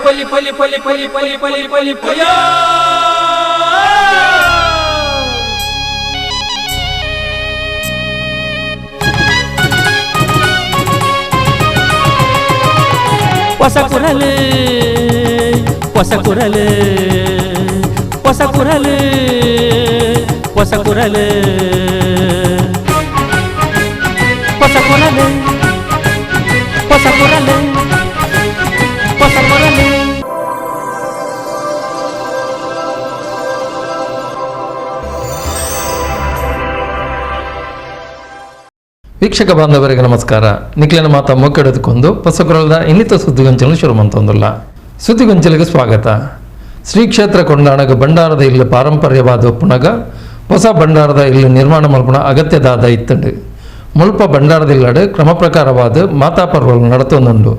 ಪಲಿ ಪಲಿ ಪಲಿ ಪಲಿ ಪಲಿ ಪಲಿ ಪಲಿ ಪಯ ಹೊಸ ಕುರಲು ಹೊಸ ಕುರಲು ಹೊಸ ಕುರಲು ಹೊಸ ಕುರಲು ಹೊಸ ಕುರಲು ಹೊಸ ಕುರಲು ಹೊಸ ಕುರಲು. ವೀಕ್ಷಕ ಬಾಂಧವರಿಗೆ ನಮಸ್ಕಾರ. ನಿಖಿಲನ ಮಾತಾ ಮೊಕ್ಕೆಡೆದುಕೊಂಡು ಹೊಸಕುರಲದ ಇನ್ನಿತ ಸುದ್ದಿಗೊಂಚಲು ಶುರು ಮಂತೊಂದುಲ್ಲ. ಸುದ್ದಿಗೊಂಚಲಿಗೆ ಸ್ವಾಗತ. ಶ್ರೀ ಕ್ಷೇತ್ರ ಕೊಂಡಾಣಗ ಭಂಡಾರದ ಇಲ್ಲು ಪಾರಂಪರ್ಯವಾದ ಒಪ್ಪುನಗ ಹೊಸ ಭಂಡಾರದ ಇಲ್ಲು ನಿರ್ಮಾಣ ಮಲ್ಪುನ ಅಗತ್ಯದಾದ ಇತ್ತಂಡು. ಮುಲ್ಪ ಭಂಡಾರದ ಇಲ್ಲಡು ಕ್ರಮ ಪ್ರಕಾರವಾದ ಮಾತಾ ಪರ್ವಗಳು ನಡತೊಂದುಂಡು.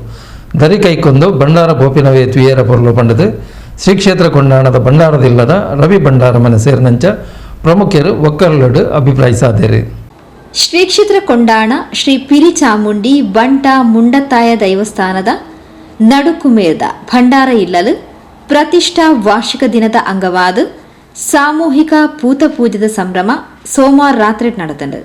ದರಿ ಕೈಕೊಂದು ಭಂಡಾರ ಬೋಪಿನವೇ ತ್ವಿಯೇರ ಪೊರ್ಲು ಪಂಡದು ಶ್ರೀ ಕ್ಷೇತ್ರ ಕೊಂಡಾಣದ ಭಂಡಾರದ ಇಲ್ಲದ ರವಿ ಭಂಡಾರ ಮನೆ ಸೇರಿನಂಚ ಪ್ರಮುಖರು ಒಕ್ಕರಲಡು ಅಭಿಪ್ರಾಯಿಸಾದೇರು. ಶ್ರೀ ಕ್ಷೇತ್ರ ಕೊಂಡಾಣ ಶ್ರೀ ಪಿರಿ ಚಾಮುಂಡಿ ಬಂಟ ಮುಂಡತ್ತಾಯ ದೈವಸ್ಥಾನದ ನಡುಕುಮೇದ ಭಂಡಾರ ಇಲ್ಲಲು ಪ್ರತಿಷ್ಠಾ ವಾರ್ಷಿಕ ದಿನದ ಅಂಗವಾದ ಸಾಮೂಹಿಕ ಪೂತ ಪೂಜೆದ ಸಂಭ್ರಮ ಸೋಮವಾರ ರಾತ್ರಿ ನಡೆದಂಡು.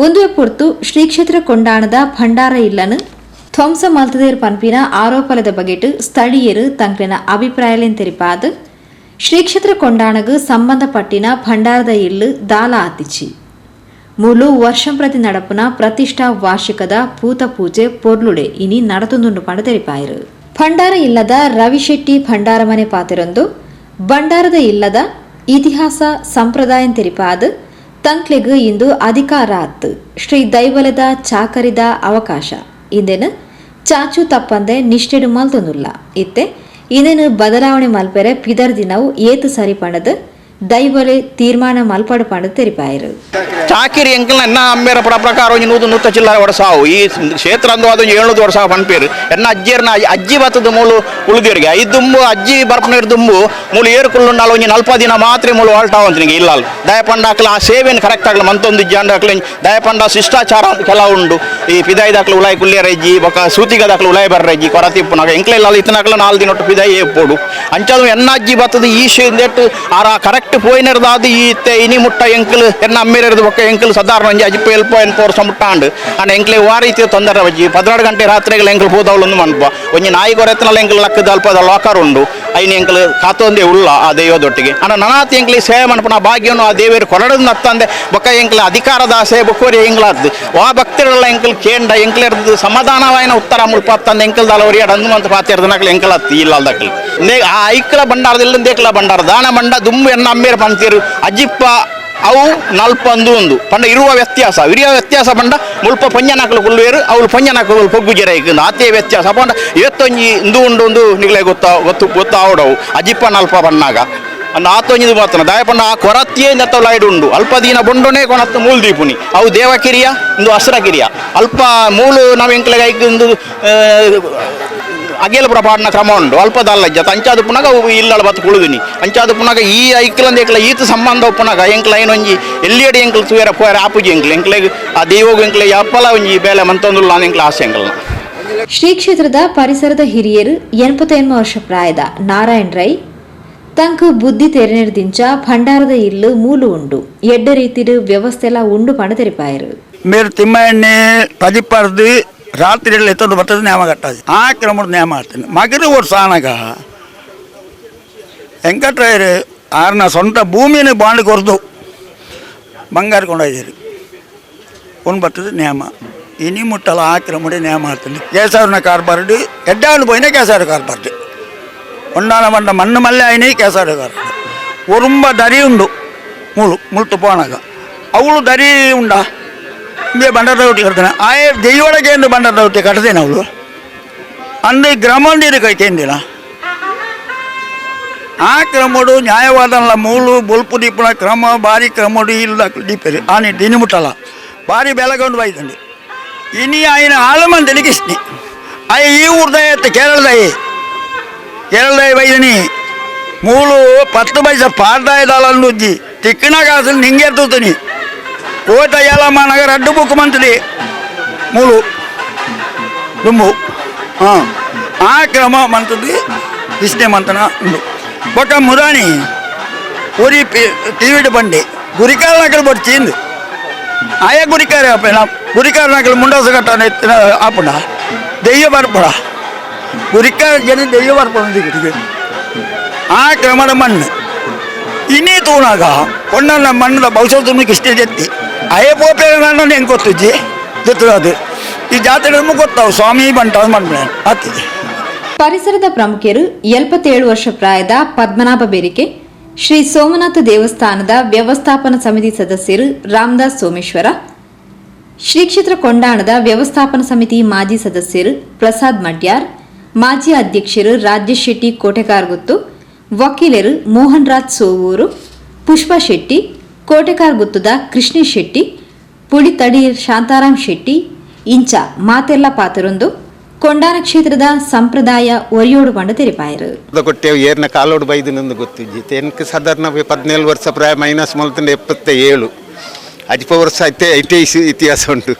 ಒಂದು ಪೊರ್ತು ಶ್ರೀ ಕ್ಷೇತ್ರ ಕೊಂಡಾಣದ ಭಂಡಾರ ಇಲ್ಲನು ಧ್ವಂಸ ಮಲ್ತದೇರ್ ಪನ್ಪಿನ ಆರೋಪಲದ ಬಗೆಟ್ ಸ್ಥಳೀಯರು ತಂಕ್ಲಿನ ಅಭಿಪ್ರಾಯಲೆನ್ ತೆರಿಪಾದ ಶ್ರೀ ಕ್ಷೇತ್ರ ಕೊಂಡಾಣಗು ಸಂಬಂಧಪಟ್ಟಿನ ಭಂಡಾರದ ಇಲ್ಲು ದಾಲ ಆತಿಚ್ಚಿ ಮೂಲು ವರ್ಷಂ ಪ್ರತಿ ನಡಪುನ ಪ್ರತಿಷ್ಠಾ ವಾರ್ಷಿಕದ ಪೂತ ಪೂಜೆ ಪೊರ್ಲುಡೆ ಇನಿ ನಡತೊಂದುಂಡು ಪಂಡ ತೆರಿಪಾಯರು. ಭಂಡಾರ ಇಲ್ಲದ ರವಿಶೆಟ್ಟಿ ಭಂಡಾರ ಮನೆ ಪಾತಿರೊಂದು ಭಂಡಾರದ ಇಲ್ಲದ ಇತಿಹಾಸ ಸಂಪ್ರದಾಯ ತೆರಿಪಾದ ತಂಕ್ಲೆಗ್ ಇಂದು ಅಧಿಕಾರ ಆತ್ತು. ಶ್ರೀ ದೈವಲದ ಚಾಕರಿದ ಅವಕಾಶ ಇಂದೇನು ಚಾಚು ತಪ್ಪಂದೆ ನಿಷ್ಠೆಡು ಮಲ್ತೊಂದುಲ್ಲ. ಇತ್ತೆ ಇಂದೇನು ಬದಲಾವಣೆ ಮಲ್ಪೆರೆ ಪಿದರ್ ದಿನವು ಏತು ಸರಿ ಪಂಡದು ದೈವಲೆ ತೀರ್ಮಾನ ಮಲ್ಪಡು ಪಂಡದು ತೆರಿಪಾಯರು. ಚಾಕಿರಿ ಎಂಕಲ್ನ ಎನ್ನ ಅಮ್ಮೇರ ಪ್ರಕಾರ ಒಂದು 100 ಚಿಲ್ಲರೆ ವರ್ಷಾವು ಈ ಕ್ಷೇತ್ರ ಅಂದು ಅದು 700 ವರ್ಷ ಪನ್ಪೇರು ಎನ್ನ ಅಜ್ಜಿಯರ್ನ ಅಜ್ಜಿ ಬತ್ತದ ಮೂಲು ಉಳಿದಿಯರಿಗೆ ಐದು ದುಂಬು ಅಜ್ಜಿ ಬರ್ಪನೇರು ದುಂಬು ಮೂಲು ಏರುಕೊಳ್ಳುಂಡಾಲ ಒಂದು 40 ದಿನ ಮಾತ್ರ ಮೂಲು ಹೊಲ್ಟಾವಂತನಿಗೆ ಇಲ್ಲ ದಯಪಂಡ ಹಾಕಲ ಆ ಸೇವೆಯನ್ನು ಕರೆಕ್ಟ್ ಆಗಲಿ ಮಂತೊಂದು ಜಾಂಡ ಹಾಕಲಿ ದಯಪಂಡ ಶಿಷ್ಟಾಚಾರ ಕೆಲವು ಉಂಡು. ಈ ಪಿದಾಯಿ ದಾಖಲೆ ಉಲಾಯಿ ಕುಲ್ಲಿಯರ ಇಜ್ಜಿ ಬೊಕ್ಕ ಸೂತಿಗ ದಾಖಲೆ ಉಲಾಯಿ ಬರ್ರ ಇಜ್ಜಿ ಕೊರತಿಪ್ಪನಾಗ ಎಂಕ್ಲೆಲ್ಲ ಇತ್ತನಾಕಲ 4 ದಿನ ಒಟ್ಟು ಪಿದಾಯಿ ಏಪೋಡು ಅಂಚದು ಎನ್ನ ಅಜ್ಜಿ ಬತ್ತದ ಈ ಶೇಂದೆಟ್ಟು ಆರ ಕರೆಕ್ಟ್ ಪೋಯಿನರ್ದಾದ ಈ ಇನಿ ಮುಟ್ಟ ಎಂಕಲ್ ಎನ್ನ ಅಮ್ಮೇರದು ಬೊಕ್ಕ ಎಂಕಲ್ ಸಾಧಾರಣ ಒಂಜಿ ಅಜ್ಜಿ ಎಲ್ಪ ವರ್ಷ ಮುಟ್ಟಾಂಡು ಅಂಡ್ ಎಂಕ್ಲೆ ವಾ ರೀತಿಯ ತೊಂದರೆ ಬಜ್ಜಿ 12 ಗಂಟೆ ರಾತ್ರಿಗಳು ಎಂಕಲ್ ಹೋದವಳೊಂದು ಮನ್ಪ ಒಂಜಿ ನಾಯಿ ಗೊರೆತ್ತನಲ್ಲ ಎಂಕಲ್ ಲಕ್ಕದ ಅಲ್ಪದ ಲಾಕರ್ ಉಂಡು ಐನು ಎಂಕಲ್ ಕಾತೊಂದೇ ಉಳ್ಳ ಆ ದೈವದೊಟ್ಟಿಗೆ ಅಣ್ಣ ನನಾತಿ ಎಂಕ್ಲಿ ಸೇವೆ ಮನ್ಪನ ಭಾಗ್ಯವನ್ನು ಆ ದೇವರು ಕೊರಡದು ನತ್ತಂದೆ ಬೊಕ್ಕ ಎಂಕ್ಲ ಅಧಿಕಾರದ ಆಸೆ ಬೊಕ್ಕೋರಿ ಎಂಗ್ಲಾದ್ದು ವಾ ಭಕ್ತರೆಲ್ಲ ಎಂಕಲ್ ಕೇಂಡ ಎಂಕ್ಲೆರ್ದು ಸಮಾಧಾನವಾಯಿನ ಉತ್ತರ ಮುಲ್ಪತ್ತಂದು ಎಂಕಲ್ದಾಲ ಒರಿಯಾಡ ಅಂದು ಮಂತ ಪಾತಿರ್ದ ನಕಲ್ ಎಂಕಲ್ ಹತ್ತಿ ಇಲ್ಲ ದಕ್ಕಲ್ ಆ ಐಕ್ಲ ಬಂಡಾರದಿಲ್ಲ ದೇಕ್ಲ ಬಂಡಾರ ದಾನ ಮಂಡ ದುಂಬು ಎನ್ನ ಅಮ್ಮೇರ ಪಂತೀರು ಅಜ್ಜಿಪ್ಪ ಅವು 41 ಪಂಡ ಇರುವ ವ್ಯತ್ಯಾಸ ಪಂಡ ಮುಲ್ಪ ಪೊಂಜನಾಕಲು ಕುಲ್ವೇರು ಅವಳು ಪೊಂಜನಾಕಲು ಪೊಗ್ಗುಜೆರ ಇಕ್ಕಿಂದು ಆತೇ ವ್ಯತ್ಯಾಸ ಪಂಡ ಇವತ್ತೊಂಜಿ ಇಂದು ಉಂಡು ನಿಗಲೇ ಗೊತ್ತಾವಡವು ಅಜಿಪ್ಪ ನಲ್ಪ ಪಣ್ಣಾಗ ಅನ್ನ ಆತೊಂಜಿದು ಮಾತ್ರ ದಯಪಂಡ ಆ ಕೊರತಿಯೇ ನೆತ್ತಲಾಯ್ಡು ಉಂಡು ಅಲ್ಪ ದಿನ ಬೊಂಡೊನೇ ಕೊನತ್ತು ಮೂಲು ದೀಪುನಿ ಅವು ದೇವಕಿರಿಯ ಇಂದು ಹಸ್ರಕಿರಿಯ ಅಲ್ಪ ಮೂಲು ನಾವು ಎಂಕ್ಲೆಗೆ ಐಕ್ಕಿಂದು ಅಗೇಲ ಪ್ರಪಾಡನ ಕ್ರಮ ಉಂಡು ಅಲ್ಪದಲ್ಲಜ್ಜ ಅಂಚಾದ ಪುನಗ ಇಲ್ಲಳ ಬತ್ತು ಕುಳುದಿನಿ ಅಂಚಾದ ಪುನಗ ಈ ಐಕ್ಲಂದ ಎಂಕ್ಲ ಈತ ಸಂಬಂಧ ಪುನಗ ಎಂಕ್ಲ ಏನೊಂಜಿ ಎಲ್ಲಿಯಡಿ ಎಂಕ್ಲ ಸುವೇರ ಪೋರ ಆಪುಜಿ ಎಂಕ್ಲೆಗೆ ಆ ದೇವೋಗು ಎಂಕ್ಲೆಗೆ ಅಪ್ಪಲ ಒಂಜಿ ಬೇಲೆ ಮಂತೊಂದುಲ್ಲ ನಾನು ಎಂಕ್ಲ ಆಸೆ ಎಂಕಲ್ನ. ಶ್ರೀ ಕ್ಷೇತ್ರದ ಪರಿಸರದ ಹಿರಿಯರು 88 ವರ್ಷ ಪ್ರಾಯದ ನಾರಾಯಣ್ ರೈ ತಂಕು ಬುದ್ಧಿ ತೆರೆನಿರ್ದಿಂಚ ಭಂಡಾರದ ಇಲ್ಲು ಮೂಲು ಉಂಡು ಎಡ್ಡ ರೀತಿಡು ವ್ಯವಸ್ಥೆಲ್ಲ ಉಂಡು ಪಂಡ ತೆರಿಪಾಯರು. ಮೇರು ತಿಮ್ಮಣ್ಣೆ ಪದಿಪ್ಪರ್ದು ರಾತ್ರಿಯಲ್ಲಿ ಎತ್ತದು ಬರ್ತದೆ ನ್ಯಾಮ ಕಟ್ಟದು ಆ ಕ್ರಮದ ನ್ಯಾಮ ಮಾಡ್ತೇನೆ ಮಗದು ವರ್ಷ ಆನಾಗ ವೆಂಕಟ್ರಾಯರು ಆರ್ನ ಸ್ವಂತ ಭೂಮಿಯನ್ನು ಬಾಂಡ್ ಕೊರ್ದು ಬಂಗಾರ ಕೊಂಡೊಯ್ದಿರಿ ಒಂದು ಬರ್ತದೆ ನ್ಯಾಮ ഇനി മുട്ടല ആക്രമണി നിയമത്തിന് കേസവറിനെ കാർബാർഡ് എഡാണ് പോയിനെ കേസവർ കാർബാർഡ് ഒന്നാണ് പണ്ട മണ്ണ് മല്ല അതിന് കേസവർ കാർബാർഡ് ഉറുമ്പ ദരിയുണ്ട് മുളുത്ത് പോണാക ಅವಳು ದರಿ ಉಂಡ ಹಿಂಗೆ ಬಂಡಾರ ರೊಟ್ಟಿ ಕಟ್ತಾನೆ ಆಯೇ ದೆಯ್ಯೊಳಗೆ ಎಂದು ಬಂಡಾರ ರೊಟ್ಟಿ ಕಟ್ತೇನೆ ಅವಳು ಅಂದು ಗ್ರಾಮಂದಿರು ಕೈತೇಂದಿಲ್ಲ ಆ ಕ್ರಮಡು ನ್ಯಾಯವಾದಲ್ಲ ಮೂಲು ಬೊಲ್ಪು ದೀಪನ ಕ್ರಮ ಭಾರಿ ಕ್ರಮಡು ಇಲ್ಲ ದೀಪರಿ ಆನೆ ದಿನ ಮುಟ್ಟಲ್ಲ ಭಾರಿ ಬೆಳಗೊಂಡು ಬೈದಂడి ಇನಿ ఆయన ఆలమందికి ఇష్టి అయ్య ఈ ఊరిదయ్య కేరళదయ్య వైదని ಮೂಲು 10 ಪೈಸೆ ಪಾಡ್ದಾಯ್ದಾಳನ್ನು ಉಜ್ಜಿ ತಿಕ್ಕಿನ ಕಾಸಲ್ಲಿ ನಿಂಗೆ ಎತ್ತುತ್ತೀನಿ ಕೋಟ ಯಲಮ್ಮ ನಗರ ಅಡ್ಡು ಬುಕ್ ಮಂತ್ಲಿ ಮೂಲು ದುಂಬು ಹಾಂ ಆ ಕ್ರಮ ಮಂತದ್ದು ಇಷ್ಟೇ ಮಂತನ ಉಂಡು ಬೊಕ್ಕ ಮುರಾಣಿ ಊರಿ ಟಿವಿಡ್ ಬಂಡಿ ಗುರಿಕಾಲ ನಕಲು ಬಡ್ಚಿಂದು ಆಯಾ ಗುರಿಕಾರ ಗುರಿಕಾರ ನಕಲು ಮುಂಡಾಸ ಕಟ್ಟ ಆಪುಂಡ ದೆಯ್ಯ ಬರ್ಪಡ ಗುರಿಕಾರ ಜನ ದೆಯ್ಯ ಬರ್ಪಡ ಆ ಕ್ರಮದ ಮಣ್ಣು ಇನ್ನೇ ತೂಣಾಗ ಕೊಂಡನ್ನ ಮಣ್ಣದ ಭವಿಷ್ಯಕ್ಕೆ ಇಷ್ಟೇ ಜತ್ತಿ ಅಯ್ಯ ಪೋಪೆ ನನ್ನ ಹೆಂಗೆ ಗೊತ್ತಿಜ್ಜಿ ಅದು ಈ ಜಾತ್ರೆ ನಮಗೆ ಗೊತ್ತಾವು ಸ್ವಾಮಿ ಬಂಟ ಮಾಡ್ಬೇಡ ಆಗ್ತಿದೆ. ಪರಿಸರದ ಪ್ರಮುಖರು 77 ವರ್ಷ ಪ್ರಾಯದ ಪದ್ಮನಾಭ ಬೇರಿಕೆ, ಶ್ರೀ ಸೋಮನಾಥ ದೇವಸ್ಥಾನದ ವ್ಯವಸ್ಥಾಪನಾ ಸಮಿತಿ ಸದಸ್ಯರು ರಾಮದಾಸ್ ಸೋಮೇಶ್ವರ, ಶ್ರೀ ಕ್ಷೇತ್ರ ಕೊಂಡಾಣದ ವ್ಯವಸ್ಥಾಪನಾ ಸಮಿತಿ ಮಾಜಿ ಸದಸ್ಯರು ಪ್ರಸಾದ್ ಮಡ್ಯಾರ್, ಮಾಜಿ ಅಧ್ಯಕ್ಷರು ರಾಜೇಶ್ ಶೆಟ್ಟಿ ಕೋಟೆಕಾರ್ಗುತ್ತು, ವಕೀಲರು ಮೋಹನ್ ರಾಜ್ ಸೋವೂರು, ಪುಷ್ಪಾ ಶೆಟ್ಟಿ, ಕೋಟೆಕಾರ್ಗುತ್ತದ ಕೃಷ್ಣೇಶ್ ಶೆಟ್ಟಿ, ಪುಳಿತಡಿ ಶಾಂತಾರಾಮ್ ಶೆಟ್ಟಿ ಇಂಚ ಮಾತೆಲ್ಲ ಪಾತರೊಂದು ಕೊಂಡಾನ ಕ್ಷೇತ್ರದ ಸಂಪ್ರದಾಯ ಒರಿಯೋಡು ಬಂಡ ತೆರಿಪಾಯರು ಕೊಟ್ಟೆವು ಏರ್ನ ಕಾಲೋಡು ಬೈದಿನೊಂದು ಗೊತ್ತಿಜ್ಜಿತ್ತು ಎನ್ಕೆ ಸಾಧಾರಣ 17 ವರ್ಷ ಪ್ರಾಯ ಮೈನಸ್ ಮಲ್ತಂಡೆ 77 ಅಜ್ಪ ವರ್ಷ ಐತೆ ಇತಿಹಾಸ ಉಂಟು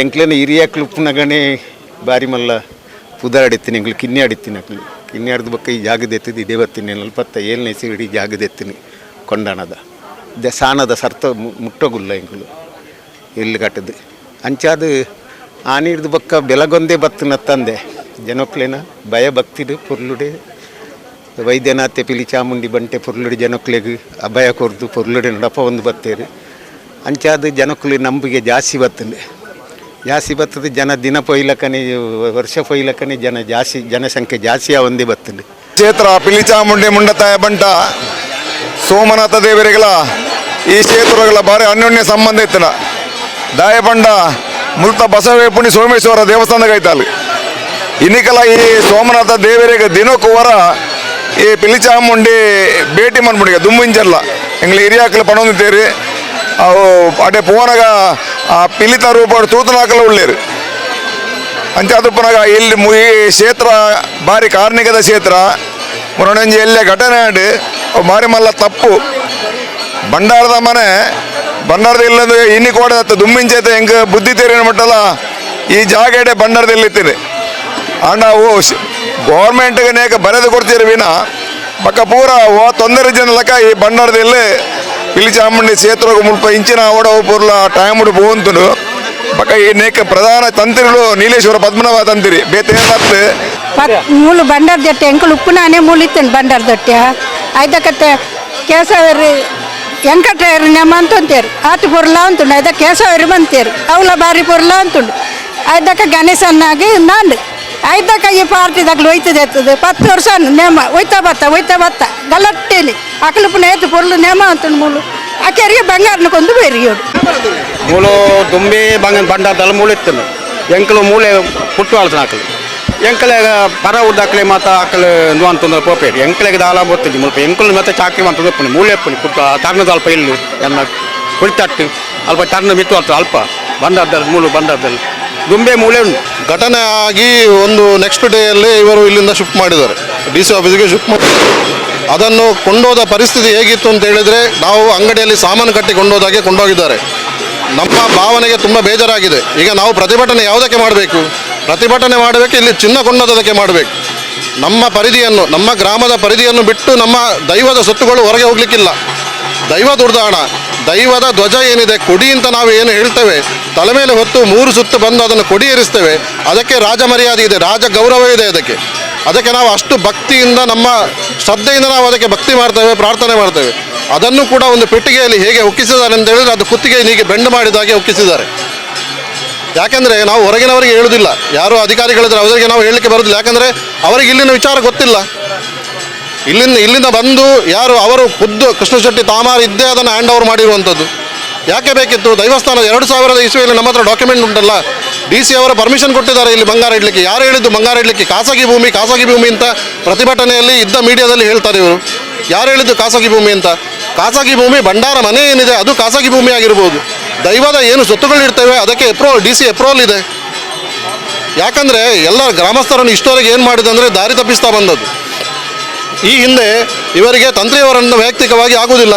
ಎಂಕ್ಲೇನ ಹಿರಿಯಕ್ಲು ಉಪ್ಪುನಗಣೆ ಬಾರಿ ಮಲ್ಲ ಪುದಾಡಿತ್ತೀನಿ ಎಂಕ್ಲು ಕಿನ್ನೆ ಆಡಿತ್ತೀನಿ ಅಕ್ಲು ಕಿನ್ನೆ ಆಡಿದ ಬಕ್ಕ ಈ ಜಾಗದೆತ್ತಿದ್ದು ಇದೇ ಬರ್ತೀನಿ 47ನೇ ಇಡಿ ಜಾಗದೆತ್ತೀನಿ ಕೊಂಡಾಣದ ಸಾಣದ ಸರ್ತ ಮುಟ್ಟೋಗುಲ್ಲ ಎಂಕ್ಲು ಎಲ್ಲಿ ಕಟ್ಟದು ಅಂಚಾದ ಆನಿಡ್ದು ಬಕ್ಕ ಬೆಳಗೊಂದೇ ಬತ್ತನ ತಂದೆ ಜನಕ್ಲೇನ ಭಯ ಭಕ್ತಿಡು ಪೊರ್ಲುಡೆ ವೈದ್ಯನಾಥೆ ಪಿಲಿ ಚಾಮುಂಡಿ ಬಂಟೆ ಪೊರ್ಲುಡೆ ಜನಕ್ಲೆಗೆ ಅಭಯ ಕೊರ್ದು ಪೊರ್ಲುಡೆ ನಡಪ ಒಂದು ಬತ್ತೇರು ಅಂಚಾದ ಜನಕ್ಲು ನಂಬಿಕೆ ಜಾಸ್ತಿ ಬರ್ತದೆ ಜನ ದಿನ ಪೊಯ್ಲಕ್ಕನೆ ವರ್ಷ ಪೊಯ್ಲಕ್ಕನೆ ಜನಸಂಖ್ಯೆ ಜಾಸ್ತಿ ಒಂದೇ ಬರ್ತದೆ. ಕ್ಷೇತ್ರ ಪಿಲಿ ಚಾಮುಂಡಿ ಮುಂಡತಾಯ ಬಂಟ ಸೋಮನಾಥ ದೇವರಿಗಳ ಈ ಕ್ಷೇತ್ರಗಳ ಬಾರಿ ಅನ್ಯೋನ್ಯ ಸಂಬಂಧ ಇತ್ತನ ದಾಯಪಂಡ ಮುಲ್ತ ಬಸವೇಪುಣಿ ಸೋಮೇಶ್ವರ ದೇವಸ್ಥಾನದ ಐತಲ್ಲಿ ಇನ್ನಿಕಲ ಈ ಸೋಮನಾಥ ದೇವರಿಗೆ ದಿನಕ್ಕೂ ವರ ಈ ಪಿಲಿ ಚಾಮುಂಡಿ ಭೇಟಿ ಮಾಡ್ಬಿಡಿಗೆ ದುಂಬುಂಜಲ್ಲ ಎಂಗ್ಲ ಹಿರಿಯಾಕಲು ಪಣೊಂದಿದ್ದೇರಿ ಅವು ಅಡೆ ಪೋನಾಗ ಆ ಪಿಲಿತ ರೂಪ ತೂತನಾಕಲ ಉಳ್ಳೇರು ಅಂಚಾದುಪ್ಪನಾಗ ಇಲ್ಲಿ ಈ ಕ್ಷೇತ್ರ ಭಾರಿ ಕಾರ್ಣಿಕದ ಕ್ಷೇತ್ರ ಮುರಣಂಜಿ ಎಲ್ಲೇ ಘಟನೆ ಆಡಿ ಮಾರಿ ಮಲ್ಲ ತಪ್ಪು ಭಂಡಾರದ ಮನೆ ಭಂಡಾರದ ಇಲ್ಲದ ಇನ್ನಿ ಕೋಡೆ ದುಮ್ಮಿಂಚೈತೆ ಹೆಂಗೆ ಬುದ್ಧಿ ತೇರಿನ ಮಟ್ಟಲ್ಲ ಈ ಜಾಗಡೆ ಭಂಡಾರದಲ್ಲಿತ್ತೀನಿ ಅಣ್ಣ ಓ ಗೌರ್ಮೆಂಟ್ಗೆ ನೇಕ ಬರೆದು ಕೊಡ್ತೀರಿ ವಿನ ಪಕ್ಕ ಪೂರ ಓ ತೊಂದರೆ ಜನಲಕ ಈ ಭಂಡಾರದಲ್ಲಿ ಪಿಲಿ ಚಾಮುಂಡಿ ಕ್ಷೇತ್ರ ಮುಲ್ಪ ಇಂಚಿನ ಓಡ ಪೂರ್ಲ ಟೈಮ್ ಉಡು ಹೋಗುಂತು ಪಕ್ಕ ಈ ನೇಕ ಪ್ರಧಾನ ತಂತ್ರಿಗಳು ನೀಲೇಶ್ವರ ಪದ್ಮನಾಭ ತಂತ್ರಿ ಬೇತೆ ಮೂಲು ಬಂಡಾರ ದೊಟ್ಟೆ ಎಂಕಲು ಉಪ್ಪುನಾನೆ ಮೂಲಿತ್ತೇನೆ ಬಂಡಾರ ದೊಟ್ಟೆ ಐದಕತ್ತೆ ಕೇಸವರಿ ಎಂಕಟ್ರೇರು ನೆಮ್ಮ ಅಂತಂತೇರು ಆತು ಪೊರ್ಲ ಅಂತುಂಡು ಐದ ಕೇಸವರಿ ಬಂತೇರು ಅವಳ ಬಾರಿ ಪೊರ್ಲ ಅಂತುಂಡು ಐದಕ್ಕ ಗಣೇಶನ್ನಾಗಿ ನಾಂಡು ಐದಕ್ಕ ಈ ಪಾರ್ಟಿದಾಗ್ಲು ಒಯ್ತದೆ ಎತ್ತದು 10 ವರ್ಷ ನೇಮ ಒಯ್ತಾ ಬತ್ತ ಗಲಟ್ಟೇಲಿ ಅಕಲುಪುನ ಏತು ಪೊರ್ಲು ನೇಮ ಅಂತುಂಡು ಮೂಲು ಆಕೆರಿಗೆ ಬಂಗಾರನ ಕೊಂದು ಬೇರಿಯೋಡು ಮೂಲು ತುಂಬಿ ಬಂಡಾರದಲ್ಲಿ ಮೂಳಿತ್ತು ಎಂಕಲು ಮೂಲೆ ಪುಟ್ಟು ಆಳ್ತಾನ ಆಕಲು ಎಂಕಲೆ ಪರ ಉದ್ದಾಕಲೆ ಮಾತ ಆಕಲೆ ಅಂತಂದ್ರೆ ಪೋಪೇರಿ ಎಂಕಲೆಗೆ ದಾಲ ಬರ್ತದೆ ಮುಲ್ಪ ಎಂಕಲು ಮತ್ತೆ ಚಾಕ್ರಿ ಅಂತ ಒಪ್ಪನಿ ಮೂಲೆ ಒಪ್ಪನಿ ಪುಟ್ಟ ಟರ್ನದ ಅಲ್ಪ ಇಲ್ಲಿ ಎನ್ನ ಕುಳಿತಟ್ಟು ಅಲ್ಪ ಟರ್ನ ಬಿತ್ತು ಅಲ್ಪ ಅಲ್ಪ ಬಂಡಾರದಲ್ಲಿ ಮೂಲು ಬಂಡಾರದಲ್ಲಿ ದುಂಬೆ ಮೂಲೆ ಉಂಟು ಘಟನೆ ಆಗಿ ಒಂದು ನೆಕ್ಸ್ಟ್ ಡೇಯಲ್ಲಿ ಇವರು ಇಲ್ಲಿಂದ ಶಿಫ್ಟ್ ಮಾಡಿದ್ದಾರೆ DC ಆಫೀಸಿಗೆ ಶಿಫ್ಟ್ ಮಾಡಿದ್ದಾರೆ. ಅದನ್ನು ಕೊಂಡೋದ ಪರಿಸ್ಥಿತಿ ಹೇಗಿತ್ತು ಅಂತ ಹೇಳಿದರೆ ನಾವು ಅಂಗಡಿಯಲ್ಲಿ ಸಾಮಾನು ಕಟ್ಟಿ ಕೊಂಡೋಗಿದ್ದಾರೆ. ನಮ್ಮ ಭಾವನೆಗೆ ತುಂಬ ಬೇಜಾರಾಗಿದೆ. ಈಗ ನಾವು ಪ್ರತಿಭಟನೆ ಯಾವುದಕ್ಕೆ ಮಾಡಬೇಕು? ಪ್ರತಿಭಟನೆ ಮಾಡಬೇಕು, ಇಲ್ಲಿ ಚಿನ್ನ ಕೊಂಡೋದಕ್ಕೆ ಮಾಡಬೇಕು. ನಮ್ಮ ಗ್ರಾಮದ ಪರಿಧಿಯನ್ನು ಬಿಟ್ಟು ನಮ್ಮ ದೈವದ ಸೊತ್ತುಗಳು ಹೊರಗೆ ಹೋಗ್ಲಿಕ್ಕಿಲ್ಲ. ದೈವ ದುರ್ದಾಣ, ದೈವದ ಧ್ವಜ ಏನಿದೆ, ಕೊಡಿ ಅಂತ ನಾವು ಏನು ಹೇಳ್ತೇವೆ, ತಲೆ ಮೇಲೆ ಹೊತ್ತು 3 ಸುತ್ತು ಬಂದು ಅದನ್ನು ಕೊಡಿ ಏರಿಸ್ತೇವೆ. ಅದಕ್ಕೆ ರಾಜ ಮರ್ಯಾದೆ ಇದೆ, ರಾಜ ಗೌರವ ಇದೆ. ಅದಕ್ಕೆ ನಾವು ಅಷ್ಟು ಭಕ್ತಿಯಿಂದ, ನಮ್ಮ ಶ್ರದ್ಧೆಯಿಂದ ನಾವು ಅದಕ್ಕೆ ಭಕ್ತಿ ಮಾಡ್ತೇವೆ, ಪ್ರಾರ್ಥನೆ ಮಾಡ್ತೇವೆ. ಅದನ್ನು ಕೂಡ ಒಂದು ಪೆಟ್ಟಿಗೆಯಲ್ಲಿ ಹೇಗೆ ಒಕ್ಕಿಸಿದ್ದಾರೆ ಅಂತ ಹೇಳಿದ್ರೆ ಅದು ಕುತ್ತಿಗೆ ಹೀಗೆ ಬೆಂಡ್ ಮಾಡಿದ ಹಾಗೆ ಒಕ್ಕಿಸಿದ್ದಾರೆ. ಯಾಕೆಂದರೆ ನಾವು ಹೊರಗಿನವರಿಗೆ ಹೇಳುವುದಿಲ್ಲ, ಯಾರು ಅಧಿಕಾರಿಗಳಿದ್ರೆ ಅವರಿಗೆ ನಾವು ಹೇಳಲಿಕ್ಕೆ ಬರೋದಿಲ್ಲ. ಯಾಕಂದರೆ ಅವರಿಗೆ ಇಲ್ಲಿನ ವಿಚಾರ ಗೊತ್ತಿಲ್ಲ. ಇಲ್ಲಿಂದ ಬಂದು ಯಾರು ಅವರು ಖುದ್ದು ಕೃಷ್ಣ ಶೆಟ್ಟಿ ತಾಮಾರ್ ಇದ್ದೇ ಅದನ್ನು ಹ್ಯಾಂಡ್ ಓವರ್ ಮಾಡಿರುವಂಥದ್ದು. ಯಾಕೆ ಬೇಕಿತ್ತು? ದೈವಸ್ಥಾನ 2000 ಇಸ್ವಿಯಲ್ಲಿ ನಮ್ಮ ಹತ್ರ ಡಾಕ್ಯುಮೆಂಟ್ ಉಂಟಲ್ಲ, DC ಅವರ ಪರ್ಮಿಷನ್ ಕೊಟ್ಟಿದ್ದಾರೆ ಇಲ್ಲಿ ಬಂಗಾರ ಇಡಲಿಕ್ಕೆ. ಯಾರು ಹೇಳಿದ್ದು ಬಂಗಾರ ಇಡಲಿಕ್ಕೆ? ಖಾಸಗಿ ಭೂಮಿ ಅಂತ ಪ್ರತಿಭಟನೆಯಲ್ಲಿ ಇದ್ದ ಮೀಡಿಯಾದಲ್ಲಿ ಹೇಳ್ತಾರೆ ಇವರು. ಯಾರು ಹೇಳಿದ್ದು ಖಾಸಗಿ ಭೂಮಿ ಅಂತ? ಖಾಸಗಿ ಭೂಮಿ ಭಂಡಾರ ಮನೆ ಏನಿದೆ ಅದು ಖಾಸಗಿ ಭೂಮಿ ಆಗಿರ್ಬೋದು. ದೈವದ ಏನು ಸ್ವತ್ತುಗಳಿರ್ತವೆ ಅದಕ್ಕೆ DC ಅಪ್ರೂವಲ್ ಇದೆ. ಯಾಕಂದರೆ ಎಲ್ಲ ಗ್ರಾಮಸ್ಥರನ್ನು ಇಷ್ಟವರೆಗೆ ಏನು ಮಾಡಿದೆ ಅಂದರೆ ದಾರಿ ತಪ್ಪಿಸ್ತಾ ಬಂದದ್ದು. ಈ ಹಿಂದೆ ಇವರಿಗೆ ತಂತ್ರಿಯವರನ್ನು ವೈಯಕ್ತಿಕವಾಗಿ ಆಗುವುದಿಲ್ಲ.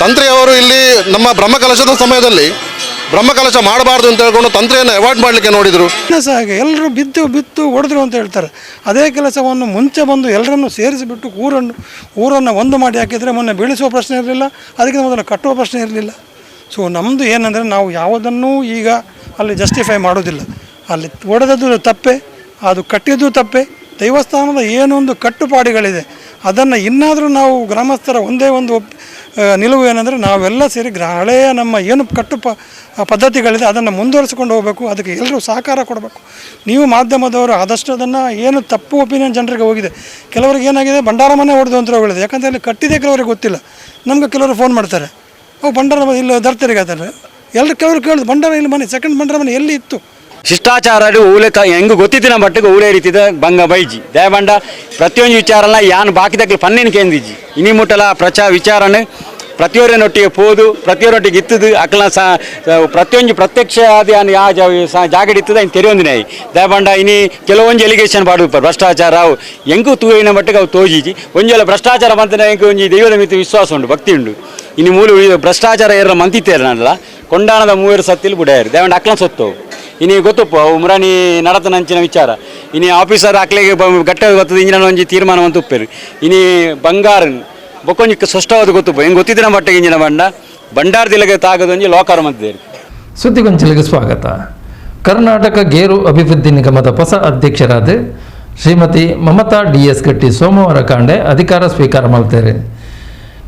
ತಂತ್ರಿಯವರು ಇಲ್ಲಿ ನಮ್ಮ ಬ್ರಹ್ಮಕಲಶದ ಸಮಯದಲ್ಲಿ ಬ್ರಹ್ಮಕಲಶ ಮಾಡಬಾರ್ದು ಅಂತ ಹೇಳ್ಕೊಂಡು ತಂತ್ರಿಯನ್ನು ಅವಾಯ್ಡ್ ಮಾಡಲಿಕ್ಕೆ ನೋಡಿದರು. ಹಾಗೆ ಎಲ್ಲರೂ ಬಿತ್ತು ಹೊಡೆದ್ರು ಅಂತ ಹೇಳ್ತಾರೆ. ಅದೇ ಕೆಲಸವನ್ನು ಮುಂಚೆ ಬಂದು ಎಲ್ಲರನ್ನು ಸೇರಿಸಿಬಿಟ್ಟು ಊರನ್ನು ಒಂದು ಮಾಡಿ ಹಾಕಿದರೆ ಮೊನ್ನೆ ಬೀಳಿಸುವ ಪ್ರಶ್ನೆ ಇರಲಿಲ್ಲ, ಅದಕ್ಕೆ ಮೊದಲು ಕಟ್ಟುವ ಪ್ರಶ್ನೆ ಇರಲಿಲ್ಲ. ಸೊ ನಮ್ಮದು ಏನಂದರೆ ನಾವು ಯಾವುದನ್ನೂ ಈಗ ಅಲ್ಲಿ ಜಸ್ಟಿಫೈ ಮಾಡೋದಿಲ್ಲ. ಅಲ್ಲಿ ಹೊಡೆದದ್ದು ತಪ್ಪೆ, ಅದು ಕಟ್ಟಿದ್ದು ತಪ್ಪೆ. ದೇವಸ್ಥಾನದ ಏನೊಂದು ಕಟ್ಟುಪಾಡುಗಳಿದೆ ಅದನ್ನು ಇನ್ನಾದರೂ ನಾವು ಗ್ರಾಮಸ್ಥರ ಒಂದೇ ಒಂದು ನಿಲುವು ಏನಂದರೆ ನಾವೆಲ್ಲ ಸೇರಿ ಹಳೆಯ ನಮ್ಮ ಏನು ಪದ್ಧತಿಗಳಿದೆ ಅದನ್ನು ಮುಂದುವರಿಸಿಕೊಂಡು ಹೋಗಬೇಕು. ಅದಕ್ಕೆ ಎಲ್ಲರೂ ಸಹಕಾರ ಕೊಡಬೇಕು. ನೀವು ಮಾಧ್ಯಮದವರು ಆದಷ್ಟು ಅದನ್ನು ಏನು ತಪ್ಪು ಒಪಿನಿಯನ್ ಜನರಿಗೆ ಹೋಗಿದೆ. ಕೆಲವರಿಗೆ ಏನಾಗಿದೆ, ಭಂಡಾರ ಮನೆ ಹೊಡೆದು ಅಂತ ಹೇಳಿದೆ. ಯಾಕಂದರೆ ಅಲ್ಲಿ ಕಟ್ಟಿದೆ ಕೆಲವರಿಗೆ ಗೊತ್ತಿಲ್ಲ. ನಮಗೆ ಕೆಲವರು ಫೋನ್ ಮಾಡ್ತಾರೆ, ಭಂಡಾರ ಇಲ್ಲಿ ದರ್ತರಿಗೆ ಆಗ್ತಾರೆ. ಕೆಲವರು ಕೇಳೋದು ಭಂಡಾರ ಇಲ್ಲಿ ಮನೆ, ಸೆಕೆಂಡ್ ಭಂಡಾರ ಮನೆ ಎಲ್ಲಿ ಇತ್ತು? ಶಿಷ್ಟಾಚಾರ ಊಲೆ ಹೆಂಗೆ ಗೊತ್ತಿತ್ತಿನ ಮಟ್ಟಿಗೆ ಊಳೆ ರೀತಿದ ಬಂಗ ಬೈಜಿ ದಯಬಂಡ ಪ್ರತಿಯೊಂದು ವಿಚಾರನ ಯಾನು ಬಾಕಿದಕ್ಕೆ ಪನ್ನೇನು ಕೇಂದ್ರಿಜಿ ಇನಿ ಮುಟ್ಟಲ ವಿಚಾರನೆ ಪ್ರತಿಯೊರನೊಟ್ಟಿಗೆ ಪೋದು ಪ್ರತಿಯೊರೊಟ್ಟಿಗೆ ಇತ್ತದು ಅಕ್ಕಲ ಪ್ರತಿಯೊಂದು ಪ್ರತ್ಯಕ್ಷ ಅದು ಜಾಗಡಿ ಇತ್ತದ ಇನ್ನು ತೆರೆಯೊಂದಿನ ದಯಬಂಡ ಇನಿ ಕೆಲವೊಂದು ಎಲಿಗೇಷನ್ ಪಾಡು ಭ್ರಷ್ಟಾಚಾರ ಅವು ಹೆಂಗೂ ತೂಯಿನ ಮಟ್ಟಿಗೆ ಅವು ತೋಜಿಜಿ ಒಂಜೆಲ್ಲ ಭ್ರಷ್ಟಾಚಾರ ಬಂತಂದ್ರೆ ಹೆಂಗೆ ಒಂಜಿ ದೈವದ ಮಿತಿ ವಿಶ್ವಾಸ ಉಂಟು, ಭಕ್ತಿ ಉಂಟು. ಇನ್ನು ಮೂಲ ಭ್ರಷ್ಟಾಚಾರ ಏರ ಮಂತಿತ್ತೇರು ನಾನಲ್ಲ ಕೊಂಡಾಣದ 3 ಸತ್ತಿಲ್ ಬುಡಾಯರು ದಯಬಂಡ ಅಕ್ಕಲ ಸೊತ್ತವು ಇನಿ ಗೊತ್ತಪ್ಪ ಅವು ಮುರಾಣಿ ನಡತನಂಚಿನ ವಿಚಾರ. ಇನಿ ಆಫೀಸರ್ ಅಕ್ಲೆಗೆ ಗಟ್ಟ ಗೊತ್ತದ ಇಂಜಿನ ಒಂಜಿ ತೀರ್ಮಾನ ಅಂತ ಉಪ್ಪೇರು. ಇನಿ ಬಂಗಾರ ಬೊಕ್ಕೊಂಜಿ ಸ್ಪಷ್ಟವಾದ ಗೊತ್ತಪ್ಪ ಹೆಂಗೆ ಗೊತ್ತಿದ್ದಿನ ಮಟ್ಟಿಗೆ ಇಂಜಿನ ಭಂಡಾರದಿಲ್ಲಗೆ ತಾಗದೊಂಜಿ ಲೋಕಾರ ಮಧ್ಯೆ. ಸುದ್ದಿಗೊಂಚಲಿಗೆ ಸ್ವಾಗತ. ಕರ್ನಾಟಕ ಗೇರು ಅಭಿವೃದ್ಧಿ ನಿಗಮದ ಹೊಸ ಅಧ್ಯಕ್ಷರಾದ ಶ್ರೀಮತಿ ಮಮತಾ DS ಗಟ್ಟಿ ಸೋಮವಾರ ಕಾಂಡೆ ಅಧಿಕಾರ ಸ್ವೀಕಾರ ಮಾಡ್ತಾರೆ.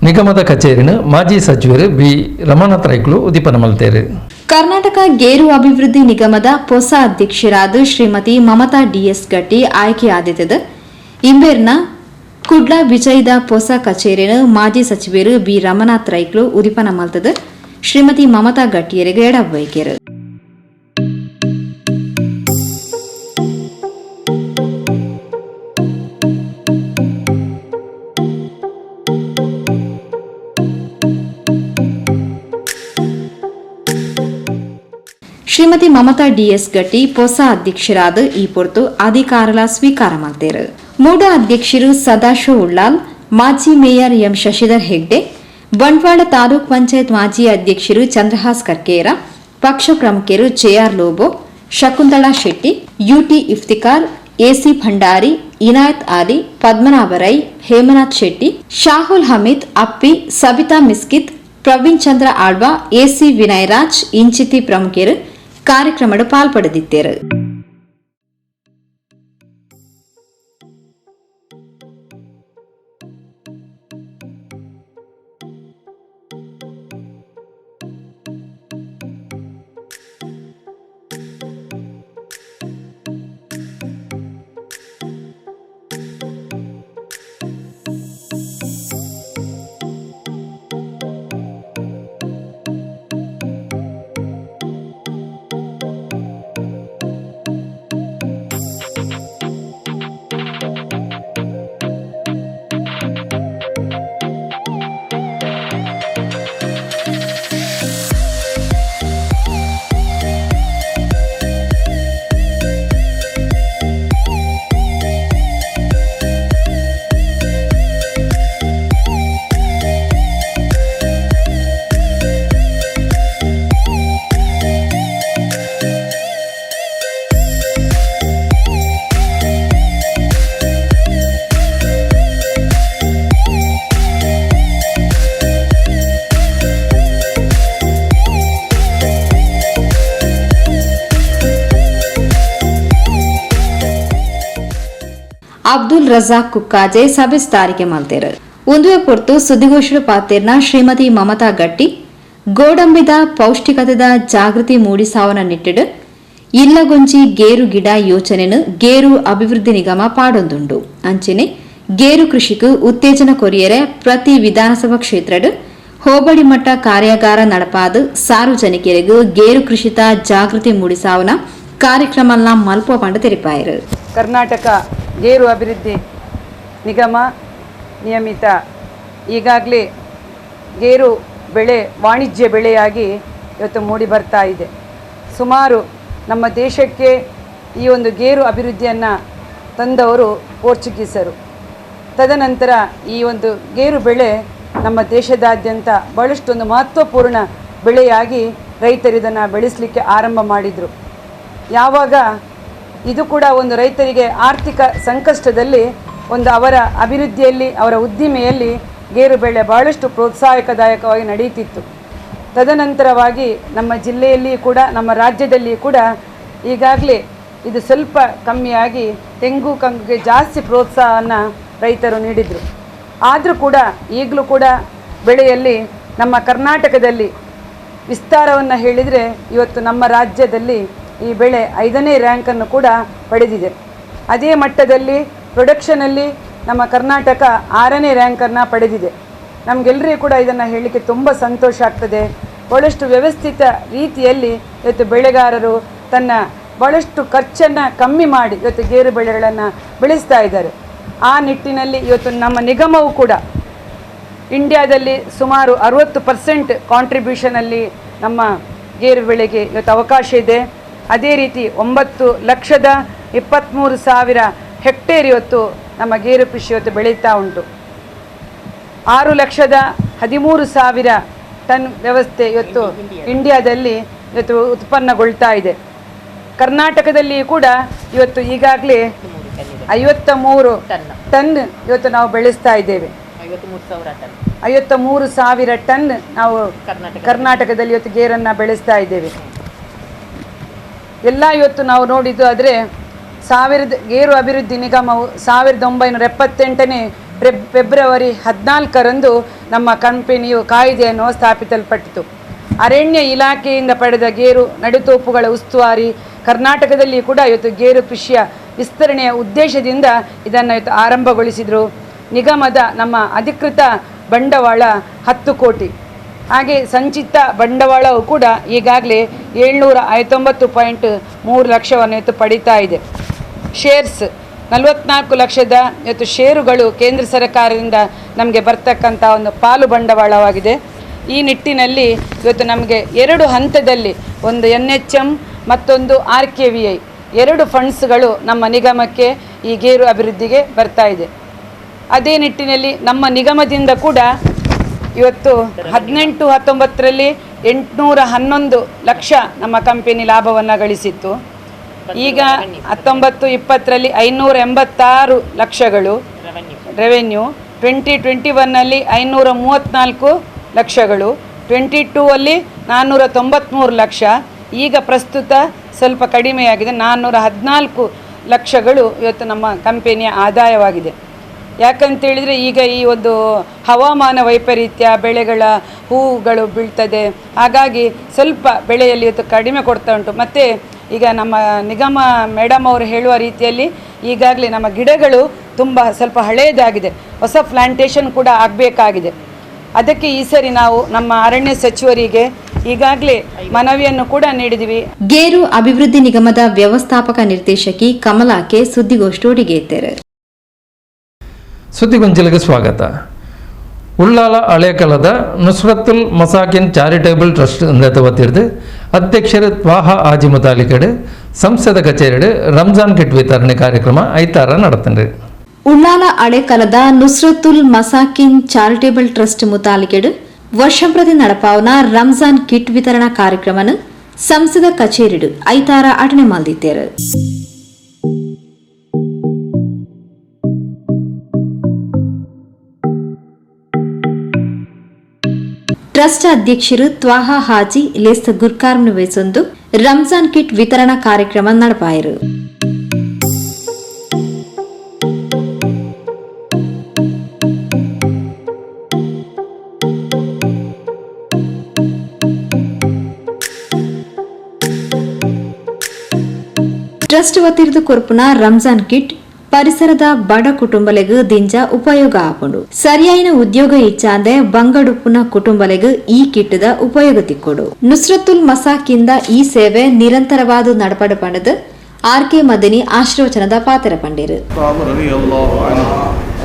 ನಿಗಮದ ಕಚೇರಿನ ಮಾಜಿ ಸಚಿವರು ಬಿ ರಮನಾಥ್ ರೈಕ್ಲು ಉದಿಪನ ಮಲ್ತೇರು. ಕರ್ನಾಟಕ ಗೇರು ಅಭಿವೃದ್ಧಿ ನಿಗಮದ ಹೊಸ ಅಧ್ಯಕ್ಷರಾದ ಶ್ರೀಮತಿ ಮಮತಾ DS ಗಟ್ಟಿ ಆಯ್ಕೆಯಾದಿದ್ದ ಇಂಬೇರ್ನ ಕುಡ್ಲ ವಿಜಯದ ಹೊಸ ಕಚೇರಿನ ಮಾಜಿ ಸಚಿವರು ಬಿ ರಮನಾಥ್ ರೈಕ್ಲು ಉದಿಪನ ಮಲ್ತದ ಶ್ರೀಮತಿ ಮಮತಾ ಗಟ್ಟಿಯರಿಗೆ ಎಡವೈಕ್ಯರು. ಶ್ರೀಮತಿ ಮಮತಾ DS ಗಟ್ಟಿ ಹೊಸ ಅಧ್ಯಕ್ಷರಾದ ಈ ಪೊರ್ತು ಅಧಿಕಾರಲ ಸ್ವೀಕಾರ ಮಾಡ್ತಾರೆ. ಮೂಡ ಅಧ್ಯಕ್ಷರು ಸದಾಶಿವ ಉಳ್ಳಾಲ್, ಮಾಜಿ ಮೇಯರ್ ಎಂ ಶಶಿಧರ್ ಹೆಗ್ಡೆ, ಬಂಟ್ವಾಳ ತಾಲೂಕ್ ಪಂಚಾಯತ್ ಮಾಜಿ ಅಧ್ಯಕ್ಷರು ಚಂದ್ರಹಾಸ್ ಕರ್ಕೇರ, ಪಕ್ಷ ಪ್ರಮುಖರು JR Lobo, Shakuntala Shetty, UT Iftikhar, AC Bhandari, Inayat ಆಲಿ, ಪದ್ಮನಾಭ ರೈ, ಹೇಮನಾಥ್ ಶೆಟ್ಟಿ, ಶಾಹುಲ್ ಹಮೀದ್ ಅಪ್ಪಿ, ಸಬಿತಾ ಮಿಸ್ಕಿತ್, ಪ್ರವೀಣ್ ಚಂದ್ರ ಆಳ್ವಾ, AC ವಿನಯರಾಜ್ ಇಂಚಿತಿ ಪ್ರಮುಖರು ಕಾರ್ಯಕ್ರಮದ ಪಾಲ್ಪಡೆದಿದ್ದರು. ಅಬ್ದುಲ್ ರಜಾಕ್ ಕುಕ್ಕಾಜೆ ಸಭೆ ಸ್ಥಾರಿಕೆ ಮಾಡ್ತಾರೆ. ಒಂದುವೆ ಪೊರ್ತು ಸುದ್ದಿಗೋಷ್ಠಿ ಪಾತೇರ್ನ ಶ್ರೀಮತಿ ಮಮತಾ ಗಟ್ಟಿ ಗೋಡಂಬಿದ ಪೌಷ್ಟಿಕತೆದ ಜಾಗೃತಿ ಮೂಡಿಸಾವನ ನಿಟ್ಟಿಡು ಇಲ್ಲಗೊಂಚಿ ಗೇರು ಗಿಡ ಯೋಚನೆನು ಗೇರು ಅಭಿವೃದ್ಧಿ ನಿಗಮ ಪಾಡೊಂದುಂಡು ಅಂಚನೆ ಗೇರು ಕೃಷಿಗೂ ಉತ್ತೇಜನ ಕೊರಿಯರೆ ಪ್ರತಿ ವಿಧಾನಸಭಾ ಕ್ಷೇತ್ರಡ್ ಹೋಬಳಿ ಮಟ್ಟ ಕಾರ್ಯಾಗಾರ ನಡಪಾದು ಸಾರ್ವಜನಿಕರಿಗೂ ಗೇರು ಕೃಷಿತ ಜಾಗೃತಿ ಮೂಡಿಸಾವನ ಕಾರ್ಯಕ್ರಮನ ಮಲ್ಪ ಪಂಡ ತೆರಿಪಾಯರು. ಕರ್ನಾಟಕ ಗೇರು ಅಭಿವೃದ್ಧಿ ನಿಗಮ ನಿಯಮಿತ ಈಗಾಗಲೇ ಗೇರು ಬೆಳೆ ವಾಣಿಜ್ಯ ಬೆಳೆಯಾಗಿ ಇವತ್ತು ಮೂಡಿ ಬರ್ತಾ ಇದೆ. ಸುಮಾರು ನಮ್ಮ ದೇಶಕ್ಕೆ ಈ ಒಂದು ಗೇರು ಅಭಿವೃದ್ಧಿಯನ್ನು ತಂದವರು ಪೋರ್ಚುಗೀಸರು. ತದನಂತರ ಈ ಒಂದು ಗೇರು ಬೆಳೆ ನಮ್ಮ ದೇಶದಾದ್ಯಂತ ಬಹಳಷ್ಟು ಒಂದು ಮಹತ್ವಪೂರ್ಣ ಬೆಳೆಯಾಗಿ ರೈತರು ಇದನ್ನು ಬೆಳೆಸಲಿಕ್ಕೆ ಆರಂಭ ಮಾಡಿದರು. ಯಾವಾಗ ಇದು ಕೂಡ ಒಂದು ರೈತರಿಗೆ ಆರ್ಥಿಕ ಸಂಕಷ್ಟದಲ್ಲಿ ಒಂದು ಅವರ ಅಭಿವೃದ್ಧಿಯಲ್ಲಿ ಅವರ ಉದ್ದಿಮೆಯಲ್ಲಿ ಗೇರು ಬೆಳೆ ಬಹಳಷ್ಟು ಪ್ರೋತ್ಸಾಹಕದಾಯಕವಾಗಿ ನಡೆಯುತ್ತಿತ್ತು. ತದನಂತರವಾಗಿ ನಮ್ಮ ಜಿಲ್ಲೆಯಲ್ಲಿ ಕೂಡ ನಮ್ಮ ರಾಜ್ಯದಲ್ಲಿ ಕೂಡ ಈಗಾಗಲೇ ಇದು ಸ್ವಲ್ಪ ಕಮ್ಮಿಯಾಗಿ ತೆಂಗು ಕಂಗುಗೆ ಜಾಸ್ತಿ ಪ್ರೋತ್ಸಾಹವನ್ನು ರೈತರು ನೀಡಿದರು. ಆದರೂ ಕೂಡ ಈಗಲೂ ಕೂಡ ಬೆಳೆಯಲ್ಲಿ ನಮ್ಮ ಕರ್ನಾಟಕದಲ್ಲಿ ವಿಸ್ತಾರವನ್ನು ಹೇಳಿದರೆ ಇವತ್ತು ನಮ್ಮ ರಾಜ್ಯದಲ್ಲಿ ಈ ಬೆಳೆ 5ನೇ ರ್ಯಾಂಕನ್ನು ಕೂಡ ಪಡೆದಿದೆ. ಅದೇ ಮಟ್ಟದಲ್ಲಿ ಪ್ರೊಡಕ್ಷನಲ್ಲಿ ನಮ್ಮ ಕರ್ನಾಟಕ 6ನೇ ರ್ಯಾಂಕನ್ನು ಪಡೆದಿದೆ. ನಮಗೆಲ್ಲರಿಗೂ ಕೂಡ ಇದನ್ನು ಹೇಳಲಿಕ್ಕೆ ತುಂಬ ಸಂತೋಷ ಆಗ್ತದೆ. ಭಾಳಷ್ಟು ವ್ಯವಸ್ಥಿತ ರೀತಿಯಲ್ಲಿ ಇವತ್ತು ಬೆಳೆಗಾರರು ತನ್ನ ಭಾಳಷ್ಟು ಖರ್ಚನ್ನು ಕಮ್ಮಿ ಮಾಡಿ ಇವತ್ತು ಗೇರು ಬೆಳೆಗಳನ್ನು ಬೆಳೆಸ್ತಾ ಇದ್ದಾರೆ. ಆ ನಿಟ್ಟಿನಲ್ಲಿ ಇವತ್ತು ನಮ್ಮ ನಿಗಮವು ಕೂಡ ಇಂಡಿಯಾದಲ್ಲಿ ಸುಮಾರು 60% ಕಾಂಟ್ರಿಬ್ಯೂಷನಲ್ಲಿ ನಮ್ಮ ಗೇರು ಬೆಳೆಗೆ ಇವತ್ತು ಅವಕಾಶ ಇದೆ. ಅದೇ ರೀತಿ 9,23,000 ಹೆಕ್ಟೇರ್ ಇವತ್ತು ನಮ್ಮ ಗೇರು ಕೃಷಿ ಇವತ್ತು ಬೆಳೀತಾ ಉಂಟು. 6,13,000 ಟನ್ ವ್ಯವಸ್ಥೆ ಇವತ್ತು ಇಂಡಿಯಾದಲ್ಲಿ ಇವತ್ತು ಉತ್ಪನ್ನಗೊಳ್ತಾ ಇದೆ. ಕರ್ನಾಟಕದಲ್ಲಿ ಕೂಡ ಇವತ್ತು ಈಗಾಗಲೇ 53 ಟನ್ ಇವತ್ತು ನಾವು ಬೆಳೆಸ್ತಾ ಇದ್ದೇವೆ. 53,000 ಟನ್ ನಾವು ಕರ್ನಾಟಕದಲ್ಲಿ ಇವತ್ತು ಗೇರನ್ನು ಬೆಳೆಸ್ತಾ ಇದ್ದೇವೆ. ಎಲ್ಲ ಇವತ್ತು ನಾವು ನೋಡಿದ್ದು ಆದರೆ ಗೇರು ಅಭಿವೃದ್ಧಿ ನಿಗಮವು 1978ನೇ ಫೆಬ್ರವರಿ 14ರಂದು ನಮ್ಮ ಕಂಪನಿಯು ಕಾಯ್ದೆಯನ್ನು ಸ್ಥಾಪಿಸಲ್ಪಟ್ಟಿತು. ಅರಣ್ಯ ಇಲಾಖೆಯಿಂದ ಪಡೆದ ಗೇರು ನಡುತೋಪುಗಳ ಉಸ್ತುವಾರಿ ಕರ್ನಾಟಕದಲ್ಲಿ ಕೂಡ ಇವತ್ತು ಗೇರು ಕೃಷಿಯ ವಿಸ್ತರಣೆಯ ಉದ್ದೇಶದಿಂದ ಇದನ್ನು ಇವತ್ತು ಆರಂಭಗೊಳಿಸಿದರು. ನಿಗಮದ ನಮ್ಮ ಅಧಿಕೃತ ಬಂಡವಾಳ 10 ಕೋಟಿ, ಹಾಗೆ ಸಂಚಿತ ಬಂಡವಾಳವು ಕೂಡ ಈಗಾಗಲೇ 759.3 ಲಕ್ಷವನ್ನು ಇವತ್ತು ಪಡೀತಾ ಇದೆ. ಶೇರ್ಸ್ 44 ಲಕ್ಷದ ಇವತ್ತು ಷೇರುಗಳು ಕೇಂದ್ರ ಸರ್ಕಾರದಿಂದ ನಮಗೆ ಬರ್ತಕ್ಕಂಥ ಒಂದು ಪಾಲು ಬಂಡವಾಳವಾಗಿದೆ. ಈ ನಿಟ್ಟಿನಲ್ಲಿ ಇವತ್ತು ನಮಗೆ 2 ಹಂತದಲ್ಲಿ ಒಂದು NHM ಮತ್ತೊಂದು RKVI 2 ಫಂಡ್ಸ್ಗಳು ನಮ್ಮ ನಿಗಮಕ್ಕೆ ಈ ಗೇರು ಅಭಿವೃದ್ಧಿಗೆ ಬರ್ತಾ ಇದೆ. ಅದೇ ನಿಟ್ಟಿನಲ್ಲಿ ನಮ್ಮ ನಿಗಮದಿಂದ ಕೂಡ ಇವತ್ತು 18-19ರಲ್ಲಿ 811 ಲಕ್ಷ ನಮ್ಮ ಕಂಪನಿ ಲಾಭವನ್ನು ಗಳಿಸಿತ್ತು. ಈಗ 19-20ರಲ್ಲಿ 586 ಲಕ್ಷಗಳು ರೆವೆನ್ಯೂ, 2021ನಲ್ಲಿ 534 ಲಕ್ಷಗಳು, 22ಅಲ್ಲಿ 493 ಲಕ್ಷ, ಈಗ ಪ್ರಸ್ತುತ ಸ್ವಲ್ಪ ಕಡಿಮೆಯಾಗಿದೆ 414 ಲಕ್ಷಗಳು ಇವತ್ತು ನಮ್ಮ ಕಂಪನಿಯ ಆದಾಯವಾಗಿದೆ. ಯಾಕಂತೇಳಿದರೆ ಈಗ ಈ ಒಂದು ಹವಾಮಾನ ವೈಪರೀತ್ಯ, ಬೆಳೆಗಳ ಹೂಗಳು ಬೀಳ್ತದೆ, ಹಾಗಾಗಿ ಸ್ವಲ್ಪ ಬೆಳೆಯಲ್ಲಿ ಇವತ್ತು ಕಡಿಮೆ ಕೊಡ್ತಾ ಉಂಟು. ಮತ್ತು ಈಗ ನಮ್ಮ ನಿಗಮ ಮೇಡಮ್ ಅವರು ಹೇಳುವ ರೀತಿಯಲ್ಲಿ ಈಗಾಗಲೇ ನಮ್ಮ ಗಿಡಗಳು ತುಂಬ ಸ್ವಲ್ಪ ಹಳೆಯದಾಗಿದೆ, ಹೊಸ ಪ್ಲಾಂಟೇಶನ್ ಕೂಡ ಆಗಬೇಕಾಗಿದೆ. ಅದಕ್ಕೆ ಈ ಸರಿ ನಾವು ನಮ್ಮ ಅರಣ್ಯ ಸಚಿವರಿಗೆ ಈಗಾಗಲೇ ಮನವಿಯನ್ನು ಕೂಡ ನೀಡಿದ್ವಿ. ಗೇರು ಅಭಿವೃದ್ಧಿ ನಿಗಮದ ವ್ಯವಸ್ಥಾಪಕ ನಿರ್ದೇಶಕಿ ಕಮಲಾಕೆ ಸುದ್ದಿಗೋಷ್ಠಿ ಒಡಿಗೇತಾರೆ. ಸುದ್ದಿಗೊಂಚಲಿಗೆ ಸ್ವಾಗತ. ಉಳ್ಳಾಲ ಹಳೇಕಲದ ನುಸ್ರತ್ತುಲ್ ಮಸಾಕಿನ್ ಚಾರಿಟೇಬಲ್ ಟ್ರಸ್ಟ್ ವತಿರ್ದು ಅಧ್ಯಕ್ಷರು ತ್ವಾಹ ಆಜಿ ಮುತಾಲಿಕಡು ಸಂಸದ ಕಚೇರಿಡು ರಂಜಾನ್ ಕಿಟ್ ವಿತರಣೆ ಕಾರ್ಯಕ್ರಮ ಐತಾರ ನಡೆತಂಡ್ರಿ. ಉಳ್ಳಾಲ ಹಳೇಕಲದ ನುಸ್ರತ್ತುಲ್ ಮಸಾಕಿನ್ ಚಾರಿಟೇಬಲ್ ಟ್ರಸ್ಟ್ ಮುತಾಲಿಕೆಡು ವರ್ಷಂಪ್ರತಿ ನಡಪಾವನ ರಂಜಾನ್ ಕಿಟ್ ವಿತರಣಾ ಕಾರ್ಯಕ್ರಮನ ಸಂಸದ ಕಚೇರಿಡು ಐತಾರ ಅಟನೆ ಮಲ್ದಿದ್ದೇರು. ಟ್ರಸ್ಟ್ ಅಧ್ಯಕ್ಷರು ತ್ವಾಹ ಹಾಜಿ ಲೇಸ್ತ ಗುರ್ಕಾರ್ನ ವೇಸೊಂದು ರಂಜಾನ್ ಕಿಟ್ ವಿತರಣಾ ಕಾರ್ಯಕ್ರಮ ನಡಪಾಯರು. ಟ್ರಸ್ಟ್ ವತಿರ್ದು ಕೊರ್ಪುನ ರಂಜಾನ್ ಕಿಟ್ ಪರಿಸರದ ಬಡ ಕುಟುಂಬಲೆಗ್ ದಿಂಜ ಉಪಯೋಗ ಆಪುಂಡು. ಸರಿಯಾಯಿನ ಉದ್ಯೋಗ ಇಚ್ಛಾಂದೆ ಬಂಗಡುಪ್ಪುನ ಕುಟುಂಬಲೆಗ್ ಈ ಕಿಟ್ಟದ ಉಪಯೋಗ ತಿಕ್ಕೊಡು. ನುಸ್ರತುಲ್ ಮಸಾಕಿಂದ ಈ ಸೇವೆ ನಿರಂತರವಾದ ನಡಪಡ ಪಂಡದ ಆರ್ಕೆ ಮದನಿ ಆಶೀರ್ವಚನದ ಪಾತ್ರ ಪಂಡಿರು.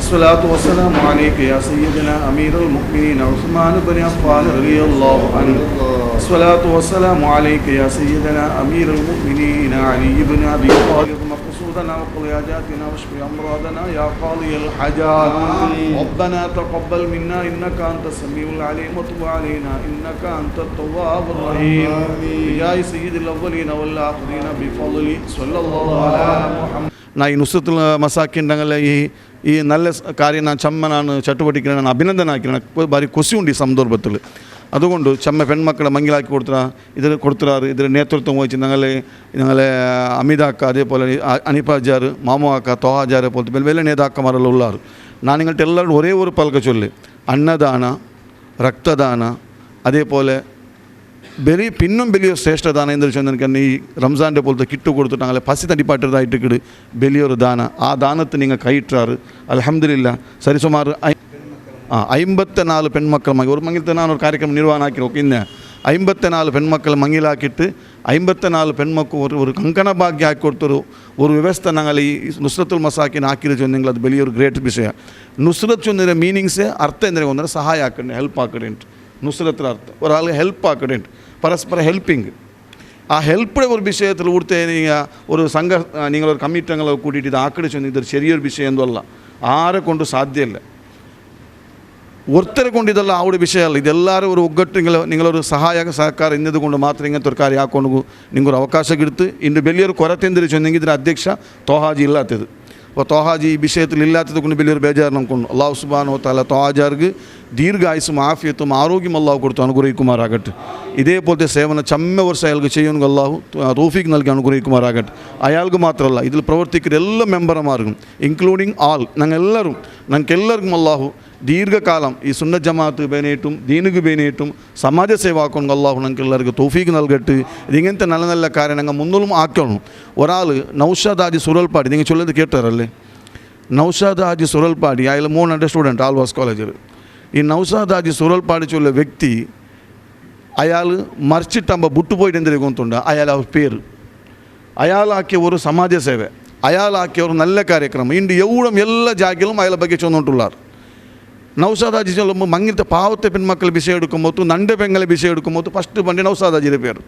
الصلاة والسلام عليك يا سيدنا أمير المؤمنين عثمان بن عفان رضي الله عنه. الصلاة والسلام عليك يا سيدنا أمير المؤمنين علي بن أبي طالب. مقصودنا وقضي حاجاتنا واشف أمراضنا يا قاضي الحاجات. ربنا تقبل منا إنك أنت السميع العليم وتب علينا إنك أنت التواب الرحيم. بجاه سيد الأولين والآخرين بفضل صلى الله على محمد. ನಾ ಈ ನುಸ್ರತುಲ್ ಮಸಾಕಿನ್ ಈ ನಲ್ಲ ಕಾರ್ಯ ನಾನು ಚಮ್ಮ ನಾನು ಚಟುವಟಿಕೆ ನಾನು ಅಭಿನಂದನೆ ಹಾಕಿ ನನಗೆ ಭಾರಿ ಖುಷಿ ಉಂಟು ಈ ಸಂದರ್ಭದಲ್ಲಿ. അതുകൊണ്ട് ചമ്മ പെൺമക്കളെ മങ്ങിലാക്കി കൊടുത്തുറാറ് ഇതിൽ നേതൃത്വം വഹിച്ച് ഞങ്ങളെ അമിതാക്ക അതേപോലെ അനിപ്പാജാർ മാമുവാക്ക തോഹാജാരെ പോലത്തെ വലിയ വലിയ നേതാക്കന്മാരെല്ലാം ഉള്ളാറ്. ഞാൻ നിങ്ങളുടെ എല്ലാവരും ഒരേ ഒരു പലക ചൊല്ല് അന്നദാന രക്തദാന അതേപോലെ പിന്നും വലിയ ശ്രേഷ്ഠദാനം എന്ന് വെച്ചാൽ എനിക്ക് ഈ റംസാൻ്റെ പോലത്തെ കിറ്റ് കൊടുത്തിട്ട് ഞങ്ങളെ പസി തടിപ്പാട്ടതായിട്ട് കിട് വലിയൊരു ദാന ആ ദാനത്തിന് നിങ്ങൾ കൈയിട്ടാറ് അൽഹംദുലില്ലാ സരിസുമാർ 54 പെൺമക്കൾ ഒരു മങ്ങിലത്തെ ഞാൻ ഒരു ಕಾರ್ಯಕ್ರಮ ನಿರ್ವಹಣೆ ಹಾಕಿರೋಕೆ ಇನ್ನು 54 പെൺമക്കൾ മങ്ങിലാക്കിയിട്ട് 54 പെൺമക്കൾ ഒരു ಕಂಕಣ ಭಾಗ್ಯ ಹಾಕಿ ಕೊಡ್ತರು ഒരു ವ್ಯವಸ್ಥೆ ഞങ്ങൾ ಈ ನುಸ್ರತುಲ್ ಮಸಾಕಿನ್ ಹಾಕಿರೋ ಚೊಂದಿಂಗ್ಲ ಅದು വലിയൊരു ಗ್ರೇಟ್ ವಿಷಯ. ನುಸ್ರತ್ ಚೊಂದಿರ ಮೀನಿಂಗ್ಸೇ ಅರ್ಥ ಎಂದರೆ ಒಂದರೆ ಸಹಾಯ ಹಾಕಂಡೆ ಹೆಲ್ಪ್ ಹಾಕಡೆ ಉಂಟು. നുസ്രത്തിൽ അർത്ഥം ഒരാൾക്ക് ഹെൽപ്പ് ആക്കണുണ്ട് പരസ്പരം ഹെൽപ്പിങ്. ആ ഹെൽപ്പിടെ ഒരു വിഷയത്തിൽ ഇവിടുത്തെ ഒരു നിങ്ങളൊരു കമ്മിറ്റി അംഗങ്ങളെ കൂട്ടിയിട്ട് ഇത് ആക്കടി ചെന്ന് ഇതൊരു ചെറിയൊരു വിഷയം എന്തല്ല ആരെ കൊണ്ട് സാധ്യമല്ല. ഒരുത്തരെ കൊണ്ട് ഇതല്ല ആ ഒരു വിഷയമല്ല. ഇതെല്ലാവരും ഒരു ഒగ్గട്ട് നിങ്ങളൊരു സഹಕಾರ ಇನ್ನದುകൊണ്ട് ಮಾತ್ರ ഇങ്ങനത്തെ ഒരു കാര്യം ಹಾಕೊಂಡು ನಿಂಗೊಂದು ಅವಕಾಶ ಗಿಡ್ತು. ಇನ್ನು വലിയൊരു ಕೊರತೆ ಎಂದರೆ ಚೆಂದಂಗೆ ಇದರ ಅಧ್ಯಕ್ಷ ತೋಹಾಜಿ ಇಲ್ಲತ್ತದು. അപ്പോൾ തോഹാജി ഈ വിഷയത്തിൽ ഇല്ലാത്തത് കൊണ്ട് വലിയൊരു ബേജാറ് നമുക്കുണ്ട്. അള്ളാഹു സുബ്ഹാനഹു വ തആല തോഹാജാർക്ക് ദീർഘായുസും ആഫിയത്തും ആരോഗ്യം അള്ളാഹു കൊടുത്ത് അനുഗ്രഹിക്കുമാറാകട്ടെ. ഇതേപോലത്തെ സേവനം ചമ്മ വർഷം അയാൾക്ക് ചെയ്യുമെങ്കിൽ അള്ളാഹു തൗഫീഖ് നൽകി അനുഗ്രഹിക്കുമാറാകട്ടെ. അയാൾക്ക് മാത്രമല്ല ഇതിൽ പ്രവർത്തിക്കുന്ന എല്ലാ മെമ്പർമാർക്കും ഇൻക്ലൂഡിങ് ആൾ ഞങ്ങൾക്കെല്ലാവർക്കും അള്ളാഹു ദീർഘകാലം ഈ സുന്നത്ത് ജമാഅത്ത് ബേനേറ്റും ദീനുക്ക് ബേനേറ്റും സമാജ സേവാക്കണം അള്ളാഹു ഞങ്ങൾക്ക് എല്ലാവർക്കും തൗഫീഖ് നൽകട്ടെ. ഇതിങ്ങനത്തെ നല്ല നല്ല കാര്യങ്ങൾ മുന്നോട്ടും ആക്കണം. ഒരാൾ നൗഷാദ് ഹാജി സുറൽപ്പാടി നിങ്ങൾ ചൊല്ലത് കേട്ടാറല്ലേ? നൗഷാദ് ഹാജി സുറൽപ്പാടി അയാൾ 300 സ്റ്റുഡൻറ്റ് ആൽവാസ് കോളേജിൽ. ഈ നൗഷാദ് ഹാജി സുറൽപ്പാടി ചൊല്ല വ്യക്തി അയാൾ മറിച്ചിട്ടാകുമ്പോൾ ബുട്ടുപോയിട്ട് എന്തെങ്കിലും കൊണ്ടുണ്ട് അയാൾ പേര് അയാളാക്കിയ ഒരു സമാജ സേവ അയാളാക്കിയ ഒരു നല്ല കാര്യക്രമം ഇണ്ട് എവിടെ എല്ലാ ജാഗിലും അയാളെ ಬಗ್ಗೆ ചൊന്നിട്ടുള്ളാർ. നൗഷാദ് ഹാജി ചൊല്ലുമ്പോൾ മങ്ങിലത്തെ പാവത്തെ പെൺമക്കളെ വിഷയം എടുക്കുമ്പോൾ നണ്ട പെങ്ങളെ വിഷയം എടുക്കുമ്പോൾ ഫസ്റ്റ് പണ്ട് നൗഷാദ് ഹാജിയുടെ പേര്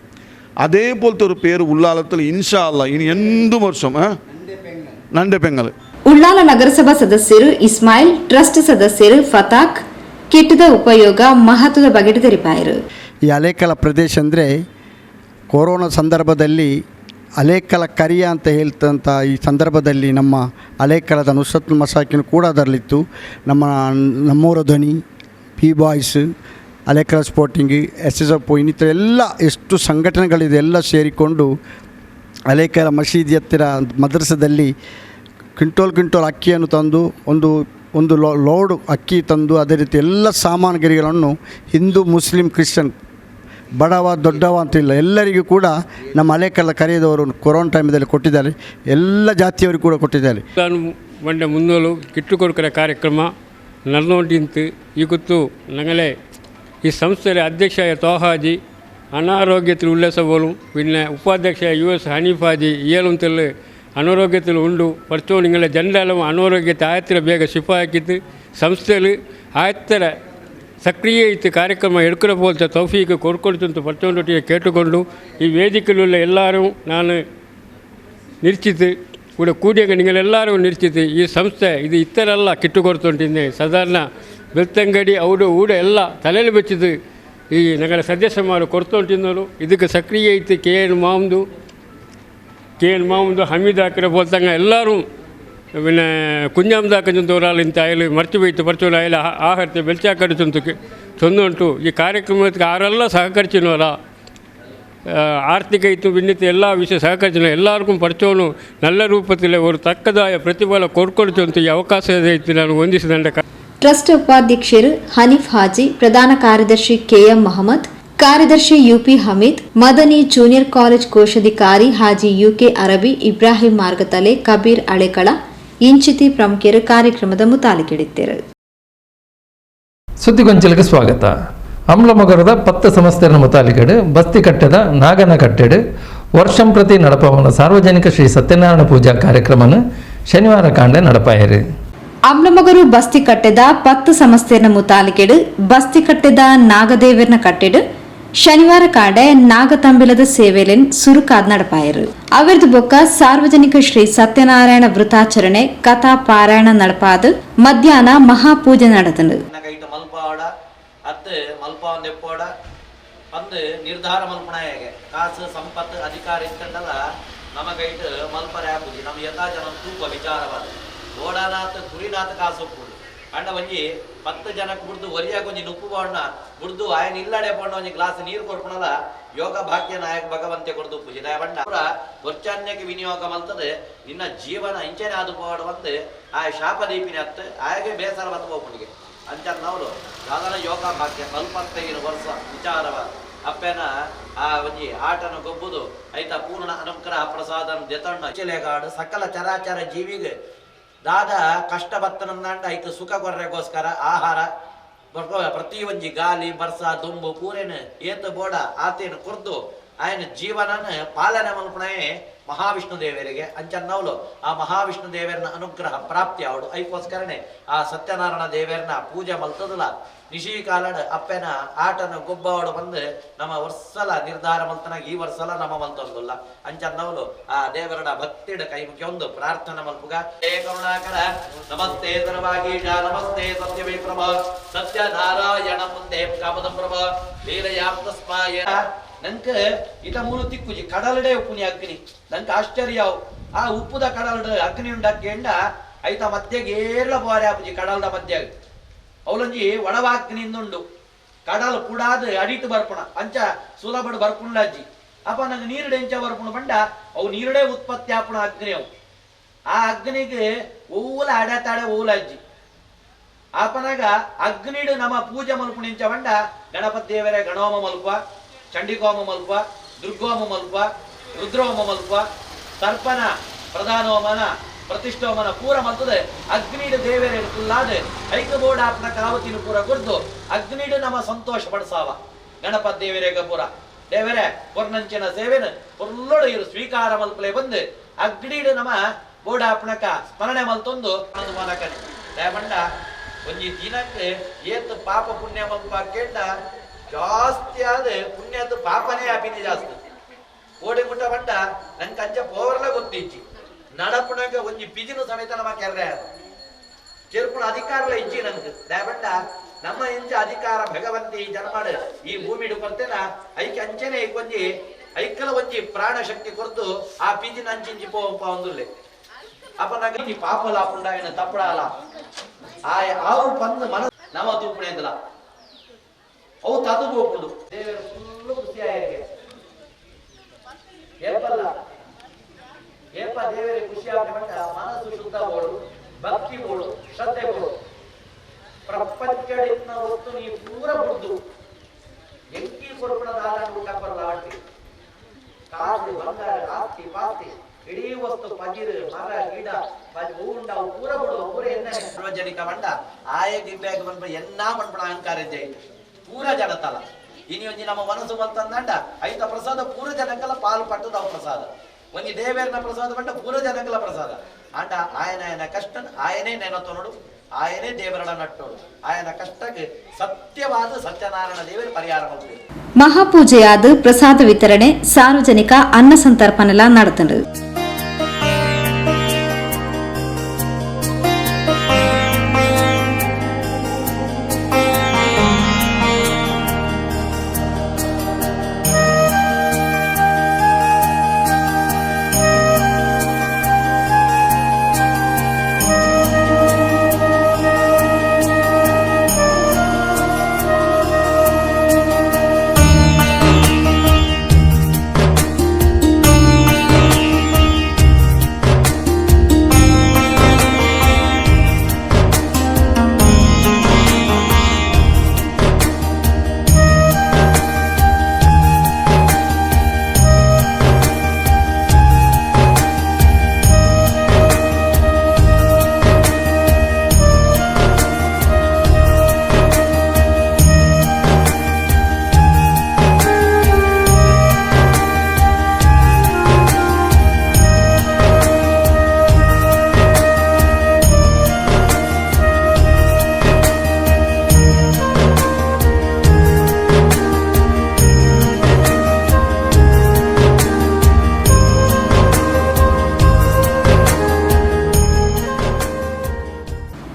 അതേപോലത്തെ ഒരു പേര് ഉള്ളാലത്തിൽ ഇൻഷാ അല്ലാ ഇനി എന്തു വർഷം നണ്ട പെങ്ങൾ. ಉಳ್ಳಾಲ ನಗರಸಭಾ ಸದಸ್ಯರು ಇಸ್ಮಾಯಿಲ್, ಟ್ರಸ್ಟ್ ಸದಸ್ಯರು ಫತಾಕ್ ಕಿಟ್ಟದ ಉಪಯೋಗ ಮಹತ್ವದ ಬಗ್ಗೆ ತಿಳಿಪಾಯರು. ಈ ಅಲೇಕಲ ಪ್ರದೇಶ ಅಂದರೆ ಕೊರೋನಾ ಸಂದರ್ಭದಲ್ಲಿ ಅಲೇಕಲ ಕರಿಯ ಅಂತ ಹೇಳ್ತಂಥ ಈ ಸಂದರ್ಭದಲ್ಲಿ ನಮ್ಮ ಅಲೇಕಲದ ನುಸ್ರತುಲ್ ಮಸಾಕಿನ್ ಕೂಡ ಅದರಲ್ಲಿತ್ತು. ನಮ್ಮೂರ ಧ್ವನಿ, ಪಿ ಬಾಯ್ಸ್, ಅಲೇಕಲ ಸ್ಪೋರ್ಟಿಂಗ್, SSF ಇನ್ನಿತರ ಎಲ್ಲ ಎಷ್ಟು ಸಂಘಟನೆಗಳಿದೆ ಎಲ್ಲ ಸೇರಿಕೊಂಡು ಅಲೇಕಲ ಮಸೀದಿ ಹತ್ತಿರ ಮದ್ರಸದಲ್ಲಿ ಕ್ವಿಂಟೋಲ್ ಅಕ್ಕಿಯನ್ನು ತಂದು ಒಂದು ಲೋಡ್ ಅಕ್ಕಿ ತಂದು ಅದೇ ರೀತಿ ಎಲ್ಲ ಸಾಮಾನುಗಳಿಗಳನ್ನು ಹಿಂದೂ ಮುಸ್ಲಿಂ ಕ್ರಿಶ್ಚಿಯನ್ ಬಡವ ದೊಡ್ಡವ ಅಂತಿಲ್ಲ ಎಲ್ಲರಿಗೂ ಕೂಡ ನಮ್ಮ ಅಲೇಕಲ ಕರೆಯದವರು ಕೊರೋನಾ ಟೈಮಲ್ಲಿ ಕೊಟ್ಟಿದ್ದಾರೆ. ಎಲ್ಲ ಜಾತಿಯವರಿಗೂ ಕೂಡ ಕೊಟ್ಟಿದ್ದಾರೆ. ಬಂಡೆ മുന്നോളു കിട്ടുകൊടുക്കുന്ന ಕಾರ್ಯಕ್ರಮ നടന്നുകൊണ്ടിരുന്നത് ഈ കുത്തു ഞങ്ങളെ ഈ സംസ്ഥയുടെ അധ്യക്ഷയായ തോഹാജി അനാരോഗ്യത്തിൽ ഉല്ലാസപോലും പിന്നെ ഉപാധ്യക്ഷയായ US ഹനീഫാജി ഇയാളും അനാരോഗ്യത്തിൽ ഉണ്ട്. പഠിച്ചോ നിങ്ങളെ ജനതാലും അനാരോഗ്യത്തെ ആയത്തിര ಬೇಗ ಶಿಫಾ ಹಾಕಿದ್ದು ಸಂಸ್ಥೆಯಲ್ಲಿ ಆಯತ್ತರ ಸಕ್ರಿಯ ಇತ್ತು ಕಾರ್ಯಕ್ರಮ ಎಡ್ಕರ போலത്തെ ತೌಫೀಕ್ ಕೊಡ್ಕೊಳ್ತಂತ ಪಡ್ಚೊಂಡೊಟ್ಟಿಗೆ ಕೇಟುಕೊಂಡು ಈ ವೇದಿಕೆಯಲ್ಲ ಎಲ್ಲರೂ ನಾನು ನಿಶ್ಚಿತ ಕೂಡ ಕೂಡಿಯಾಗ ನಿങ്ങളെല്ലാവരും ನಿಶ್ಚಿತ ಈ ಸಂಸ್ಥೆ ಇದು ಇತ್ತರಲ್ಲ ಕಿಟ್ಟುಕೊಡ್ತೊಂಟಿದ್ದೆ ಸಾಧಾರಣ ಬೆಳ್ತಂಗಡಿ ಔಡು ಊಡ ಎಲ್ಲ ತಲೆಯಲ್ಲಿ ಬೆಚ್ಚಿದ್ದು ಈ ನಗರ ಸದಸ್ಯಮಾರು ಕೊಡ್ತೊಂಟಿದ್ದವರು ಇದಕ್ಕೆ ಸಕ್ರಿಯ ಇತ್ತು KN ಮಾಮೂದು ಹಮೀದ್ ಹಾಕಿರ போலத்தங்க ಎಲ್ಲರೂ പിന്നെ കുഞ്ഞാമദാക്ക ചൊന്തോറാൾ ಇಂತ ಅಯಲು ಮರ್ಚು ಬೈತು ಪರ್ಚೋಲ ಅಯಲ ಆಹರ್ತೆ ಬೆಳ್ಚಾಕಡೆ ಚೊಂದುಂಟು ಈ ಕಾರ್ಯಕ್ರಮಕ್ಕೆ ಆರೆಲ್ಲ ಸಹಕರಿಸಿನವರ ಆರ್ಥಿಕ ಇತ್ತು ವಿನ್ನಿತ ಎಲ್ಲ ವಿಷಯ ಸಹಕರಿಸಿನ ಎಲ್ಲರಿಗೂ ಪರ್ಚೋನು ನಲ್ಲ ರೂಪದಲ್ಲಿ ಅವರು ತಕ್ಕದಾಯ ಪ್ರತಿಫಲ ಕೊಡ್ಕೊಳ್ತು ಈ ಅವಕಾಶ ಇತ್ತು ನಾನು ವಂದಿಸಿದಂಡ. ಟ್ರಸ್ಟ್ ಉಪಾಧ್ಯಕ್ಷರು ಹನೀಫ್ ಹಾಜಿ, ಪ್ರಧಾನ ಕಾರ್ಯದರ್ಶಿ KM ಮಹಮ್ಮದ್, ಕಾರ್ಯದರ್ಶಿ UP Hameed, Madani junior college ಕೋಶಾಧಿಕಾರಿ ಹಾಜಿ ಯುಕೆ ಅರಬಿ, ಇಬ್ರಾಹಿಂ ಮಾರ್ಗತಲೆ, ಕಬೀರ್ ಅಳೆಕಳ ಇಂಚಿತಿ ಪ್ರಮುಖರು ಕಾರ್ಯಕ್ರಮದ ಮುತಾಲಿಕೆಡಿದ್ದರು. ಸುದ್ದಿಗೊಂಚಲಿಗೆ ಸ್ವಾಗತ. ಅಮ್ಲಮೊಗರದ 10 ಸಂಸ್ಥೆಯ ಮುತಾಲಿಕೆಡು ಬಸ್ತಿ ಕಟ್ಟೆದ ನಾಗನ ಕಟ್ಟೆಡು ವರ್ಷಂ ಪ್ರತಿ ನಡಪವನ ಸಾರ್ವಜನಿಕ ಶ್ರೀ ಸತ್ಯನಾರಾಯಣ ಪೂಜಾ ಕಾರ್ಯಕ್ರಮನ ಶನಿವಾರ ಕಾಂಡೆ ನಡಪಾಯರು. ಅಮ್ಲಮೊಗರು ಬಸ್ತಿ ಕಟ್ಟೆದ 10 ಸಂಸ್ಥೆಯ ಮುತಾಲಿಕೆಡು ಬಸ್ತಿ ಕಟ್ಟೆದ ನಾಗದೇವರನ ಕಟ್ಟೆಡು ಶನಿವಾರ ಕಾಂಡೆ ನಾಗತಂಬಿಲದ ಸೇವೆಲೆನ್ ಸುರುಕಾದ ನಡಪಾಯರು. ಅವರದು ಬೊಕ್ಕ ಸಾರ್ವಜನಿಕ ಶ್ರೀ ಸತ್ಯನಾರಾಯಣ ವೃತಾಚರಣೆ ಕಥಾ ಪಾರಾಯಣ ನಡಪಾದ ಮಧ್ಯಾಹ್ನ ಮಹಾಪೂಜೆ ನಡೆದನು. ನಿರ್ಧಾರ ಮಲ್ಪಣೆಗೆ ಕಾಸು ಸಂಪತ್ತು ಅಧಿಕಾರ ಇತ್ತಂಡಲ್ಲ ನಮಗೈಟ್ ಮಲ್ಪರೆ ಪೂಜೆ ನಮ್ಮ ಯಥಾ ಜನ ತೂಕ ವಿಚಾರವಾದ ಓಡಾನಾಥ ಗುರಿನಾಥ ಕಾಸು ಒಪ್ಪುಡು ಅಂಡ ಒಂಜಿ 10 ಜನಕ್ಕೆ ಬಿಡ್ದು ಒರಿಯಾಗ ಒಂಜಿ ನುಪ್ಪು ಬಣ್ಣ ಬಿಡ್ದು ಆಯನ ಇಲ್ಲಡೆ ಬಣ್ಣ ಒಂಜಿ ಗ್ಲಾಸ್ ನೀರು ಕೊಡ್ಪಣಲ್ಲ ಯೋಗ ಭಾಗ್ಯ ನಾಯಕ ಭಗವಂತೆ ಕೊಡ್ದು ಪೂಜೆ ದಯ ಬಣ್ಣ ವರ್ಷಾನ್ಯಕ್ಕೆ ವಿನಿಯೋಗ ಮಲ್ತದೆ ನಿನ್ನ ಜೀವನ ಇಂಚನೆ ಆದು ಪೋಡು ಬಂದು ಆ ಶಾಪ ದೀಪಿನ ಹತ್ತು ಆಯಗೆ ಬೇಸರ ಬತ್ತು ಹೋಗ್ಬಿಟ್ಟಿಗೆ ಅಂಚನವರು ಯಾವ್ದಾರ ಯೋಗ ಭಾಗ್ಯ 45 ವರ್ಷ ವಿಚಾರವಾದ ಅಪ್ಪೇನ ಆ ಒಂಜಿ ಆಟನ ಗೊಬ್ಬುದು ಐತ ಪೂರ್ಣ ಅನುಗ್ರಹ ಪ್ರಸಾದ ದೆತಣ್ಣ ಚಿಲೆಗಾಡು ಸಕಲ ಚರಾಚರ ಜೀವಿಗೆ ದಾದ ಕಷ್ಟ ಬತ್ತನಂದಂಡ ಐತ ಸುಖ ಕೊರ್ರೆಗೋಸ್ಕರ ಆಹಾರ ಪ್ರತಿ ಒಂಜಿ ಗಾಲಿ ಬರ್ಸ ದುಂಬು ಪೂರೇನು ಏತು ಬೋಡ ಆತೇನು ಕುರ್ದು ಆಯನ ಜೀವನನ ಪಾಲನೆ ಮಲ್ಪಣೆ ಮಹಾವಿಷ್ಣು ದೇವರಿಗೆ ಅಂಚನ್ನವಲು ಆ ಮಹಾವಿಷ್ಣು ದೇವರನ ಅನುಗ್ರಹ ಪ್ರಾಪ್ತಿ ಅವಡು ಐಕೋಸ್ಕರನೆ ಆ ಸತ್ಯನಾರಾಯಣ ದೇವರನ ಪೂಜೆ ಮಲ್ತದಲ್ಲ ನಿಶಿ ಕಾಲಡ್ ಅಪ್ಪನ ಆಟನ ಗೊಬ್ಬವಡು ಬಂದು ನಮ್ಮ ವರ್ಷಲ ನಿರ್ಧಾರ ಮಲ್ತನಾಗ ಈ ವರ್ಷಲ ನಮ್ಮ ಮಲ್ತೊಂದುಲ್ಲ ಅಂಚನ್ನವಲು ಆ ದೇವರನ ಭಕ್ತಿಡ ಕೈ ಮುಖ್ಯ ಒಂದು ಪ್ರಾರ್ಥನೆ ಮಲ್ಪುಗ ಹೇ ಕರುಣಾಕರ ನಮಸ್ತೆ ಸರ್ವಾಗೀಶ ನಮಸ್ತೆ ಸತ್ಯವೇ ಪ್ರಭ ಸತ್ಯನಾರಾಯಣ ಮುಂದೆ ಕಾಮದ ಪ್ರಭ ಲೀಲಯಾಪ್ತಸ್ಮಾಯ ನಂಕ ಇತ ಮೂಲು ತಿಕ್ಕುಜಿ ಕಡಲಡೆ ಉಪ್ಪುನಿ ಅಗ್ನಿ ನಂಕ ಆಶ್ಚರ್ಯ ಆ ಉಪ್ಪುದ ಕಡಲಡ ಅಗ್ನಿ ಉಂಡಕ್ಕೆಂಡ ಐತ ಮಧ್ಯಗೆ ಏರ್ಲ ಬಾರಿ ಆಪುಜಿ ಕಡಲದ ಮಧ್ಯ ಅವಲಂಜಿ ಒಡವಾಗ್ನಿಂದುಂಡು ಕಡಲು ಕುಡಾದ ಅಡಿಟ್ಟು ಬರ್ಪಣ ಅಂಚ ಸುಲಭಡು ಬರ್ಪುಂಡಜ್ಜಿ ಅಪ್ಪ ನಂಗೆ ನೀರುಡೆ ಎಂಚ ಬರ್ಪುಣ ಬಂಡ ಅವು ನೀರುಡೆ ಉತ್ಪತ್ತಿ ಆಪುಣ ಅಗ್ನಿ ಅವು ಆ ಅಗ್ನಿಗೆ ಊಲ ಅಡೆತಾಡೆ ಊಲಜ್ಜಿ ಆಪನಾಗ ಅಗ್ನಿಡು ನಮ್ಮ ಪೂಜೆ ಮಲ್ಪುಣ ಇಂಚ ಬಂಡ ಗಣಪತಿ ದೇವರೇ ಗಣೋಮ ಮಲ್ಪ ಚಂಡಿಕೋಮ ಮಲ್ಪ ದುರ್ಗೋಮ ಮಲ್ಪ ರುದ್ರೋಮ ಮಲ್ಪ ಸರ್ಪನ ಪ್ರಧಾನೋಮನ ಪ್ರತಿಷ್ಠೋಮನ ಪೂರ ಮಲ್ತದೆ ಅಗ್ನಿಡು ದೇವರೇ ಕುಲ್ಲಾದ ಐಕ ಬೋರ್ಡ್ ಆಪ್ನ ಕಾವತಿನ ಪೂರ ಕೊಡ್ದು ಅಗ್ನಿಡು ನಮ್ಮ ಸಂತೋಷ ಪಡಿಸಾವ ಗಣಪತಿ ದೇವರೇ ಗಪುರ ದೇವರೇ ಪೊರ್ನಂಚಿನ ಸೇವೆನ ಪೊರ್ಲೋಡು ಇರು ಸ್ವೀಕಾರ ಮಲ್ಪಲೆ ಬಂದು ಅಗ್ನಿಡು ನಮ್ಮ ಬೋರ್ಡ್ ಆಪ್ನಕ ಸ್ಮರಣೆ ಮಲ್ತೊಂದು ಮನಕನೆ ದಯಮಂಡ ಒಂಜಿ ದಿನಕ್ಕೆ ಏತ್ ಪಾಪ ಪುಣ್ಯ ಮಲ್ಪ ಕೇಂಡ ಜಾಸ್ತಿ ಆದ ಪುಣ್ಯದ ಪಾಪನೇ ಅಭಿನಿ ಜಾಸ್ತಿ ಓಡಿ ಮುಟ್ಟ ಬಂಡ ನಂಗೆ ಕಂಚ ಪೋವರ್ಲ ಗೊತ್ತಿಚ್ಚಿ ನಡಪುಣಗ ಒಂಜಿ ಪಿಜಿನ ಸಮೇತ ನಮ್ಮ ಕೆರ್ರೆ ಕೆರ್ಪುಣ ಅಧಿಕಾರಲ ಇಜ್ಜಿ ನಂಗೆ ದಯಬಂಡ ನಮ್ಮ ಇಂಚ ಅಧಿಕಾರ ಭಗವಂತಿ ಜನ್ಮಾಡ ಈ ಭೂಮಿಡು ಕೊರ್ತೇನ ಐಕೆ ಅಂಚನೆ ಒಂಜಿ ಐಕಲ ಒಂಜಿ ಪ್ರಾಣ ಶಕ್ತಿ ಕೊರ್ತು ಆ ಪಿಜಿನ ಅಂಚಿಂಚಿ ಪೋಪ ಒಂದುಲ್ಲೆ ಅಪ್ಪ ನಂಗೆ ಪಾಪಲ ಪುಂಡ ತಪ್ಪಡಾಲ ಆವು ಬಂದು ಮನ ನಮ ತೂಪಣೆ ಅಂದಲ ಅವು ತದು ಹೋಗ್ಬೋದು ದೇವರ ಫುಲ್ಲು ಖುಷಿಯಾಗಿ ಏಪ ದೇವರೇ ಖುಷಿಯಾಗಿ ಬಂದ ಮನಸ್ಸು ಶುದ್ಧ ಬೋಡು ಭಕ್ತಿ ಬೋಡು ಶ್ರದ್ಧೆ ಬೋಡು ಪ್ರಪಂಚಡಿನ ಹೊತ್ತು ನೀ ಪೂರ ಬಿಡ್ದು ಎಂಕಿ ಕೊಡ್ಬಿಡದ ಊಟ ಬರಲ್ಲ ಆಟಿ ಕಾಸು ಬಂಗಾರ ಆಸ್ತಿ ಪಾಸ್ತಿ ಇಡೀ ವಸ್ತು ಪಜಿರು ಮರ ಗಿಡ ಹೂಂಡ ಪೂರ ಬಿಡು ಪೂರ ಎನ್ನ ಸಾರ್ವಜನಿಕ ಬಂಡ ಆಯ ದಿವ್ಯಾಗ ಬಂದ ಎನ್ನಾ ಮಣ್ಪಣ ಅಹಂಕಾರ ಇದ್ದೆ ಪೂರ ಜನತಲ ಇನಿ ಒಂಜಿ ನಮ್ಮ ಮನಸ್ಸು ಬಂತಂದಂಡ ಐತ ಪ್ರಸಾದ ಪೂರ ಜನಕ್ಕೆಲ್ಲ ಪಾಲು ಪಟ್ಟದ ಅವ ಪ್ರಸಾದ ಒಂಜಿ ದೇವೇರನ ಪ್ರಸಾದ ಬಂಡ ಪೂರ ಜನಕ್ಕೆಲ್ಲ ಪ್ರಸಾದ ಅಂಡ ಆಯನ ಕಷ್ಟ ಆಯನೇ ನೆನತೊನಡು ಆಯನೇ ದೇವರಡ ನಟ್ಟೋಡು ಆಯನ ಕಷ್ಟಕ್ಕೆ ಸತ್ಯವಾದ ಸತ್ಯನಾರಾಯಣ ದೇವರ ಪರಿಹಾರ ಮಾಡ್ತೀವಿ. ಮಹಾಪೂಜೆಯಾದ ಪ್ರಸಾದ ವಿತರಣೆ ಸಾರ್ವಜನಿಕ ಅನ್ನ ಸಂತರ್ಪಣೆಲ್ಲ ನಡೆದನು.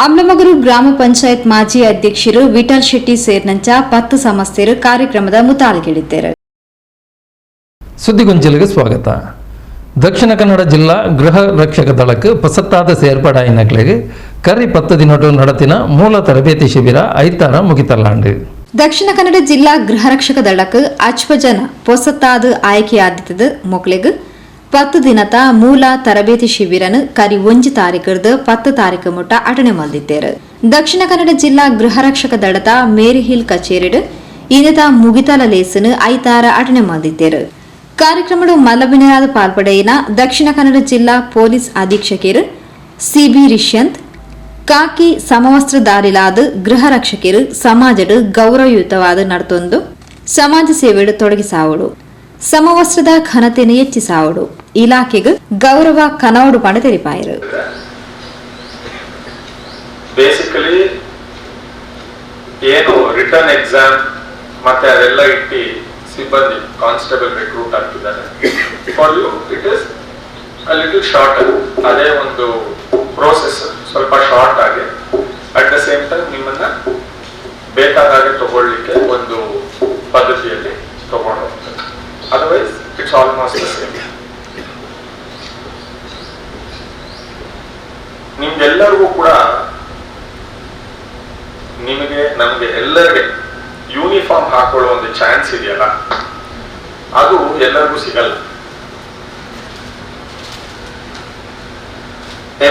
ಅಮ್ಲಮಗರು ಗ್ರಾಮ ಪಂಚಾಯತ್ ಮಾಜಿ ಅಧ್ಯಕ್ಷರು ವಿಠಲ್ ಶೆಟ್ಟಿ ಸೇರಿನಂಚ 10 ಸಮಸ್ಯೆರು ಕಾರ್ಯಕ್ರಮದ ಮುತಾಲಿಗೆಳಿದ್ದಾರೆ. ಸುದ್ದಿಗೊಂಚಲಿಗೆ ಸ್ವಾಗತ. ದಕ್ಷಿಣ ಕನ್ನಡ ಜಿಲ್ಲಾ ಗೃಹ ರಕ್ಷಕ ದಳಕ್ಕೆ ಪಸತ್ತಾದ ಸೇರ್ಪಡಾಯಿನಗಳಿಗೆ ಕರಿ 10 ದಿನಗಳು ನಡೆತಿನ ಮೂಲ ತರಬೇತಿ ಶಿಬಿರ ಐತಾರ ಮುಗಿತಲ್ಲಾಂಡು. ದಕ್ಷಿಣ ಕನ್ನಡ ಜಿಲ್ಲಾ ಗೃಹ ರಕ್ಷಕ ದಳಕ್ಕೆ ಅಚ್ವಜನ ಪೊಸತ್ತಾದ ಆಯ್ಕೆಯಾದಿತದ ಮೊಕ್ಲೆಗ್ 10 ದಿನದ ಮೂಲ ತರಬೇತಿ ಶಿಬಿರನು ಕರಿ 1 ತಾರೀಕರ್ದು 10 ತಾರೀಕು ಮುಟ್ಟ ಅಟನೆ ಮಲ್ದಿದ್ದೇರು. ದಕ್ಷಿಣ ಕನ್ನಡ ಜಿಲ್ಲಾ ಗೃಹ ರಕ್ಷಕ ದಳದ ಮೇರಿ ಹಿಲ್ ಕಚೇರಿಡ್ ಇನ್ನದ ಮುಗಿತಲ ಲೇಸನು ಐತಾರ ಅಟನೆ ಮಲ್ದಿದ್ದೇರು. ಕಾರ್ಯಕ್ರಮಡು ಮಲ್ಲಬಿನರಾದ ಪಾಲ್ಪಡೆಯಿನ ದಕ್ಷಿಣ ಕನ್ನಡ ಜಿಲ್ಲಾ ಪೊಲೀಸ್ ಅಧೀಕ್ಷಕರು ಸಿಬಿ ರಿಷ್ಯಂತ್ ಕಾಕಿ ಸಮವಸ್ತ್ರಧಾರಿಲಾದ ಗೃಹ ರಕ್ಷಕರು ಸಮಾಜದ ಗೌರವಯುತವಾದ ನಡತೊಂದು ಸಮಾಜ ಸೇವೆಡು ತೊಡಗಿಸಾವಡು ಸಮವಸ್ತ್ರದ ಘನತೆಯನ್ನು ಹೆಚ್ಚಿಸಾವಡು ಇಲಾಖೆಗೆ ಗೌರವ ಕನವಡು ಪಣ ತೆರಿಪಾಯರು. ಬೇಸಿಕಲಿ ಏನು ರಿಟರ್ನ್ ಎಕ್ಸಾಮ್ ಮತ್ತೆ ಅದೆಲ್ಲ ಇಟ್ಟು ಸಿಬ್ಬಂದಿ ಕಾನ್ಸ್ಟೇಬಲ್ ರಿಕ್ರೂಟ್ ಆಗ್ತಿದ್ದಾರೆ. For you it is a little short. ಅದೇ ಒಂದು ಪ್ರೋಸೆಸ್ ಸ್ವಲ್ಪ ಶಾರ್ಟ್ ಆಗಿ ಅಟ್ ದ ಸೇಮ್ ಟೈಮ್ ನಿಮ್ಮನ್ನ ಬೇಕಾದಾಗೆ ತಗೊಳ್ಳಿಕ್ಕೆ ಒಂದು ಪದ್ಧತಿಯಲ್ಲಿ ತಗೊಂಡು ಹೋಗ್ತಾರೆ. Otherwise it's almost the same. ನಿಮ್ಗೆಲ್ಲರಿಗೂ ಕೂಡ ನಿಮಗೆ ನಮಗೆ ಎಲ್ಲರಿಗೆ ಯೂನಿಫಾರ್ಮ್ ಹಾಕೊಳ್ಳೋ ಒಂದು ಚಾನ್ಸ್ ಇದೆಯಲ್ಲ, ಅದು ಎಲ್ಲರಿಗೂ ಸಿಗಲ್ಲ.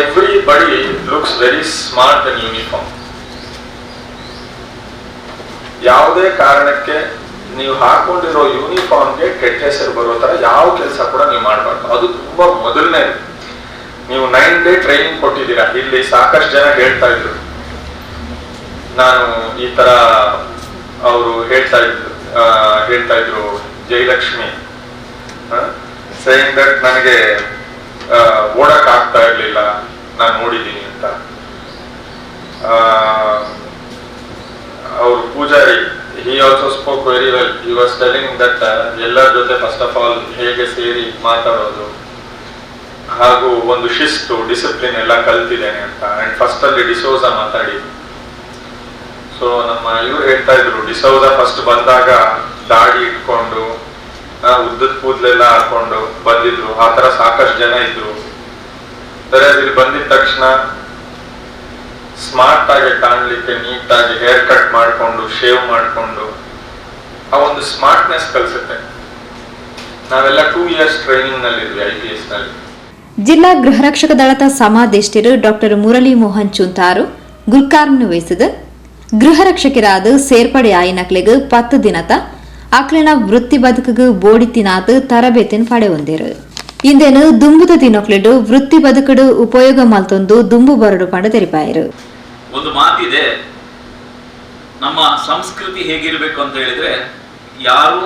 Everybody looks very smart in uniform. ಯಾವುದೇ ಕಾರಣಕ್ಕೆ ನೀವು ಹಾಕೊಂಡಿರೋ ಯೂನಿಫಾರ್ಮ್ಗೆ ಕೆಟ್ಟ ಹೆಸರು ಬರೋ ತರ ಯಾವ ಕೆಲಸ ಕೂಡ ನೀವು ಮಾಡಬಾರ್ದು. ಅದು ತುಂಬಾ ಮೊದಲನೇ. ನೀವು 9 ಡೇ ಟ್ರೈನಿಂಗ್ ಕೊಟ್ಟಿದ್ದೀರಾ. ಇಲ್ಲಿ ಸಾಕಷ್ಟು ಜನ ಹೇಳ್ತಾ ಈ ತರ ಅವರು ಹೇಳ್ತಾ ಇದ್ರು ಜಯಲಕ್ಷ್ಮಿ ಸೇಯಿಂಗ್ ದಟ್ ನನಗೆ ಓಡಕ್ ಆಗ್ತಾ ಇರ್ಲಿಲ್ಲ, ನಾನು ನೋಡಿದ್ದೀನಿ ಅಂತ. ಅವರು Poojary he also spoke very well. He was telling that ಎಲ್ಲರ ಜೊತೆ ಫಸ್ಟ್ ಆಫ್ ಆಲ್ ಹೇಗೆ ಸೇರಿ ಮಾತಾಡೋದು ಹಾಗೂ ಒಂದು ಶಿಸ್ತು ಡಿಸಿಪ್ಲಿನ್ ಎಲ್ಲ ಕಲ್ತಿದ್ದೇನೆ ಅಂತ. ಅಂಡ್ ಫಸ್ಟ್ ಅಲ್ಲಿ ಡಿಸೋಜ ಮಾತಾಡಿ. ಸೊ ನಮ್ಮ ಇವ್ರು ಹೇಳ್ತಾ ಇದ್ರು, ಡಿಸೋಜ ಫಸ್ಟ್ ಬಂದಾಗ ದಾಡಿ ಇಟ್ಕೊಂಡು ಉದ್ದದ ಕೂದಲೆಲ್ಲ ಹಾಕೊಂಡು ಬಂದಿದ್ರು. ಆ ತರ ಸಾಕಷ್ಟು ಜನ ಇದ್ರು. ಇಲ್ಲಿ ಬಂದಿದ ತಕ್ಷಣ ಸ್ಮಾರ್ಟ್ ಆಗಿ ಕಾಣ್ಲಿಕ್ಕೆ ನೀಟಾಗಿ ಹೇರ್ ಕಟ್ ಮಾಡ್ಕೊಂಡು ಶೇವ್ ಮಾಡ್ಕೊಂಡು ಆ ಒಂದು ಸ್ಮಾರ್ಟ್ನೆಸ್ ಕಲಿಸುತ್ತೆ. ನಾವೆಲ್ಲ 2 years ಟ್ರೈನಿಂಗ್ ನಲ್ಲಿ ಇದ್ವಿ IPS ನಲ್ಲಿ. ಜಿಲ್ಲಾ ಗೃಹ ರಕ್ಷಕ ದಳದ ಸಮಾದೇಷ್ಟರು ಡಾಕ್ಟರ್ ಮುರಳಿ ಮೋಹನ್ ಚುಂತಾರು ಗುಲ್ಕಾರ್ನ ವಹಿಸಿದ ಗೃಹ ರಕ್ಷಕರಾದ ಸೇರ್ಪಡೆ ಆಯಿನಕ್ಲೆಗ್ 10 ದಿನದ ಅಕ್ಲಿನ ವೃತ್ತಿ ಬದುಕಿಗೆ ಬೋಡಿತಿನಾದ ತರಬೇತಿನ ಪಡೆ ಹೊಂದಿರು. ಇಂದೇನು ದುಂಬುದ ದಿನಕ್ಲೆಡು ವೃತ್ತಿ ಬದುಕಡು ಉಪಯೋಗ ಮಲ್ತೊಂದು ದುಂಬು ಬರಡು ಪಂಡ ತೆರಿಪಾಯರು. ಒಂದು ಮಾತಿದೆ, ನಮ್ಮ ಸಂಸ್ಕೃತಿ ಹೇಗಿರಬೇಕು ಅಂತ ಹೇಳಿದ್ರೆ, ಯಾರು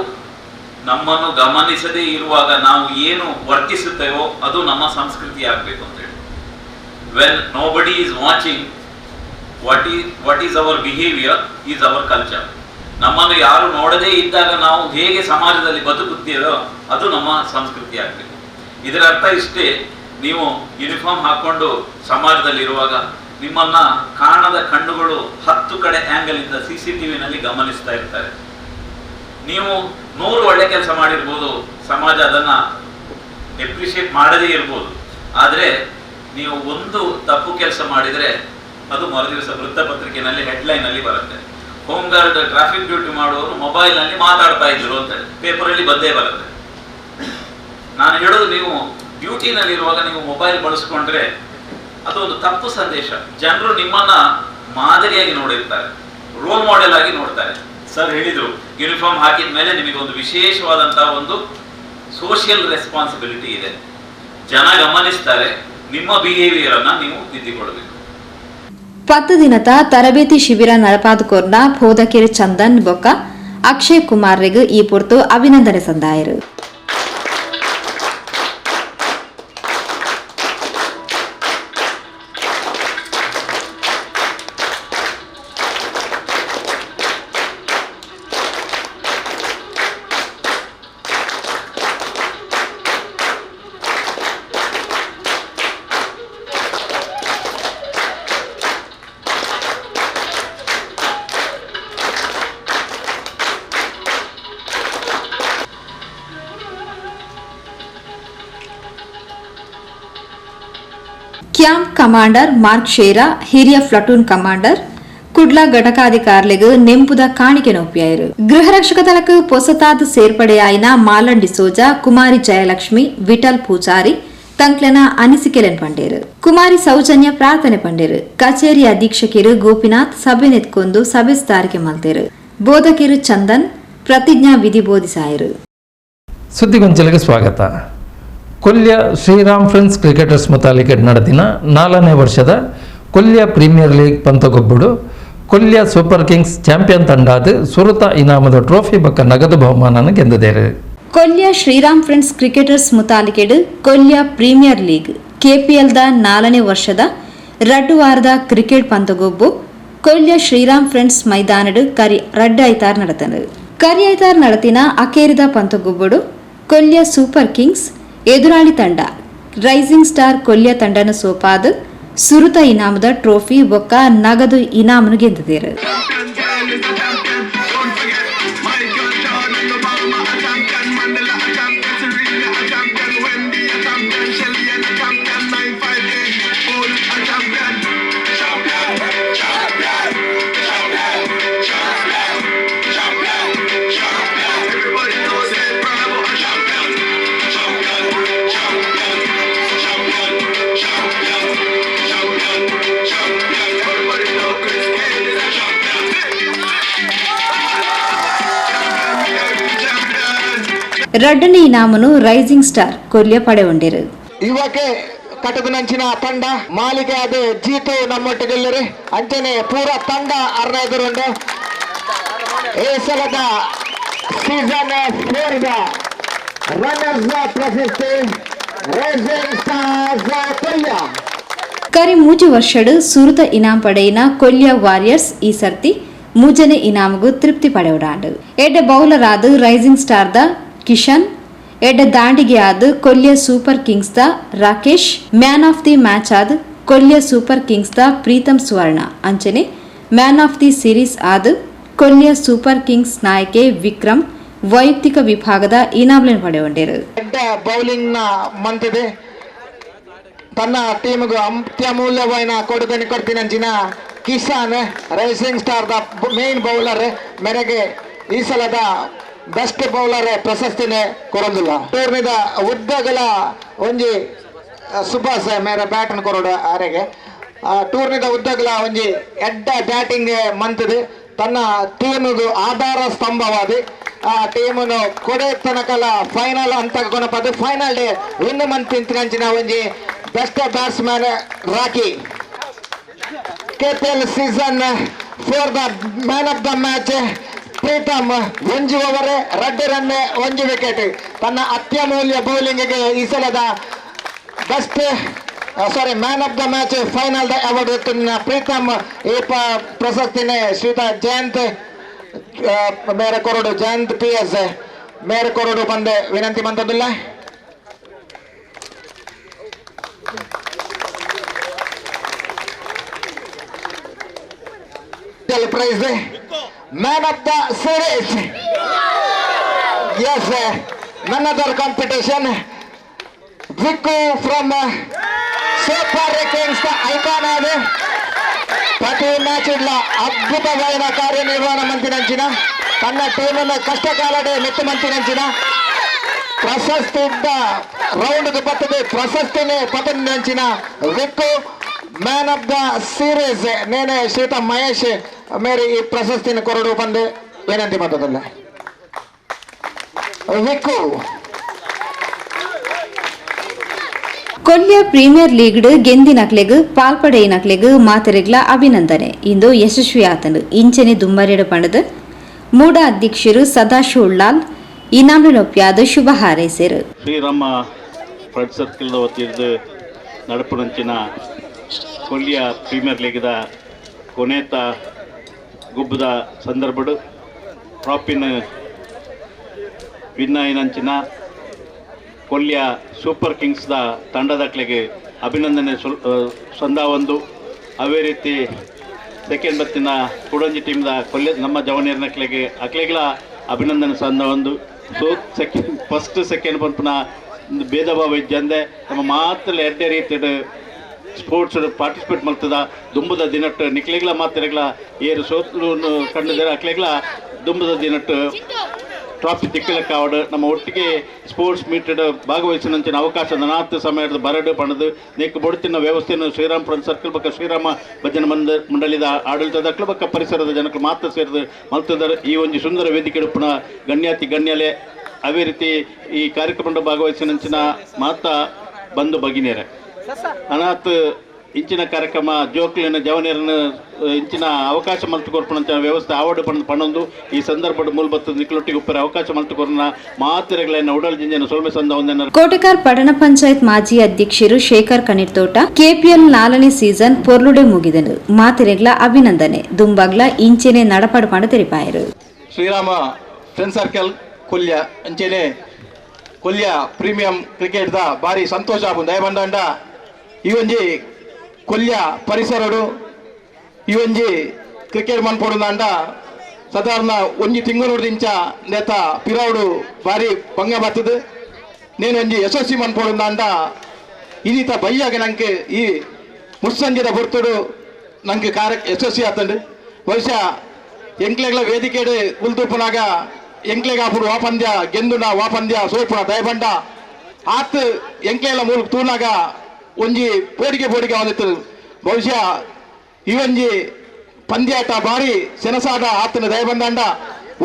ನಮ್ಮನ್ನು ಗಮನಿಸದೇ ಇರುವಾಗ ನಾವು ಏನು ವರ್ತಿಸುತ್ತೇವೋ ಅದು ನಮ್ಮ ಸಂಸ್ಕೃತಿ ಆಗಬೇಕು ಅಂತ ಹೇಳಿ. When nobody is watching, what is our behaviour is our culture. ನಮ್ಮನ್ನು ಯಾರು ನೋಡದೇ ಇದ್ದಾಗ ನಾವು ಹೇಗೆ ಸಮಾಜದಲ್ಲಿ ಬದುಕುತ್ತೇವೋ ಅದು ನಮ್ಮ ಸಂಸ್ಕೃತಿ ಆಗಬೇಕು. ಇದರ ಅರ್ಥ ಇಷ್ಟೇ, ನೀವು ಯೂನಿಫಾರ್ಮ್ ಹಾಕೊಂಡು ಸಮಾಜದಲ್ಲಿರುವಾಗ ನಿಮ್ಮನ್ನ ಕಾಣದ ಕಣ್ಣುಗಳು 10 ಕಡೆ ಆಂಗಲ್ ಇಂದ CCTV ನಲ್ಲಿ ಗಮನಿಸ್ತಾ ಇರ್ತಾರೆ. ನೀವು 100 ಒಳ್ಳೆ ಕೆಲಸ ಮಾಡಿರ್ಬೋದು, ಸಮಾಜ ಅದನ್ನ ಎಪ್ರಿಷಿಯೇಟ್ ಮಾಡದೇ ಇರ್ಬೋದು. ಆದ್ರೆ ನೀವು ಒಂದು ತಪ್ಪು ಕೆಲಸ ಮಾಡಿದ್ರೆ ಅದು ಮರುದಿವಸ ವೃತ್ತಪತ್ರಿಕೆಯಲ್ಲಿ ಹೆಡ್ಲೈನ್ ಅಲ್ಲಿ ಬರುತ್ತೆ. ಹೋಮ್ ಗಾರ್ಡ್ ಟ್ರಾಫಿಕ್ ಡ್ಯೂಟಿ ಮಾಡುವವರು ಮೊಬೈಲ್ ನಲ್ಲಿ ಮಾತಾಡ್ತಾ ಇದ್ರು ಅಂತ ಪೇಪರ್ ಅಲ್ಲಿ ಬಂದೇ ಬರುತ್ತೆ. ನಾನು ಹೇಳೋದು, ನೀವು ಡ್ಯೂಟಿನಲ್ಲಿ ಇರುವಾಗ ನೀವು ಮೊಬೈಲ್ ಬಳಸ್ಕೊಂಡ್ರೆ ಅದು ಒಂದು ತಪ್ಪು ಸಂದೇಶ. ಜನರು ನಿಮ್ಮನ್ನ ಮಾದರಿಯಾಗಿ ನೋಡಿರ್ತಾರೆ, ರೋಲ್ ಮಾಡೆಲ್ ಆಗಿ ನೋಡ್ತಾರೆ. ಸರ್ ಹೇಳಿದ್ರು, ಯೂನಿಫಾರ್ಮ್ ಹಾಕಿದ ಮೇಲೆ ನಿಮಗೆ ಒಂದು ವಿಶೇಷವಾದಂತಹ ಒಂದು ಸೋಷಿಯಲ್ ರೆಸ್ಪಾನ್ಸಿಬಿಲಿಟಿ ಇದೆ. ಜನ ಗಮನಿಸ್ತಾರೆ, ನಿಮ್ಮ ಬಿಹೇವಿಯರ್ ಅನ್ನ ನೀವು ತಿದ್ದಿಕೊಳ್ಬೇಕು. 10 ದಿನದ ತರಬೇತಿ ಶಿಬಿರ ನಡಪಾದುಕೋರ್ನ ಬೋಧಕೇರಿ ಚಂದನ್ ಬೊಕ್ಕ ಅಕ್ಷಯ್ ಕುಮಾರ್ರಿಗೆ ಈ ಪೊರ್ತು ಅಭಿನಂದನೆ ಸಂದಾಯರು. ಕ್ಯಾಂಪ್ ಕಮಾಂಡರ್ ಮಾರ್ಕ್ ಶೇರಾ ಹಿರಿಯ ಪ್ಲಟೂನ್ ಕಮಾಂಡರ್ ಕುಡ್ಲ ಘಟಕಾಧಿಕಾರಿಗಳಿಗೆ ನೆಂಪುದ ಕಾಣಿಕೆ ನೊಪ್ಪಿಯಾರು. ಗೃಹ ರಕ್ಷಕ ದಳಕ್ಕೆ ಹೊಸತಾದ ಸೇರ್ಪಡೆಯಾಯಿನ ಮಾಲಂಡಿ ಸೋಜಾ, ಕುಮಾರಿ ಜಯಲಕ್ಷ್ಮಿ, ವಿಠಲ್ ಪೂಜಾರಿ ತಂಕ್ಲೆನ ಅನಿಸಿಕೆಲೆನ್ ಪಂಡೇರು. ಕುಮಾರಿ ಸೌಜನ್ಯ ಪ್ರಾರ್ಥನೆ ಪಂಡೇರು. ಕಚೇರಿ ಅಧೀಕ್ಷಕರು ಗೋಪಿನಾಥ್ ಸಭೆ ನೆತ್ಕೊಂಡು ಸಭೆ ಸ್ಥಾರಿಕೆ ಮಲ್ತೇರು. ಬೋಧಕಿರು ಚಂದನ್ ಪ್ರತಿಜ್ಞಾ ವಿಧಿ ಬೋಧಿಸಾಯರು. ಸುದ್ದಿಗೊಂಚಲಿಗೆ ಸ್ವಾಗತ. ಕೊಲ್ಯ ಶ್ರೀರಾಮ್ ಫ್ರೆಂಡ್ಸ್ ಕ್ರಿಕೆಟರ್ಸ್ ಮುತಾಲಿಕೆ ನಡೆದಿನ 4ನೇ ವರ್ಷದ ಕೊಲ್ಯ ಪ್ರೀಮಿಯರ್ ಲೀಗ್ ಪಂತಗೊಬ್ಬಡು ಕೊಲ್ಯ ಸೂಪರ್ ಕಿಂಗ್ಸ್ ಚಾಂಪಿಯನ್ ತಂಡಾದ ಸುರತ ಇನಾಮದ ಟ್ರೋಫಿ ಬಕ್ಕ ನಗದು ಬಹುಮಾನ ಗೆದ್ದಿದ್ದಾರೆ. ಕೊಲ್ಯ ಶ್ರೀರಾಮ್ ಫ್ರೆಂಡ್ಸ್ ಕ್ರಿಕೆಟರ್ಸ್ ಮುತಾಲಿಕೆಡ್ ಕೊಲ್ಯ ಪ್ರೀಮಿಯರ್ ಲೀಗ್ ಕೆಪಿಎಲ್ದ 4ನೇ ವರ್ಷದ 2 ವಾರದ ಕ್ರಿಕೆಟ್ ಪಂತಗೊಬ್ಬು ಕೊಲ್ಯ ಶ್ರೀರಾಮ್ ಫ್ರೆಂಡ್ಸ್ ಮೈದಾನಡ್ ಕರಿ 2 ಐತಾರ್ ನಡೆತನು. ಕರಿ ಐತಾರ್ ನಡೆತಿನ ಅಕೇರಿದ ಪಂತಗೊಬ್ಬಡು ಕೊಲ್ಯ ಸೂಪರ್ ಕಿಂಗ್ಸ್ ಎದುರಾಳಿ ತಂಡ ರೈಸಿಂಗ್ ಸ್ಟಾರ್ ಕೊಲ್ಯ ತಂಡನ ಸೋಪಾದ ಸುರುತ ಇನಾಮದ ಟ್ರೋಫಿ ಬೊಕ್ಕ ನಗದು ಇನಾಮನು ಗೆದ್ದಿದ್ದಾರೆ. ರಡ್ಡನೇ ಇನಾಮನು ರೈಸಿಂಗ್ ಸ್ಟಾರ್ ಕೊಲ್ಯ ಪಡೆಗೊಂಡಿರು. ಇವಕ್ಕೆ ಕಟಕನಂಚಿನ ತಂಡ ಮಾಲಿಕೆ ಅದು ಜೀತು ನಮ್ಮೊಟ್ಟಿಗೆಲ್ಲರಿ ಅಂಚನೆ ಪೂರ ತಂಡ ಅರ್ನೈದರುಂಡು ಈ ಸಲದ ಸೀಸನ್ 4ದ ರನ್ನರ್ಸ್ ಪ್ರಶಸ್ತಿ ರೈಸಿಂಗ್ ಸ್ಟಾರ್ಸ್ ಕೊಲ್ಯ. ಕರಿ ಮೂಜು ವರ್ಷಡ್ ಸುರುತ ಇನಾಮ್ ಪಡೆಯಿನ ಕೊಲ್ಯ ವಾರಿಯರ್ಸ್ ಈ ಸರ್ತಿ ಮೂಜನೆ ಇನಾಮಗೂ ತೃಪ್ತಿ ಪಡೆಯುಡಾಂಡು. ಎಡ್ಡ ಬೌಲರ್ ಆದ ರೈಸಿಂಗ್ ಸ್ಟಾರ್ ದ ಕಿಶನ್, ಎಡ್ಡ ದಾಂಡಿಗೆ ಆದ ಕೊಲ್ಯ ಸೂಪರ್ ಕಿಂಗ್ಸ್ ದ Rakesh, man of the match ಆದ ಕೊಲ್ಯ ಸೂಪರ್ ಕಿಂಗ್ಸ್ ದ ಪ್ರೀತಮ್ ಸುವರ್ಣ ಅಂಚನೆ ಮ್ಯಾನ್ ಆಫ್ ದಿ ಸೀರೀಸ್ ಆದ ಕೊಲ್ಯ ಸೂಪರ್ ಕಿಂಗ್ಸ್ ನಾಯಕೆ ವಿಕ್ರಮ್ ವೈಯಕ್ತಿಕ ವಿಭಾಗದ ಇನಾಮ್ಲೆನ್ ಪಡೆಯುಂಡರು. ಎಡ್ಡ ಬೌಲಿಂಗ್ ನ ಮಂತಿದೆ ತನ್ನ ಟೀಮ್ಗೂ ಅತ್ಯಮೂಲ್ಯವಾದ ಕೊಡುಗೆ ಕೊಡ್ತೀನಂಚಿನ ಕಿಸಾನ್ ರೈಸಿಂಗ್ ಸ್ಟಾರ್ ದ ಮೇನ್ ಬೌಲರ್ ಮೇರೆಗೆ ಈ ಸಲದ ಬೆಸ್ಟ್ ಬೌಲರ್ ಪ್ರಶಸ್ತಿನೇ ಕೊರೊಂದಿಲ್ಲ. ಟೂರ್ನಿದ ಉದ್ದಗಲ ಒಂಜಿ ಸುಭಾಸ್ ಮೇರೆ ಬ್ಯಾಟನ್ ಕೊರೋಡು ಆರೆಗೆ ಟೂರ್ನಿದ ಉದ್ದಗಲ ಒಂಜಿ ಎಡ್ಡ ಬ್ಯಾಟಿಂಗ್ ಮಂತದು ತನ್ನ ಟೀಮ್ಗೂ ಆಧಾರ ಸ್ತಂಭವಾದಿ ಆ ಟೀಮನ್ನು ಕೊಡೆ ತನಕಲ ಫೈನಲ್ ಅಂತ ಕೊನಪದು ಫೈನಲ್ ಡೇ ವಿನ್ ಮಂತ್ ತಿಂತಿನಂಚಿನ ಒಂಜಿ ಬೆಸ್ಟ್ ಬ್ಯಾಟ್ಸ್ಮನ್ ರಾಕಿ. ಕೆಪಿಎಲ್ ಸೀಸನ್ 4 ದ man of the match Pritam 1 over 2 run 1 wicket ತನ್ನ ಅತ್ಯಮೂಲ್ಯ ಬೌಲಿಂಗ್ಗೆ ಈ ಸಲದ best man of the match final ದ ಅವಾರ್ಡ್ ಎತ್ತಿನ ಪ್ರೀತಮ್ ಈ ಪ್ರಶಸ್ತಿನೇ ಶ್ರೀತಾ ಜಯಂತ್ ಮೇರೆ ಕೊರಡು ಜಯಂತ್ PS ಮೇರೆ ಕೊರಡು ಬಂದೆ ವಿನಂತಿ ಮಂತದಿಲ್ಲ. prize man of the series. Yes, none other competition. Viku from Super Kings the icon ade ಪ್ರತಿ ಮ್ಯಾಚ್ ಇಲ್ಲ ಅದ್ಭುತವಾದ ಕಾರ್ಯನಿರ್ವಹಣೆ ಮಂತಿನಂಚಿನ ತನ್ನ ಟೀಮನ್ನು ಕಷ್ಟಕಾಲಡೆ ಮೆತ್ತು ಮಂತಿನಂಚಿನ ಪ್ರಶಸ್ತಿ ರೌಂಡ್ ಬರ್ತದೆ ಪ್ರಶಸ್ತಿನೇ ಪತನಂಚಿನ ವಿಕ್ಕು ಮ್ಯಾನ್ ಆಫ್ ದ ಸೀರೀಸ್ ನೇನೆ ಶ್ರೀತ ಮಹೇಶ್ ಮೇರೆ ಈ ಪ್ರಶಸ್ತಿನ ಕೊರಡು ಬಂದು ವಿನಂತಿ ಮಾಡೋದಿಲ್ಲ. ವಿಕ್ಕು ಕೊಲ್ಯ ಪ್ರೀಮಿಯರ್ ಲೀಗ್ ಗೆಂದಿನಕ್ಲೆಗ್ ಪಾಲ್ಪಡೆಯಿನಕ್ಲೆಗ್ ಮಾತೆರೆಗ್ಲ ಅಭಿನಂದನೆ ಇಂದು ಯಶಸ್ವಿಯಾತನು ಇಂಚನೆ ದುಮ್ಮರೆಡು ಪಣದ ಮೂಡ ಅಧ್ಯಕ್ಷರು ಸದಾಶಿವ ಉಳ್ಳಾಲ್ ಇನಾಮನೊಪ್ಪಿಯಾದ ಶುಭ ಹಾರೈಸಿರು. ಶ್ರೀರಾಮ ಫ್ರೆಂಡ್ ಸರ್ಕಲ್ ವತಿಯಿಂದ ನಡಪುನಂಚಿನ ಕೊಲ್ಯ ಪ್ರೀಮಿಯರ್ ಲೀಗ್ದ ಕೊನೆತ ಗುಬ್ಬದ ಸಂದರ್ಭಡು ಟ್ರಾಫಿನ ವಿನ್ನಾಯಿನಂಚಿನ ಕೊಲ್ಯ ಸೂಪರ್ ಕಿಂಗ್ಸ್ದ ತಂಡದಕ್ಲೆಗೆ ಅಭಿನಂದನೆ ಸಂದ ಒಂದು ಅವೇ ರೀತಿ ಸೆಕೆಂಡ್ ಬತ್ತಿನ ಕುಡಂಜಿ ಟೀಮ್ದ ಕೊಲ್ಯ ನಮ್ಮ ಜವನಿಯರ್ನಕ್ಲೆಗೆ ಅಕ್ಲೆಗಳ ಅಭಿನಂದನೆ ಸಂದ ಒಂದು ಸೆಕೆಂಡ್ ಫಸ್ಟ್ ಸೆಕೆಂಡ್ ಪಂಪನ ಭೇದ ಭಾವ ಇದ್ದಂದೆ ನಮ್ಮ ಮಾತಲ್ಲಿ ಎರಡೇ ರೀತಿಯ ಸ್ಪೋರ್ಟ್ಸ್ ಪಾರ್ಟಿಸಿಪೇಟ್ ಮಾಡ್ತದ ದುಂಬದ ದಿನಟ್ಟು ನಿಕ್ಲೆಗ್ಲ ಮಾತಿರಗ್ಲ ಏರು ಸೋತು ಕಂಡಿದ್ದಾರೆ ಅಕ್ಲೆಗ್ಲ ದುಂಬದ ದಿನಟ್ಟು ಟ್ರಾಫಿ ತಿಕ್ಕಲಕ್ಕೆ ಆವಡು ನಮ್ಮ ಒಟ್ಟಿಗೆ ಸ್ಪೋರ್ಟ್ಸ್ ಮೀಟೆಡ್ ಭಾಗವಹಿಸಿನಂಚಿನ ಅವಕಾಶ ನಾಲ್ಕು ಸಮಯದ ಬರಡು ಪಣದು ನೆಕ್ ಬೊಡುತ್ತಿನ ವ್ಯವಸ್ಥೆಯನ್ನು ಶ್ರೀರಾಮಪುರ ಸರ್ಕಲ್ ಬಕ್ಕ ಶ್ರೀರಾಮ ಭಜನ ಮಂಡಳಿದ ಆಡಳಿತದ ಬಕ್ಕ ಪರಿಸರದ ಜನಗಳು ಮಾತ್ರ ಸೇರಿದು ಮಲ್ತದರ್ ಈ ಒಂದು ಸುಂದರ ವೇದಿಕೆ ಉಪ್ಪುನ ಗಣ್ಯಾತಿ ಗಣ್ಯಲೆ ಅವೇ ರೀತಿ ಈ ಕಾರ್ಯಕ್ರಮದ ಭಾಗವಹಿಸಿನಂಚಿನ ಮಾತಾ ಬಂದು ಭಗಿನಿಯರೆ ಅನಾಥ ಇಂಚಿನ ಕಾರ್ಯಕ್ರಮ ಜೋಕ್ಲಿನ ಜವನಿಯರನ್ನು ಇಂಚಿನ ಅವಕಾಶ ಮಲ್ತುಕೊರ್ಪಣಂತ ವ್ಯವಸ್ಥೆ ಆವಡು ಪಣೊಂದು ಈ ಸಂದರ್ಭದ ಮೂಲಭೂತ ನಿಕ್ಲೊಟ್ಟಿಗೆ ಉಪ್ಪರ ಅವಕಾಶ ಮಲ್ತುಕೊರ್ನ ಮಾತಿರೆಗಳನ್ನ ಉಡಲ್ ಜಿಂಜನ ಸೊಲ್ಮೆ ಸಂದ ಒಂದೆನ ಕೋಟೆಕಾರ್ ಪಟ್ಟಣ ಪಂಚಾಯತ್ ಮಾಜಿ ಅಧ್ಯಕ್ಷರು ಶೇಖರ್ ಕಣಿರ್ತೋಟ ಕೆಪಿಎಲ್ 4ನೇ ಸೀಸನ್ ಪೊರ್ಲುಡೆ ಮುಗಿದನು ಮಾತಿರೆಗ್ಲ ಅಭಿನಂದನೆ ದುಂಬಗ್ಲ ಇಂಚೆನೆ ನಡಪಡು ಪಂಡ ತೆರಿಪಾಯರು ಶ್ರೀರಾಮ ಫ್ರೆಂಡ್ ಸರ್ಕಲ್ ಕೊಲ್ಯ ಅಂಚೆನೆ ಕೊಲ್ಯ ಪ್ರೀಮಿಯಂ ಕ್ರಿಕೆಟ್ ದ ಬಾರಿ ಸಂತೋಷ ಆಪು ದಯಬಂಡ ಈ ಒಂಜಿ ಕೊಲ್ಯ ಪರಿಸರಡು ಈ ಒಂಜಿ ಕ್ರಿಕೆಟ್ ಮನ್ಪೊಡುಂದಾಂಡ ಸಾಧಾರಣ ಒಂಜಿ ತಿಂಗಳೋಡಿಂಚ ನೇತ ಪಿರಾವುಡು ಬಾರಿ ಭಂಗ ಬರ್ತದೆ ನೇನು ಒಂಜಿ ಯಶಸ್ವಿ ಮನ್ಪೊಡುಂದಾಂಡ ಇನ್ನಿತ ಬಯ್ಯಾಗ ನಂಗೆ ಈ ಮುಸ್ಸಂಜೆದ ಬರ್ತಡು ನಂಗೆ ಯಶಸ್ವಿ ಆತಂಡು ಬಹುಶಃ ಎಂಕ್ಲೆಗ್ಲ ವೇದಿಕೆಡು ಉಲ್ತುಪ್ಪನಾಗ ಎಂಕ್ಲೆಗ ಅప్పుడు ವಾ ಪಂದ್ಯ ಗೆಂದುನ ವಾ ಪಂದ್ಯ ಸೋಲ್ಪುನ ದಯಬಂಡ ಆತ್ ಎಂಕ್ಲೆಲ ಮೂಲ ತೂನಾಗ ಒಂಜಿ ಪೋಡಿಗೆ ಬಂದಿತ್ತು ಬಹುಶಃ ಈ ಒಂಜಿ ಪಂದ್ಯಾಟ ಬಾರಿ ಸೆನಸಾದ ಆತನ ದಯಬಂದಾಂಡ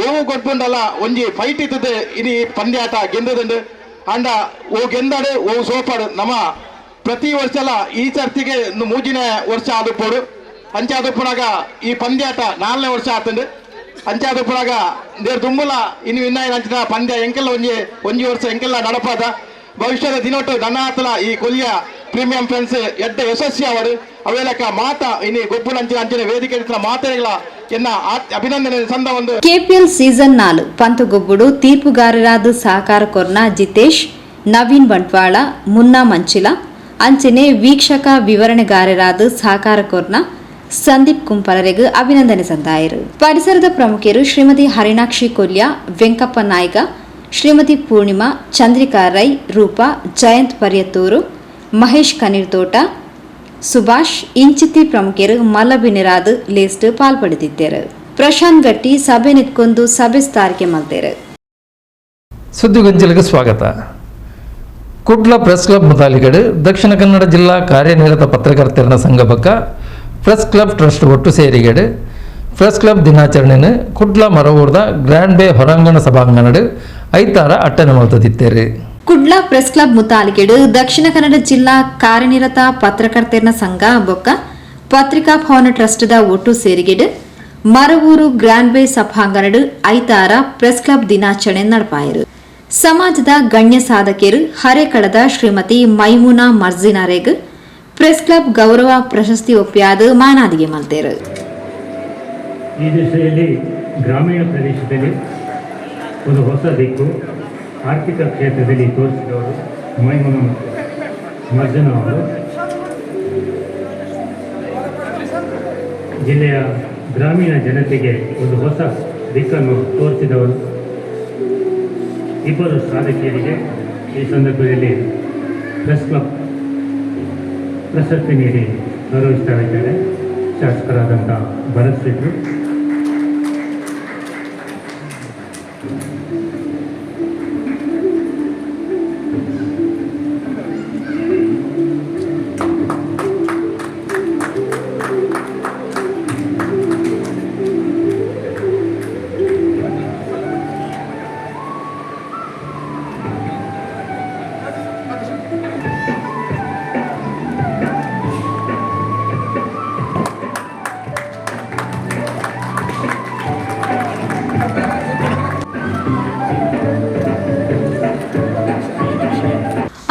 ಓವು ಕೊಟ್ಕೊಂಡಲ್ಲ ಒಂಜಿ ಫೈಟ್ ಇತ್ತದ ಇನಿ ಪಂದ್ಯಾಟ ಗೆಂದದಂಡು ಅಂಡ ಓ ಗೆಂದಾಡು ಓ ಸೋಪಾಡು ನಮ್ಮ ಪ್ರತಿ ವರ್ಷಲ ಈ ಸರ್ತಿಗೆ ಮೂಜಿನ ವರ್ಷ ಆದುಪೋಡು ಅಂಚಾದುಪ್ಪನಾಗ ಈ ಪಂದ್ಯಾಟ 4ನೇ ವರ್ಷ ಆತಂಡು ಅಂಚಾದುಪ್ಪನಾಗ ದೇರ್ ದುಮ್ಮಲ ಇನ್ನು ವಿನ್ನಾಯ ಅಂಚಿನ ಪಂದ್ಯ ಎಂಕೆಲ್ಲ ಒಂಜಿ ವರ್ಷ ಎಂಕೆಲ್ಲ ನಡಪಾದ ಭವಿಷ್ಯದ ದಿನೊಟ್ಟು ದನ್ನಾತಲ ಈ ಕೊಲ್ಯ ಪ್ರೀಮಿಯಂ ಫ್ರೆಂಡ್ಸ್ ಎಡ್ಡ ಯಶಸ್ವಿ ಅವರು ಅವೇಲಕ ಮಾತ ಇನಿ ಗೊಬ್ಬುಲಂಚಿನ ಅಂಚಿನ ವೇದಿಕೆ ಮಾತೆಗಳ ಎನ್ನ ಅಭಿನಂದನೆ ಸಂದ ಒಂದು ಕೆಪಿಎಲ್ ಸೀಸನ್ 4 ಪಂತುಗೊಬ್ಬುಡು ತೀರ್ಪುಗಾರರಾದ ಸಹಕಾರ ಕೊರ್ನ ಜಿತೇಶ್ ನವೀನ್ ಬಂಟ್ವಾಳ ಮುನ್ನಾ ಮಂಚಿಲ ಅಂಚನೆ ವೀಕ್ಷಕ ವಿವರಣೆಗಾರರಾದ ಸಹಕಾರ ಕೊರ್ನ ಸಂದೀಪ್ ಕುಂಪಲರೆಗೂ ಅಭಿನಂದನೆ ಸಂದಾಯರು ಪರಿಸರದ ಪ್ರಮುಖರು ಶ್ರೀಮತಿ ಹರಿಣಾಕ್ಷಿ ಕೊಲ್ಯ ವೆಂಕಪ್ಪ ನಾಯ್ಕ ಶ್ರೀಮತಿ ಪೂರ್ಣಿಮಾ ಚಂದ್ರಿಕಾ ರೈ ರೂಪಾ ಜಯಂತ್ ಪರ್ಯತ್ತೂರು ಮಹೇಶ್ ಕನೀರ್ತೋಟ ಸುಭಾಷ್ ಇಂಚಿತಿ ಪ್ರಮುಖರು ಮಲ್ಲಬಿನಿರಾದ್ ಲೇಸ್ಟ್ ಪಾಲ್ಪಡೆದಿದ್ದರು ಪ್ರಶಾಂತ್ ಗಟ್ಟಿ ಸಭೆ ನಿತ್ಕೊಂಡು ಸಭೆ ಸ್ಥಾರಿಕೆ ಮಾಡಿದರು ಸುದ್ದಿಗೊಂಚಲಿಗೆ ಸ್ವಾಗತ ಕುಡ್ಲ ಪ್ರೆಸ್ ಕ್ಲಬ್ ಮುತಾಲಿಗಡು ದಕ್ಷಿಣ ಕನ್ನಡ ಜಿಲ್ಲಾ ಕಾರ್ಯನಿರತ ಪತ್ರಕರ್ತರ ಸಂಘ ಬಕ್ಕ ಪ್ರೆಸ್ ಕ್ಲಬ್ ಟ್ರಸ್ಟ್ ಒಟ್ಟು ಸೇರಿಗಡು ಪ್ರೆಸ್ ಕ್ಲಬ್ ದಿನಾಚರಣೆಯನ್ನು ಕುಡ್ಲ ಮರವೂರ್ದ ಗ್ರ್ಯಾಂಡ್ ಬೇ ಹೊರಾಂಗಣ ಸಭಾಂಗಣಡು ಐತಾರ ಅಟ್ಟನೆ ಮಾಡ್ತದಿತ್ತೇರು ಕುಡ್ಲ ಪ್ರೆಸ್ ಕ್ಲಬ್ ಮುತಾಲಿಕೆಡು ದಕ್ಷಿಣ ಕನ್ನಡ ಜಿಲ್ಲಾ ಕಾರ್ಯನಿರತ ಪತ್ರಕರ್ತರ ಸಂಘ ಬೊಕ್ಕ ಪತ್ರಿಕಾ ಭವನ ಟ್ರಸ್ಟ್ ದ ಒಟ್ಟು ಸೇರಿಗೆಡು ಮರವೂರು ಗ್ರ್ಯಾಂಡ್ ಬೇ ಸಭಾಂಗಣಡು ಐತಾರ ಪ್ರೆಸ್ ಕ್ಲಬ್ ದಿನಾಚರಣೆ ನಡಪಾಯರು ಸಮಾಜದ ಗಣ್ಯ ಸಾಧಕರು ಹರೇಕಳದ ಶ್ರೀಮತಿ ಮೈಮುನಾ ಮರ್ಜಿನಾರೆಗ್ ಪ್ರೆಸ್ ಕ್ಲಬ್ ಗೌರವ ಪ್ರಶಸ್ತಿ ಒಪ್ಪಿಯಾದ ಮಾನಾದಿಗೆ ಮಲ್ತೇರು ಈ ದಿಶೆಯಲ್ಲಿ ಗ್ರಾಮೀಣ ಪ್ರದೇಶದಲ್ಲಿ ಒಂದು ಹೊಸ ದಿಕ್ಕು ಆರ್ಥಿಕ ಕ್ಷೇತ್ರದಲ್ಲಿ ತೋರಿಸಿದವರು ಮೈಮುನಾ ಮರ್ಜನ ಅವರು ಜಿಲ್ಲೆಯ ಗ್ರಾಮೀಣ ಜನತೆಗೆ ಒಂದು ಹೊಸ ದಿಕ್ಕನ್ನು ತೋರಿಸಿದವರು ಇಬ್ಬರು ಸಾಧಕಿಯರಿಗೆ ಈ ಸಂದರ್ಭದಲ್ಲಿ ಪ್ರೆಸ್ ಕ್ಲಬ್ ಪ್ರಶಸ್ತಿ ನೀಡಿ ಗೌರವಿಸ್ತಾ ಇದ್ದಾರೆ ಶಾಸಕರಾದಂಥ ಭರತ್ ಶೆಟ್ರು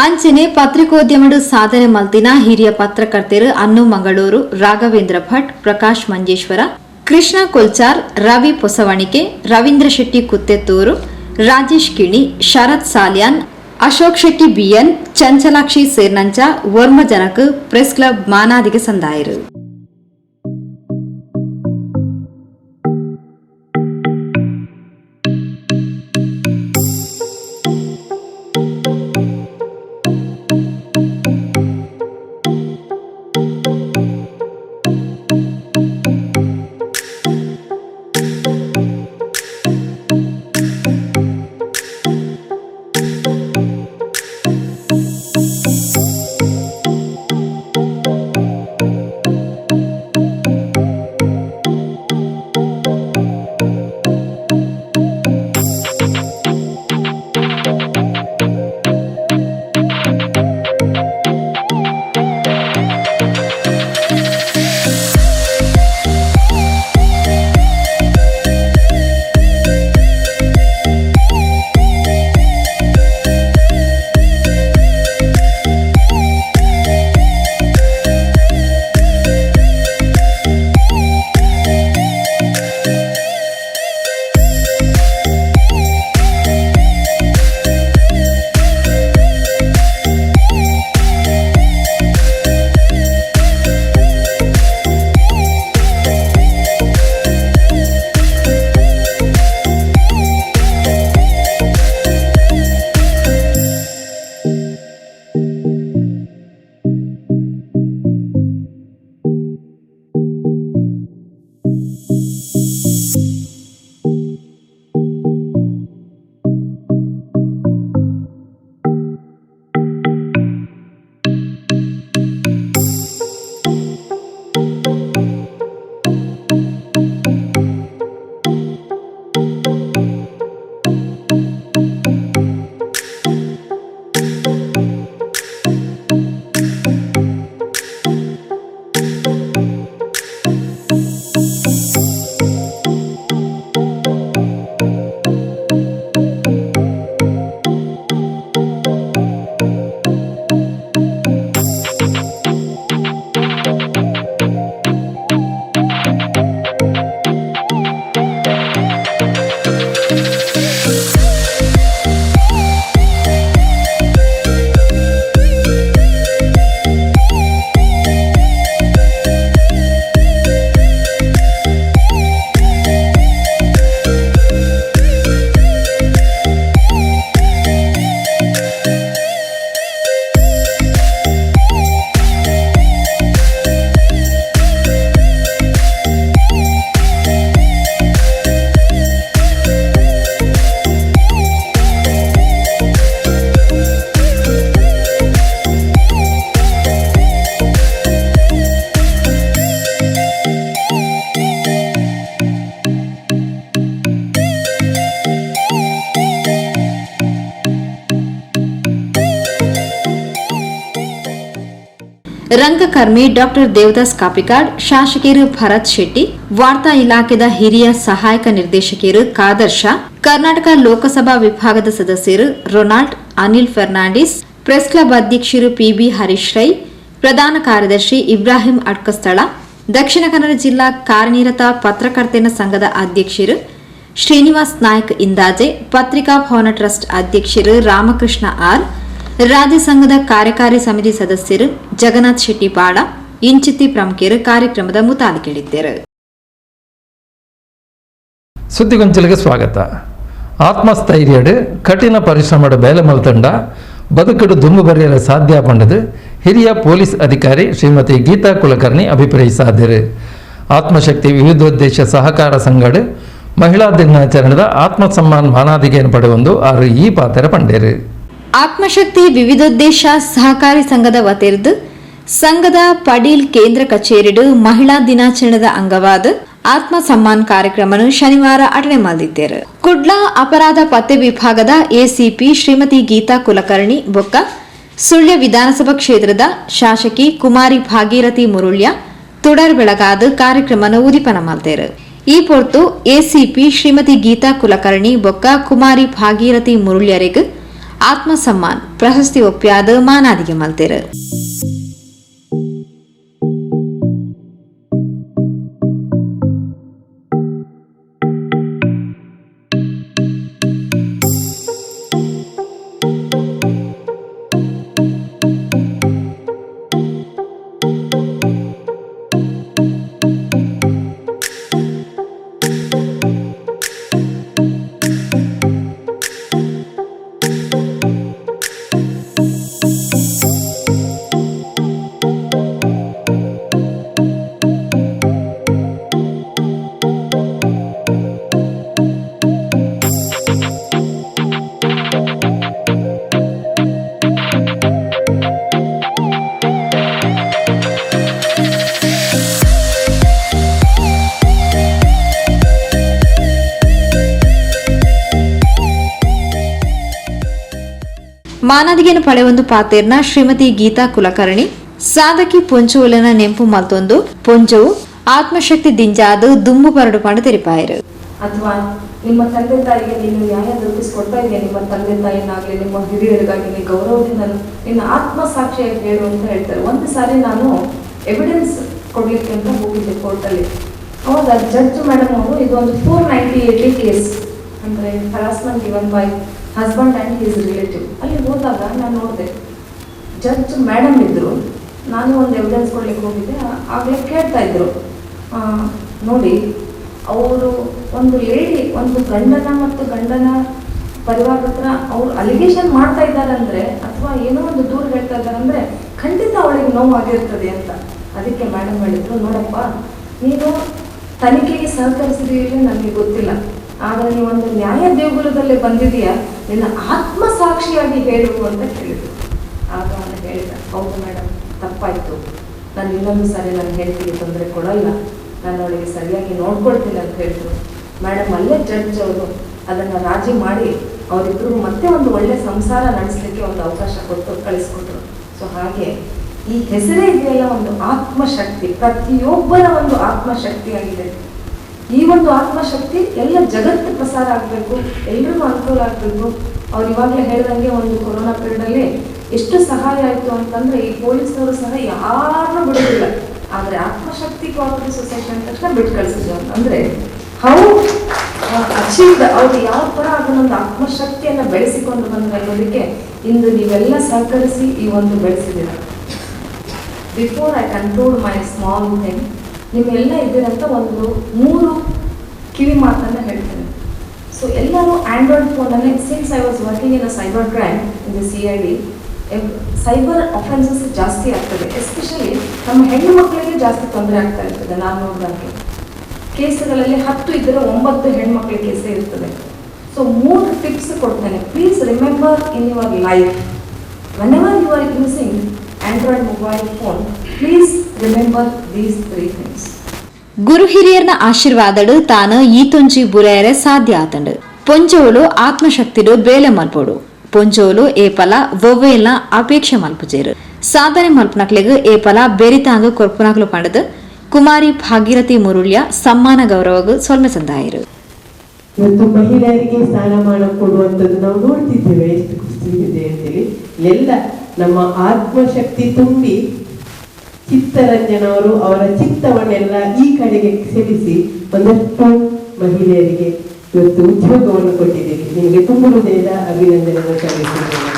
ಅಂಚನೆ ಪತ್ರಿಕೋದ್ಯಮಡು ಸಾಧನೆ ಮಲ್ತಿನ ಹಿರಿಯ ಪತ್ರಕರ್ತರು ಅನ್ನು ಮಂಗಳೂರು ರಾಘವೇಂದ್ರ ಭಟ್ ಪ್ರಕಾಶ್ ಮಂಜೇಶ್ವರ ಕೃಷ್ಣ ಕೊಲ್ಚಾರ್ ರವಿ ಪೊಸವಣಿಕೆ ರವೀಂದ್ರ ಶೆಟ್ಟಿ ಕುತ್ತೆತ್ತೂರು ರಾಜೇಶ್ ಕಿಣಿ ಶರತ್ ಸಾಲ್ಯಾನ್ ಅಶೋಕ್ ಶೆಟ್ಟಿ ಬಿಎನ್ ಚಂಚಲಾಕ್ಷಿ ಸೇರ್ನಂಚ ವರ್ಮ ಜನಕ್ ಪ್ರೆಸ್ ಕ್ಲಬ್ ಮಾನಾದಿಗೆ ಸಂದಾಯರು ರಂಗಕರ್ಮಿ ಡಾಕ್ಟರ್ ದೇವದಾಸ್ ಕಾಪಿಕಾಡ್, ಶಾಸಕರು ಭರತ್ ಶೆಟ್ಟಿ, ವಾರ್ತಾ ಇಲಾಖೆದ ಹಿರಿಯ ಸಹಾಯಕ ನಿರ್ದೇಶಕರು ಕಾದರ್ ಶಾ, ಕರ್ನಾಟಕ ಲೋಕಸಭಾ ವಿಭಾಗದ ಸದಸ್ಯರು Ronald, Anil Fernandes, press club ಅಧ್ಯಕ್ಷರು ಪಿಬಿ ಹರೀಶ್ ರೈ, ಪ್ರಧಾನ ಕಾರ್ಯದರ್ಶಿ ಇಬ್ರಾಹಿಂ ಅಡ್ಕಸ್ಥಳ, ದಕ್ಷಿಣ ಕನ್ನಡ ಜಿಲ್ಲಾ ಕಾರ್ಯನಿರತ ಪತ್ರಕರ್ತೆನ ಸಂಘದ ಅಧ್ಯಕ್ಷರು ಶ್ರೀನಿವಾಸ್ ನಾಯ್ಕ್ ಇಂದಾಜೆ, ಪತ್ರಿಕಾ ಭವನ ಟ್ರಸ್ಟ್ ಅಧ್ಯಕ್ಷರು ರಾಮಕೃಷ್ಣ ಆರ್, ರಾಜ್ಯ ಸಂಘದ ಕಾರ್ಯಕಾರಿ ಸಮಿತಿ ಸದಸ್ಯರು ಜಗನ್ನಾಥ್ ಶೆಟ್ಟಿ ಪಾಡ, ಇಂಚಿತಿ ಪ್ರಮುಖರು ಕಾರ್ಯಕ್ರಮದ ಮುತಾಲಿಕೆಳಿದ್ದರು. ಸುದ್ದಿಗೊಂಚಲಿಗೆ ಸ್ವಾಗತ. ಆತ್ಮಸ್ಥೈರ್ಯಡ್ ಕಠಿಣ ಪರಿಶ್ರಮದ ಬೇಲೆ ಮಲ್ತಂಡ ಬದುಕಡು ದುಂಬು ಬರೆಯಲು ಸಾಧ್ಯ ಪಂಡದು ಹಿರಿಯ ಪೊಲೀಸ್ ಅಧಿಕಾರಿ ಶ್ರೀಮತಿ ಗೀತಾ ಕುಲಕರ್ಣಿ ಅಭಿಪ್ರಾಯಿಸಿದರು. ಆತ್ಮಶಕ್ತಿ ವಿವಿಧೋದ್ದೇಶ ಸಹಕಾರ ಸಂಘಡ್ ಮಹಿಳಾ ದಿನಾಚರಣೆದ ಆತ್ಮ ಸಮ್ಮಾನ್ ಮಾನಾದಿಗೆಯನ್ನು ಪಡೆಯೊಂದು ಆರು ಈ ಪಾತ್ರ ಪಂಡೇರು. ಆತ್ಮಶಕ್ತಿ ವಿವಿಧೋದ್ದೇಶ ಸಹಕಾರಿ ಸಂಘದ ವತಿರ್ದು ಸಂಘದ ಪಡೀಲ್ ಕೇಂದ್ರ ಕಚೇರಿಡು ಮಹಿಳಾ ದಿನಾಚರಣೆದ ಅಂಗವಾದ ಆತ್ಮ ಸಮ್ಮಾನ್ ಕಾರ್ಯಕ್ರಮವನ್ನು ಶನಿವಾರ ಅಟನೆ ಮಾಡಿದ್ದರು. ಕುಡ್ಲಾ ಅಪರಾಧ ಪತ್ತೆ ವಿಭಾಗದ ಎಸಿಪಿ ಶ್ರೀಮತಿ ಗೀತಾ ಕುಲಕರ್ಣಿ ಬೊಕ್ಕ ಸುಳ್ಯ ವಿಧಾನಸಭಾ ಕ್ಷೇತ್ರದ ಶಾಸಕಿ ಕುಮಾರಿ ಭಾಗೀರಥಿ ಮುರುಳ್ಯ ತುಡರ್ ಬೆಳಗಾದ ಕಾರ್ಯಕ್ರಮವನ್ನು ಉದಿಪನ ಮಾಡಿದರು. ಈ ಪೊರ್ತು ಎಸಿಪಿ ಶ್ರೀಮತಿ ಗೀತಾ ಕುಲಕರ್ಣಿ ಬೊಕ್ಕ ಕುಮಾರಿ ಭಾಗೀರಥಿ ಮುರುಳ್ಯರಿಗೆ ಆತ್ಮ ಸಮ್ಮಾನ್ ಪ್ರಶಸ್ತಿ ಒಪ್ಪಿಯಾದ ಮಾನಾದಿಗೆ ಮಲ್ತೇರು. ಮಾನದಿಗೆಯನ್ನು ಪಡೆಯೊಂದು ಪಾತೇರ್ನ ಶ್ರೀಮತಿ ಗೀತಾ ಕುಲಕರ್ಣಿ ಸಾಧಕಿ ಪೊಂಚುವಲನ ನೆಂಪು ಮತ್ತೊಂದು ಪೊಂಚವು ಆತ್ಮಶಕ್ತಿ ದಿಂಜಾದು ದುಂಬು ಬರಡು ಪಾಂಡು ತೆರಿಪಾಯರು. ಅಥವಾ ನಿಮ್ಮ ತಂದೆ ತಾಯಿಗೆ ನೀನು ನ್ಯಾಯ ದೊರಕಿಸಿಕೊಡ್ತಾ ಇದೆಯಾ, ನಿಮ್ಮ ತಂದೆ ತಾಯಿನಾಗಲಿ ನಿಮ್ಮ ಹಿರಿಯರಿಗಾಗಲಿ ಗೌರವದಿಂದ ನಿನ್ನ ಆತ್ಮ ಸಾಕ್ಷಿಯಾಗಿ ಹೇಳು ಅಂತ ಹೇಳ್ತಾರೆ. ಒಂದು ಸಾರಿ ನಾನು ಎವಿಡೆನ್ಸ್ ಕೊಡ್ಲಿಕ್ಕೆ ಅಂತ ಹೋಗಿದ್ದೆ ಕೋರ್ಟಲ್ಲಿ. ಅವಾಗ ಜಡ್ಜ್ ಮೇಡಮ್ ಅವರು ಇದೊಂದು 498 ಕೇಸ್ ಅಂದರೆ harassment given by husband and his relative. ಅಲ್ಲಿ ಹೋದಾಗ ನಾನು ನೋಡಿದೆ ಜಡ್ಜ್ ಮೇಡಮ್ ಇದ್ದರು, ನಾನು ಒಂದು ಎವಿಡೆನ್ಸ್ ಕೊಡ್ಲಿಕ್ಕೆ ಹೋಗಿದ್ದೆ. ಆಗಲೇ ಕೇಳ್ತಾ ಇದ್ರು, ನೋಡಿ ಅವರು ಒಂದು ಲೇಡಿ ಒಂದು ಗಂಡನ ಮತ್ತು ಗಂಡನ ಪರಿವಾರ ಹತ್ರ ಅವ್ರು ಅಲಿಗೇಷನ್ ಮಾಡ್ತಾ ಇದ್ದಾರೆ ಅಂದರೆ ಅಥವಾ ಏನೋ ಒಂದು ದೂರ ಹೇಳ್ತಾ ಇದ್ದಾರೆ ಅಂದರೆ ಖಂಡಿತ ಅವಳಿಗೆ ನೋವಾಗಿರ್ತದೆ ಅಂತ. ಅದಕ್ಕೆ ಮೇಡಮ್ ಹೇಳಿದ್ರು, ನೋಡಪ್ಪ ನೀನು ತನಿಖೆಗೆ ಸಹಕರಿಸಿದೀವಿ ನನಗೆ ಗೊತ್ತಿಲ್ಲ, ಆದರೆ ನೀವು ಒಂದು ನ್ಯಾಯ ದೇಗುಲದಲ್ಲಿ ಬಂದಿದೆಯಾ, ನಿನ್ನ ಆತ್ಮ ಸಾಕ್ಷಿಯಾಗಿ ಹೇಳು ಅಂತ ಹೇಳಿದ್ರು. ಆಗ ಅವನು ಹೇಳಿದ, ಹೌದು ಮೇಡಮ್ ತಪ್ಪಾಯಿತು, ನಾನು ಇನ್ನೊಂದು ಸಾರಿ ನಾನು ಹೇಳ್ತೀನಿ, ತೊಂದರೆ ಕೊಡಲ್ಲ, ನಾನು ಅವಳಿಗೆ ಸರಿಯಾಗಿ ನೋಡ್ಕೊಳ್ತೀನಿ ಅಂತ ಹೇಳಿದ್ರು. ಮೇಡಮ್ ಅಲ್ಲೇ ಜಡ್ಜ್ ಅವರು ಅದನ್ನು ರಾಜಿ ಮಾಡಿ ಅವರಿಬ್ಬರು ಮತ್ತೆ ಒಂದು ಒಳ್ಳೆ ಸಂಸಾರ ನಡೆಸಲಿಕ್ಕೆ ಒಂದು ಅವಕಾಶ ಕೊಟ್ಟು ಕಳಿಸ್ಕೊಟ್ರು. ಸೊ ಹಾಗೆ ಈ ಹೆಸರೇ ಇದೆಯಲ್ಲ ಒಂದು ಆತ್ಮಶಕ್ತಿ, ಪ್ರತಿಯೊಬ್ಬರ ಒಂದು ಆತ್ಮಶಕ್ತಿಯಾಗಿದೆ. ಈ ಒಂದು ಆತ್ಮಶಕ್ತಿ ಎಲ್ಲ ಜಗತ್ತು ಪ್ರಸಾರ ಆಗಬೇಕು, ಎಲ್ರಿಗೂ ಅನುಕೂಲ ಆಗಬೇಕು. ಅವ್ರು ಇವಾಗಲೇ ಹೇಳಿದಂಗೆ ಒಂದು ಕೊರೋನಾ ಪೀರಿಯಡಲ್ಲಿ ಎಷ್ಟು ಸಹಾಯ ಆಯಿತು ಅಂತಂದರೆ ಈ ಪೊಲೀಸ್ನವರು ಸಹ ಯಾರನ್ನೂ ಬಿಡೋದಿಲ್ಲ. ಆದರೆ ಆತ್ಮಶಕ್ತಿ ಕೋಆಪರೇಟಿವ್ ಸೊಸೈಟಿ ಅಂದ ತಕ್ಷಣ ಬಿಟ್ಟು ಕಳಿಸಿದ್ರು. ಅಂದರೆ ಹೌ ಅಚೀವ್ಡ್, ಅವ್ರು ಯಾವ ಥರ ಅದನ್ನೊಂದು ಆತ್ಮಶಕ್ತಿಯನ್ನು ಬೆಳೆಸಿಕೊಂಡು ಬಂದ್ರು ಅನ್ನೋದಕ್ಕೆ ಇಂದು ನೀವೆಲ್ಲ ಸಹಕರಿಸಿ ಈ ಒಂದು ಬೆಳೆಸಿದ್ದೀರ. Before I conclude my small thing, ನಿಮ್ಮೆಲ್ಲ ಇದ್ದೀರಂತ ಒಂದು 3 ಕಿವಿ ಮಾತನ್ನು ಹೇಳ್ತೇನೆ. ಸೊ ಎಲ್ಲರೂ ಆ್ಯಂಡ್ರಾಯ್ಡ್ ಫೋನಲ್ಲಿ, since I was working in a cyber crime in the CID, cyber offences ಜಾಸ್ತಿ ಆಗ್ತದೆ. ಎಸ್ಪೆಷಲಿ ನಮ್ಮ ಹೆಣ್ಣು ಮಕ್ಕಳಿಗೆ ಜಾಸ್ತಿ ತೊಂದರೆ ಆಗ್ತಾ ಇರ್ತದೆ. ನಾನು ನೋಡಿದಂಗೆ ಕೇಸ್ಗಳಲ್ಲಿ 10 ಇದ್ದರೆ 9 ಹೆಣ್ಮಕ್ಳ ಕೇಸೇ ಇರ್ತದೆ. ಸೊ 3 ಟಿಪ್ಸ್ ಕೊಡ್ತೇನೆ. Please remember in your life, whenever you are using Android mobile phone, please remember these 3 things. ಗುರು ಹಿರಿಯರ್ನ ಆಶೀರ್ವಾದಡು ತಾನ ಈತೊಂಜಿ ಬುರೆಯರೆ ಸಾಧ್ಯ ಆತಂಡು. ಪೊಂಜೋಲು ಆತ್ಮಶಕ್ತಿಡು ಬೇಲೆ ಮಲ್ಪೋಡು, ಪೊಂಜೋಲು ಏಪಲ ಒವ್ವೆಲ್ನ ಅಪೇಕ್ಷೆ ಮಲ್ಪುಜೇರು. ಸಾಧನೆ ಮಲ್ಪನಕ್ಲೆಗ್ ಏಪಲ ಬೆರಿತಾಂಗ್ ಕೊರ್ಪುನಾಗ್ಲು ಪಂಡದು ಕುಮಾರಿ ಭಾಗೀರಥಿ ಮುರುಳ್ಯ ಸಮ್ಮಾನ ಗೌರವಗ್ ಸೊಲ್ಮೆ ಸಂದಾಯರು. ಇವತ್ತು ಮಹಿಳೆಯರಿಗೆ ಸ್ಥಾನಮಾನ ಕೊಡುವಂಥದ್ದು ನಾವು ನೋಡ್ತಿದ್ದೇವೆ, ಎಷ್ಟು ಖುಷಿ ಇದೆ ಅಂತೇಳಿ. ಎಲ್ಲ ನಮ್ಮ ಆತ್ಮಶಕ್ತಿ ತುಂಬಿ ಚಿತ್ತರಂಜನ್ ಅವರು ಅವರ ಚಿತ್ತವನ್ನೆಲ್ಲ ಈ ಕಡೆಗೆ ಸೆಳೆಸಿ ಒಂದಷ್ಟು ಮಹಿಳೆಯರಿಗೆ ಇವತ್ತು ಉದ್ಯೋಗವನ್ನು ಕೊಟ್ಟಿದ್ದೀರಿ. ನಿಮಗೆ ತುಂಬ ಹೃದಯದ ಅಭಿನಂದನೆಯನ್ನು ಸಲ್ಲಿಸಿದ್ದೇನೆ.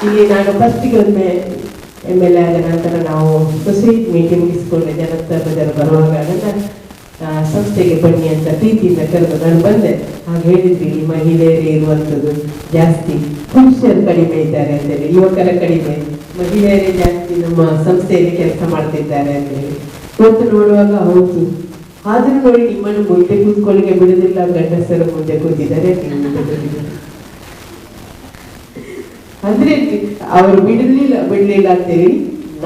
ಇಲ್ಲಿ ನಾನು ಫಸ್ಟಿಗೆ ಒಮ್ಮೆ MLA ಆದ ನಂತರ ನಾವು ಸೊಸೈಟಿ ಮೀಟಿಂಗ್ ಮುಗಿಸಿಕೊಂಡೆ. ಜನತಾ ಬಜಾರ್ ಬರುವಾಗ ನನ್ನ ಸಂಸ್ಥೆಗೆ ಬನ್ನಿ ಅಂತ ಪ್ರೀತಿಯಿಂದ ಕರೆದು ನಾನು ಬಂದೆ. ಹಾಗೆ ಹೇಳಿದ್ವಿ, ಈ ಮಹಿಳೆಯರೇ ಇರುವಂಥದ್ದು ಜಾಸ್ತಿ, ಪುರುಷರು ಕಡಿಮೆ ಇದ್ದಾರೆ ಅಂತೇಳಿ, ಯುವಕರ ಕಡಿಮೆ, ಮಹಿಳೆಯರೇ ಜಾಸ್ತಿ ನಮ್ಮ ಸಂಸ್ಥೆಯಲ್ಲಿ ಕೆಲಸ ಮಾಡ್ತಿದ್ದಾರೆ ಅಂತೇಳಿ. ಇವತ್ತು ನೋಡುವಾಗ ಹೌದು, ಆದ್ರೂ ನೋಡಿ ನಿಮ್ಮನ್ನು ಮುಂದೆ ಕೂತ್ಕೊಳ್ಳಿಗೆ ಬಿಡುದಿಲ್ಲ, ಗಂಡಸರು ಮುಂದೆ ಕೂತಿದ್ದಾರೆ, ಅಂದ್ರೆ ಅವರು ಬಿಡ್ಲಿಲ್ಲ ಅಂತೇಳಿ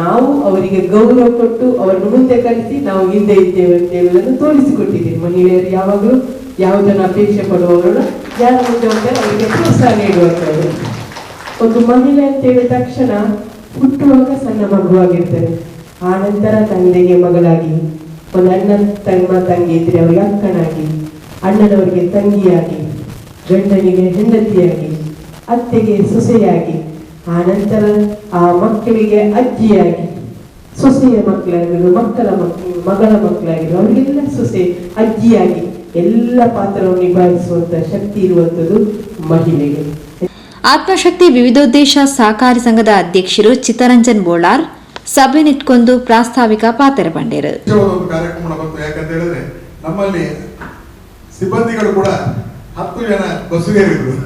ನಾವು ಅವರಿಗೆ ಗೌರವ ಕೊಟ್ಟು ಅವರನ್ನು ಮುಂದೆ ಕಳಿಸಿ ನಾವು ಹಿಂದೆ ಇದ್ದೇವೆ ಅಂತ ಹೇಳುವುದನ್ನು ತೋರಿಸಿಕೊಟ್ಟಿದ್ದೀವಿ. ಮಹಿಳೆಯರು ಯಾವಾಗಲೂ ಯಾವುದನ್ನು ಅಪೇಕ್ಷೆ ಪಡುವವರು ಯಾರ ಮುಂದೆ ಹೋಗ್ತಾರೆ ಅವರಿಗೆ ಪ್ರೋತ್ಸಾಹ ನೀಡುವಂಥದ್ದು. ಒಂದು ಮಹಿಳೆ ಅಂತ ಹೇಳಿದ ತಕ್ಷಣ ಹುಟ್ಟುವಾಗ ಸಣ್ಣ ಮಗುವಾಗಿರ್ತಾರೆ, ಆ ನಂತರ ತಂದೆಗೆ ಮಗಳಾಗಿ, ಒಂದು ಅಣ್ಣ ತಂಗಿ ಇದ್ರೆ ಅವರಿಗೆ ಅಕ್ಕನಾಗಿ, ಅಣ್ಣನವರಿಗೆ ತಂಗಿಯಾಗಿ, ಗಂಡನಿಗೆ ಹೆಂಡತಿಯಾಗಿ, ಅತ್ತೆಗೆ ಸೊಸೆಯಾಗಿ, ಆ ನಂತರ ಆ ಮಕ್ಕಳಿಗೆ ಅಜ್ಜಿಯಾಗಿ, ಸೊಸೆಯ ಮಕ್ಕಳಾಗಿರೋದು, ಮಗಳ ಮಕ್ಕಳಾಗಿರೋದು ಅವರಿಗೆಲ್ಲ ಸೊಸೆ ಅಜ್ಜಿಯಾಗಿ ಎಲ್ಲ ಪಾತ್ರವನ್ನು ನಿಭಾಯಿಸುವಂತ ಶಕ್ತಿ ಇರುವಂತದ್ದು ಮಹಿಳೆಗೆ. ಆತ್ಮಶಕ್ತಿ ವಿವಿಧೋದ್ದೇಶ ಸಹಕಾರಿ ಸಂಘದ ಅಧ್ಯಕ್ಷರು ಚಿತ್ತರಂಜನ್ ಬೋಳಾರ್ ಸಭೆ ನಿಟ್ಕೊಂಡು ಪ್ರಾಸ್ತಾವಿಕ ಪಾತ್ರ ಬಂಡೇರು. ಕಾರ್ಯಕ್ರಮ ಬಂತು. ಯಾಕಂತ ಹೇಳಿದ್ರೆ ನಮ್ಮಲ್ಲಿ ಸಿಬ್ಬಂದಿಗಳು ಕೂಡ 10 ಜನ ಬಸ್ಸುಗೇರಿದ್ರು,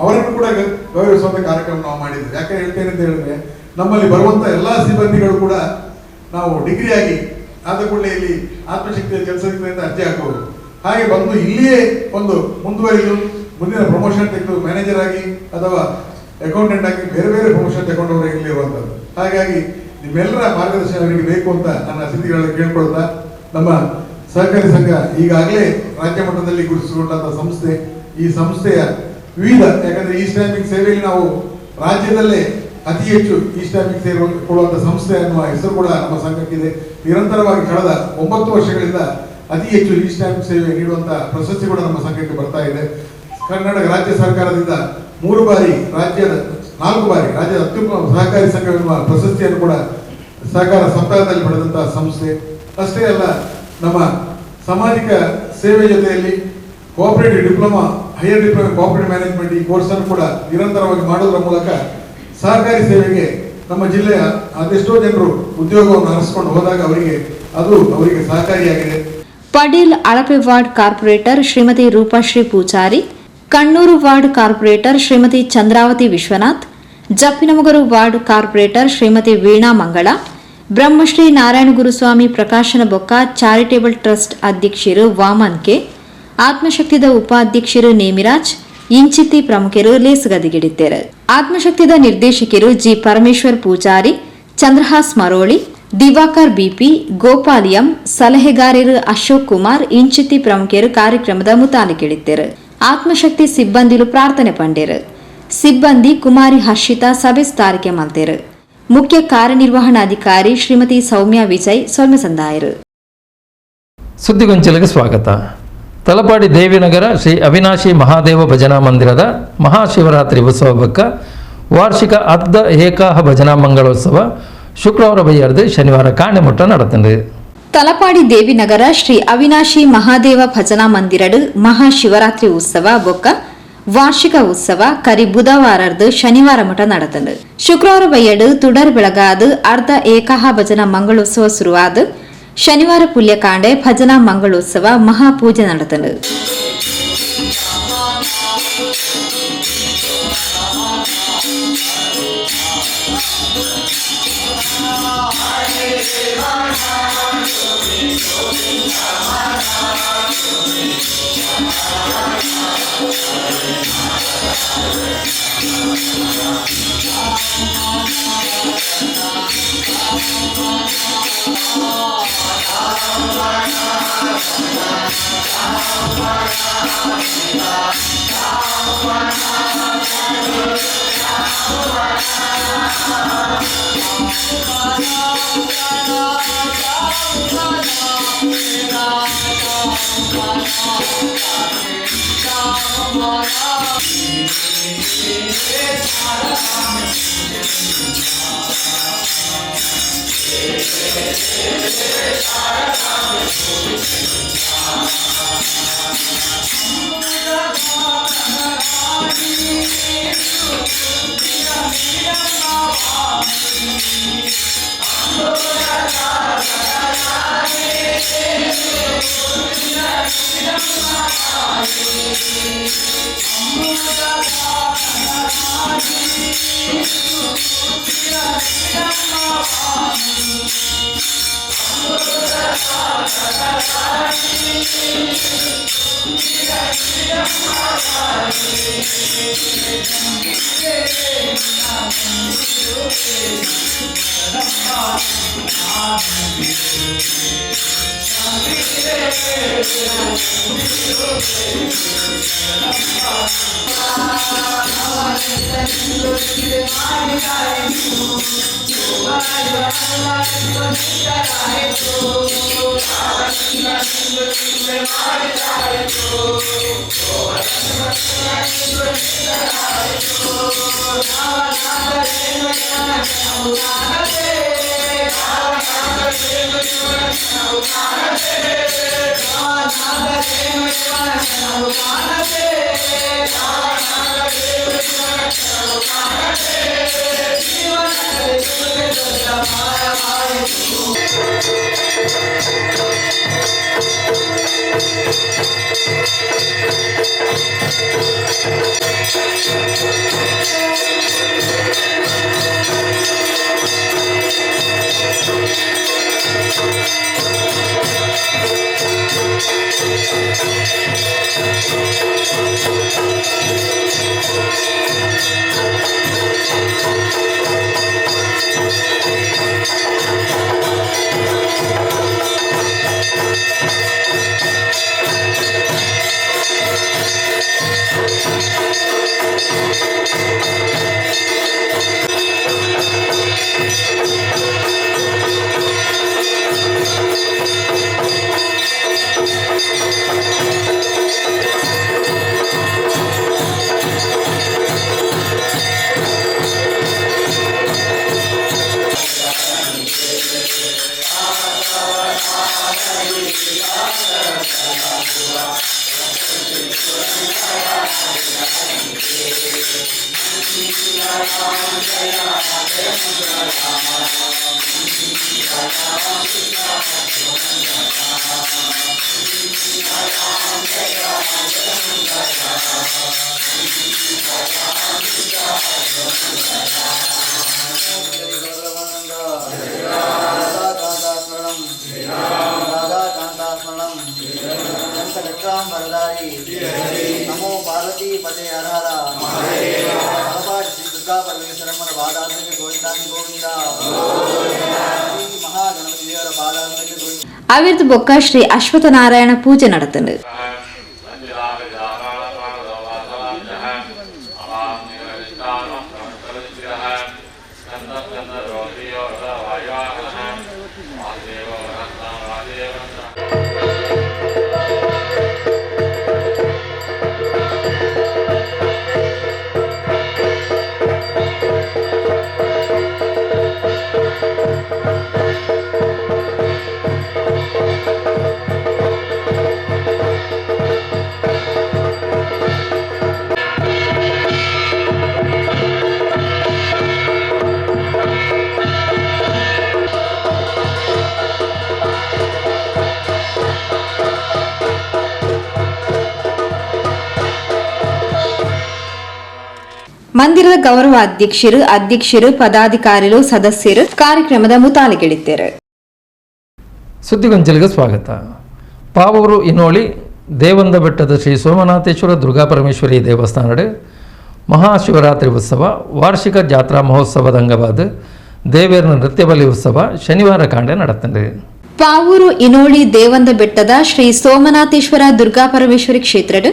ಅವರನ್ನು ಕೂಡ ಗೌರವಿಸುವಂತ ಕಾರ್ಯಕ್ರಮ ನಾವು ಮಾಡಿದ್ವಿ. ಯಾಕೆ ಹೇಳ್ತೇನೆ ಅಂತ ಹೇಳಿದ್ರೆ ನಮ್ಮಲ್ಲಿ ಬರುವಂತ ಎಲ್ಲಾ ಸಿಬ್ಬಂದಿಗಳು ಕೂಡ ನಾವು ಡಿಗ್ರಿ ಆಗಿ ಆದ ಕೂಡಲೇ ಇಲ್ಲಿ ಆತ್ಮಶಕ್ತಿಯ ಕೆಲಸದಿಂದ ಅರ್ಜಿ ಹಾಕಬಹುದು. ಹಾಗೆ ಬಂದು ಇಲ್ಲಿಯೇ ಒಂದು ಮುಂದುವರಿದು ಮುಂದಿನ ಪ್ರಮೋಷನ್ ತೆಗೆದು ಮ್ಯಾನೇಜರ್ ಆಗಿ ಅಥವಾ ಅಕೌಂಟೆಂಟ್ ಆಗಿ ಬೇರೆ ಬೇರೆ ಪ್ರಮೋಷನ್ ತಗೊಂಡವರು ಇಲ್ಲಿ ಇರುವಂತದ್ದು. ಹಾಗಾಗಿ ನಿಮ್ಮೆಲ್ಲರ ಮಾರ್ಗದರ್ಶನ ಅವರಿಗೆ ಬೇಕು ಅಂತ ನನ್ನ ಸ್ಥಿತಿಗಳಲ್ಲಿ ಕೇಳ್ಕೊಳ್ತಾ, ನಮ್ಮ ಸಹಕಾರಿ ಸಂಘ ಈಗಾಗಲೇ ರಾಜ್ಯ ಮಟ್ಟದಲ್ಲಿ ಗುರುತಿಸಿಕೊಂಡಂತಹ ಸಂಸ್ಥೆ. ಈ ಸಂಸ್ಥೆಯ ವಿವಿಧ, ಯಾಕಂದ್ರೆ ಈ ಸ್ಟ್ಯಾಂಪಿಂಗ್ ಸೇವೆಯಲ್ಲಿ ನಾವು ರಾಜ್ಯದಲ್ಲೇ ಅತಿ ಹೆಚ್ಚು ಈ ಸ್ಟ್ಯಾಂಪಿಂಗ್ ಸೇವೆ ಕೊಡುವಂತಹ ಸಂಸ್ಥೆ ಅನ್ನುವ ಹೆಸರು ಕೂಡ ನಮ್ಮ ಸಂಘಕ್ಕಿದೆ. ನಿರಂತರವಾಗಿ ಕಳೆದ 9 ವರ್ಷಗಳಿಂದ ಅತಿ ಹೆಚ್ಚು ಈ ಸ್ಟ್ಯಾಂಪಿಂಗ್ ಸೇವೆ ನೀಡುವಂತಹ ಪ್ರಶಸ್ತಿ ಕೂಡ ನಮ್ಮ ಸಂಘಕ್ಕೆ ಬರ್ತಾ ಇದೆ. ಕರ್ನಾಟಕ ರಾಜ್ಯ ಸರ್ಕಾರದಿಂದ 3 ಬಾರಿ, 4 ಬಾರಿ ರಾಜ್ಯದ ಅತ್ಯುತ್ತಮ ಸಹಕಾರಿ ಸಂಘ ಎನ್ನುವ ಪ್ರಶಸ್ತಿಯನ್ನು ಕೂಡ ಸಹಕಾರ ಸಪ್ತಾಹದಲ್ಲಿ ಪಡೆದಂತಹ ಸಂಸ್ಥೆ. ಅಷ್ಟೇ ಅಲ್ಲ, ನಮ್ಮ ಸಾಮಾಜಿಕ ಸೇವೆ ಜೊತೆಯಲ್ಲಿ cooperative diploma, higher diploma cooperative management ಈ ಕೋರ್ಸ್ ಅನ್ನು ಕೂಡ ನಿರಂತರವಾಗಿ ಮಾಡುವುದರ ಮೂಲಕ ಸಹಕಾರಿ ಸೇವೆಗೆ ನಮ್ಮ ಜಿಲ್ಲೆಯ ಅದೆಷ್ಟೋ ಜನರು ಉದ್ಯೋಗವನ್ನು ಅರಸಿಕೊಂಡು ಹೋದಾಗ ಅವರಿಗೆ ಸಹಕಾರಿಯಾಗಿದೆ. Padil Alape ward corporator Shrimati Rupashree Poojary, Kannur ward corporator Shrimati Chandravati Vishwanath, Jeppinamogaru ward corporator Shrimati Veena Mangala, Brahmashree Narayana Guruswamy ಪ್ರಕಾಶನ ಬೊಕ್ಕ ಚಾರಿಟೇಬಲ್ ಟ್ರಸ್ಟ್ ಅಧ್ಯಕ್ಷರು ವಾಮನ್ ಕೆ, ಆತ್ಮಶಕ್ತಿದ ಉಪಾಧ್ಯಕ್ಷರು ನೇಮಿರಾಜ್, ಇಂಚಿತಿ ಪ್ರಮುಖರು ಲೇಸುಗದಿಗಿಡಿದ್ದಾರೆ. ಆತ್ಮಶಕ್ತಿದ ನಿರ್ದೇಶಕರು G Parameshwar Poojary, Chandrahas Maroli, Diwakar BP, Gopal M, ಸಲಹೆಗಾರರು ಅಶೋಕ್ ಕುಮಾರ್, ಇಂಚಿತಿ ಪ್ರಮುಖರು ಕಾರ್ಯಕ್ರಮದ ಮುತಾಲಿಕಿಡಿದ್ದಾರೆ. ಆತ್ಮಶಕ್ತಿ ಸಿಬ್ಬಂದಿಲು ಪ್ರಾರ್ಥನೆ ಪಂಡೇರು. ಸಿಬ್ಬಂದಿ ಕುಮಾರಿ ಹರ್ಷಿತಾ ಸಭೆ ಸ್ಥಾರಿಕೆ ಮಲ್ತೇರು. ಮುಖ್ಯ ಕಾರ್ಯನಿರ್ವಹಣಾಧಿಕಾರಿ ಶ್ರೀಮತಿ ಸೌಮ್ಯ ವಿಜಯ್ ಸೊಲ್ಮೆ ಸಂದಾಯರು. ಸುದ್ದಿಗೊಂಚಲಿಗೆ ಸ್ವಾಗತ. ತಲಪಾಡಿ ದೇವಿನಗರ ಶ್ರೀ ಅವಿನಾಶಿ ಮಹಾದೇವ ಭಜನಾ ಮಂದಿರದ ಮಹಾಶಿವರಾತ್ರಿ ಉತ್ಸವಕ್ಕ ವಾರ್ಷಿಕ ಅರ್ಧ ಏಕಾಹ ಭಜನಾ ಮಂಗಳೋತ್ಸವ ಶುಕ್ರವಾರ ಬೈಯರ್ದು ಶನಿವಾರ ಕಾಣೆಮುಟ್ಟ ನಡೆತಂದು. ತಲಪಾಡಿ ದೇವಿನಗರ ಶ್ರೀ ಅವಿನಾಶಿ ಮಹಾದೇವ ಭಜನಾ ಮಂದಿರಡು ಮಹಾಶಿವರಾತ್ರಿ ಉತ್ಸವ ಬೊಕ್ಕ ವಾರ್ಷಿಕ ಉತ್ಸವ ಕರಿ ಬುಧವಾರದ್ದು ಶನಿವಾರ ಮಠ ನಡೆತಂದು. ಶುಕ್ರವಾರ ಬೈಯಡು ತುಡರ್ ಬೆಳಗಾದು ಅರ್ಧ ಏಕಾಹ ಭಜನಾ ಮಂಗಳೋತ್ಸವ ಶುರುವಾದ ಶನಿವಾರ ಪುಲ್ಯಕಾಂಡೆ ಭಜನಾ ಮಂಗಳೋತ್ಸವ ಮಹಾಪೂಜೆ ನಡೆತಂದು. नमो पार्वती पदे हर श्री दुर्गा परमेश्वर पादांतके गोविंदानि गोविंद महागणपति देवर पादांतके गोविंद ಅವಿರ್ದು ಬೊಕ್ಕ ಶ್ರೀ ಅಶ್ವತ್ಥನಾರಾಯಣ ಪೂಜೆ ನಡೆತಂಡು. ಮಂದಿರದ ಗೌರವ ಅಧ್ಯಕ್ಷರು ಪದಾಧಿಕಾರಿಗಳು ಸದಸ್ಯರು ಕಾರ್ಯಕ್ರಮದ ಮುತಾಲಿಗೆಳಿದ್ದಾರೆ. ಸುದ್ದಿಗೊಂಚಲಿಗೆ ಸ್ವಾಗತ. ಪಾವೂರು ಇನೋಳಿ ದೇವಂದ ಬೆಟ್ಟದ ಶ್ರೀ ಸೋಮನಾಥೇಶ್ವರ ದುರ್ಗಾಪರಮೇಶ್ವರಿ ದೇವಸ್ಥಾನದ ಮಹಾಶಿವರಾತ್ರಿ ಉತ್ಸವ ವಾರ್ಷಿಕ ಜಾತ್ರಾ ಮಹೋತ್ಸವದ ಅಂಗವಾದ ದೇವೇರನ ನೃತ್ಯಬಲಿ ಉತ್ಸವ ಶನಿವಾರ ಕಾಂಡೆ ನಡೆತಂಡೆ. ಪಾವೂರು ಇನೋಳಿ ದೇವಂದ ಬೆಟ್ಟದ ಶ್ರೀ ಸೋಮನಾಥೇಶ್ವರ ದುರ್ಗಾಪರಮೇಶ್ವರಿ ಕ್ಷೇತ್ರದ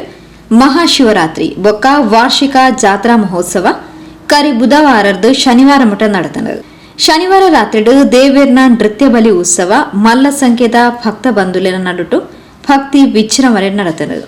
ಮಹಾಶಿವರಾತ್ರಿ ಬೊಕ್ಕ ವಾರ್ಷಿಕ ಜಾತ್ರಾ ಮಹೋತ್ಸವ ಕರಿ ಬುಧವಾರದ ಶನಿವಾರ ಮಠ ನಡೆತಂಡು. ಶನಿವಾರ ರಾತ್ರಿ ದೇವೇರ್ನ ನೃತ್ಯ ಬಲಿ ಉತ್ಸವ ಮಲ್ಲ ಸಂಖ್ಯೆದ ಭಕ್ತ ಬಂಧುಲಿನ ನಡುಟು ಭಕ್ತಿ ವಿಜೃಂಭಣೆ ನಡೆತಂಡು.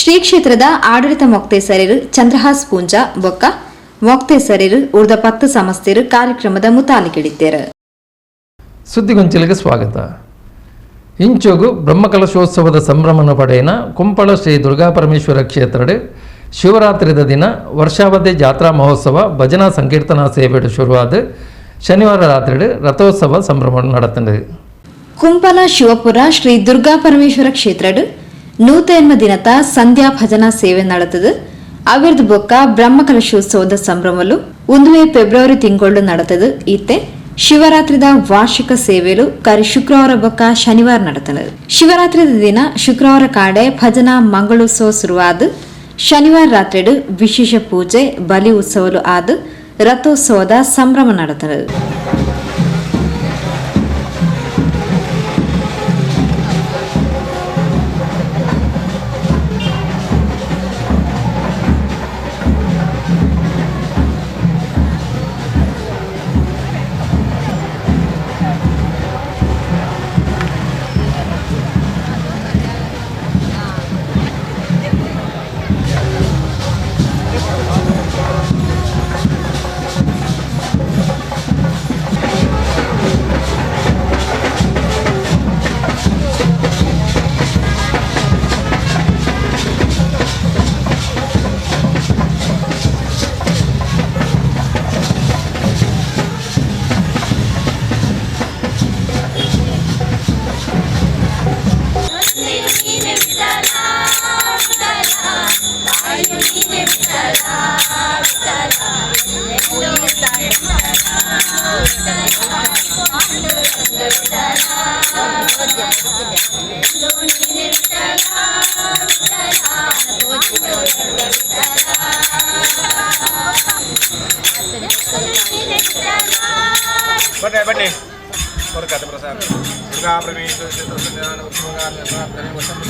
ಶ್ರೀ ಕ್ಷೇತ್ರದ ಆಡಳಿತ ಮೊಕ್ತೇಸರರು ಚಂದ್ರಹಾಸ್ ಪೂಂಜಾ ಬೊಕ್ಕ ಮೊಕ್ತೇಸರರು ಉಳಿದ 10 ಸಮಸ್ತೆರು ಕಾರ್ಯಕ್ರಮದ ಮುತಾಲಿಕೆಡಿದ್ದೇರು. ಸುದ್ದಿಗೊಂಚಲಿಗೆ ಸ್ವಾಗತ. ಇಂಚೋಗು ಬ್ರಹ್ಮಕಲಶೋತ್ಸವದ ಸಂಭ್ರಮನ ಪಡೆಯನ ಕುಂಪಳ ಶ್ರೀ ದುರ್ಗಾಪರಮೇಶ್ವರ ಕ್ಷೇತ್ರಡ್ ಶಿವರಾತ್ರಿದ ದಿನ ವರ್ಷಾವಧಿ ಜಾತ್ರಾ ಮಹೋತ್ಸವ ಭಜನಾ ಸಂಕೀರ್ತನಾ ಸೇವೆಡು ಶುರುವಾದ ಶನಿವಾರ ರಾತ್ರಿ ರಥೋತ್ಸವ ಸಂಭ್ರಮ ನಡೆತಂಡು. ಕುಂಪಲ ಶಿವಪುರ ಶ್ರೀ ದುರ್ಗಾಪರಮೇಶ್ವರ ಕ್ಷೇತ್ರಡ್ 101 ದಿನದ ಸಂಧ್ಯಾ ಭಜನಾ ಸೇವೆ ನಡೆತದು. ಅವಿರ್ದು ಬೊಕ್ಕ ಬ್ರಹ್ಮಕಲಶೋತ್ಸವದ ಸಂಭ್ರಮಲು 1 ಫೆಬ್ರವರಿ ತಿಂಗಳು ನಡೆತದು. ಈತೆ ಶಿವರಾತ್ರಿದ ವಾರ್ಷಿಕ ಸೇವೆಲು ಕರಿ ಶುಕ್ರವಾರ ಬೊಕ್ಕ ಶನಿವಾರ ನಡೆತದು. ಶಿವರಾತ್ರಿದ ದಿನ ಶುಕ್ರವಾರ ಕಾಡೆ ಭಜನಾ ಮಂಗಳೋತ್ಸವ ಶುರುವಾದ ಶನಿವಾರ ರಾತ್ರಿಡು ವಿಶೇಷ ಪೂಜೆ ಬಲಿ ಉತ್ಸವಲು ಆದ ರಥೋತ್ಸವದ ಸಂಭ್ರಮ ನಡೆತದು. ಬನ್ನಿ ಹೊರಕತೆ ಪ್ರಸಾದ ದುರ್ಗಾ ಪರಮೇಶ್ವರ ಕ್ಷೇತ್ರ ಸಂಧ್ಯಾನ ಉತ್ಸವಗಾರ ಪ್ರಾರ್ಥನೆ ವಸಂತ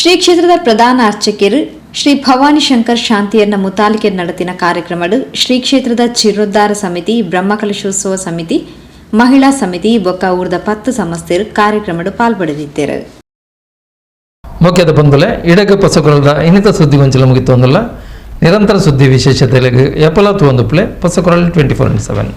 ಶ್ರೀ ಕ್ಷೇತ್ರದ ಪ್ರಧಾನ ಅರ್ಚಕರು ಶ್ರೀ ಭವಾನಿ ಶಂಕರ್ ಶಾಂತಿಯರ್ನ ಮುತಾಲಿಕೆ ನಡೆತಿನ ಕಾರ್ಯಕ್ರಮಡು ಶ್ರೀ ಕ್ಷೇತ್ರದ ಚಿರೋದ್ಧಾರ ಸಮಿತಿ ಬ್ರಹ್ಮಕಲಶೋತ್ಸವ ಸಮಿತಿ ಮಹಿಳಾ ಸಮಿತಿ ಬೊಕ್ಕ ಊರ್ದ 10 ಸಂಸ್ಥೆರು ಕಾರ್ಯಕ್ರಮಡು ಪಾಲ್ಪಡದಿದ್ದರು. ಮುಖ್ಯದ ಬಂಧುಲೆ ಇಡಗ ಪಸಕೊಳದ ಇನ್ನಿತ ಸುದ್ದಿ ಗೊಂಚಲ ಮುಗಿತೊಂದಲ್ಲ ನಿರಂತರ ಸುದ್ದಿ ವಿಶೇಷತೆಗಳಿಗೆ ಎಪ್ಪಲ ತೂಂದುಪ್ಲೆ ಪಸಕೊರಲ್ 24/7.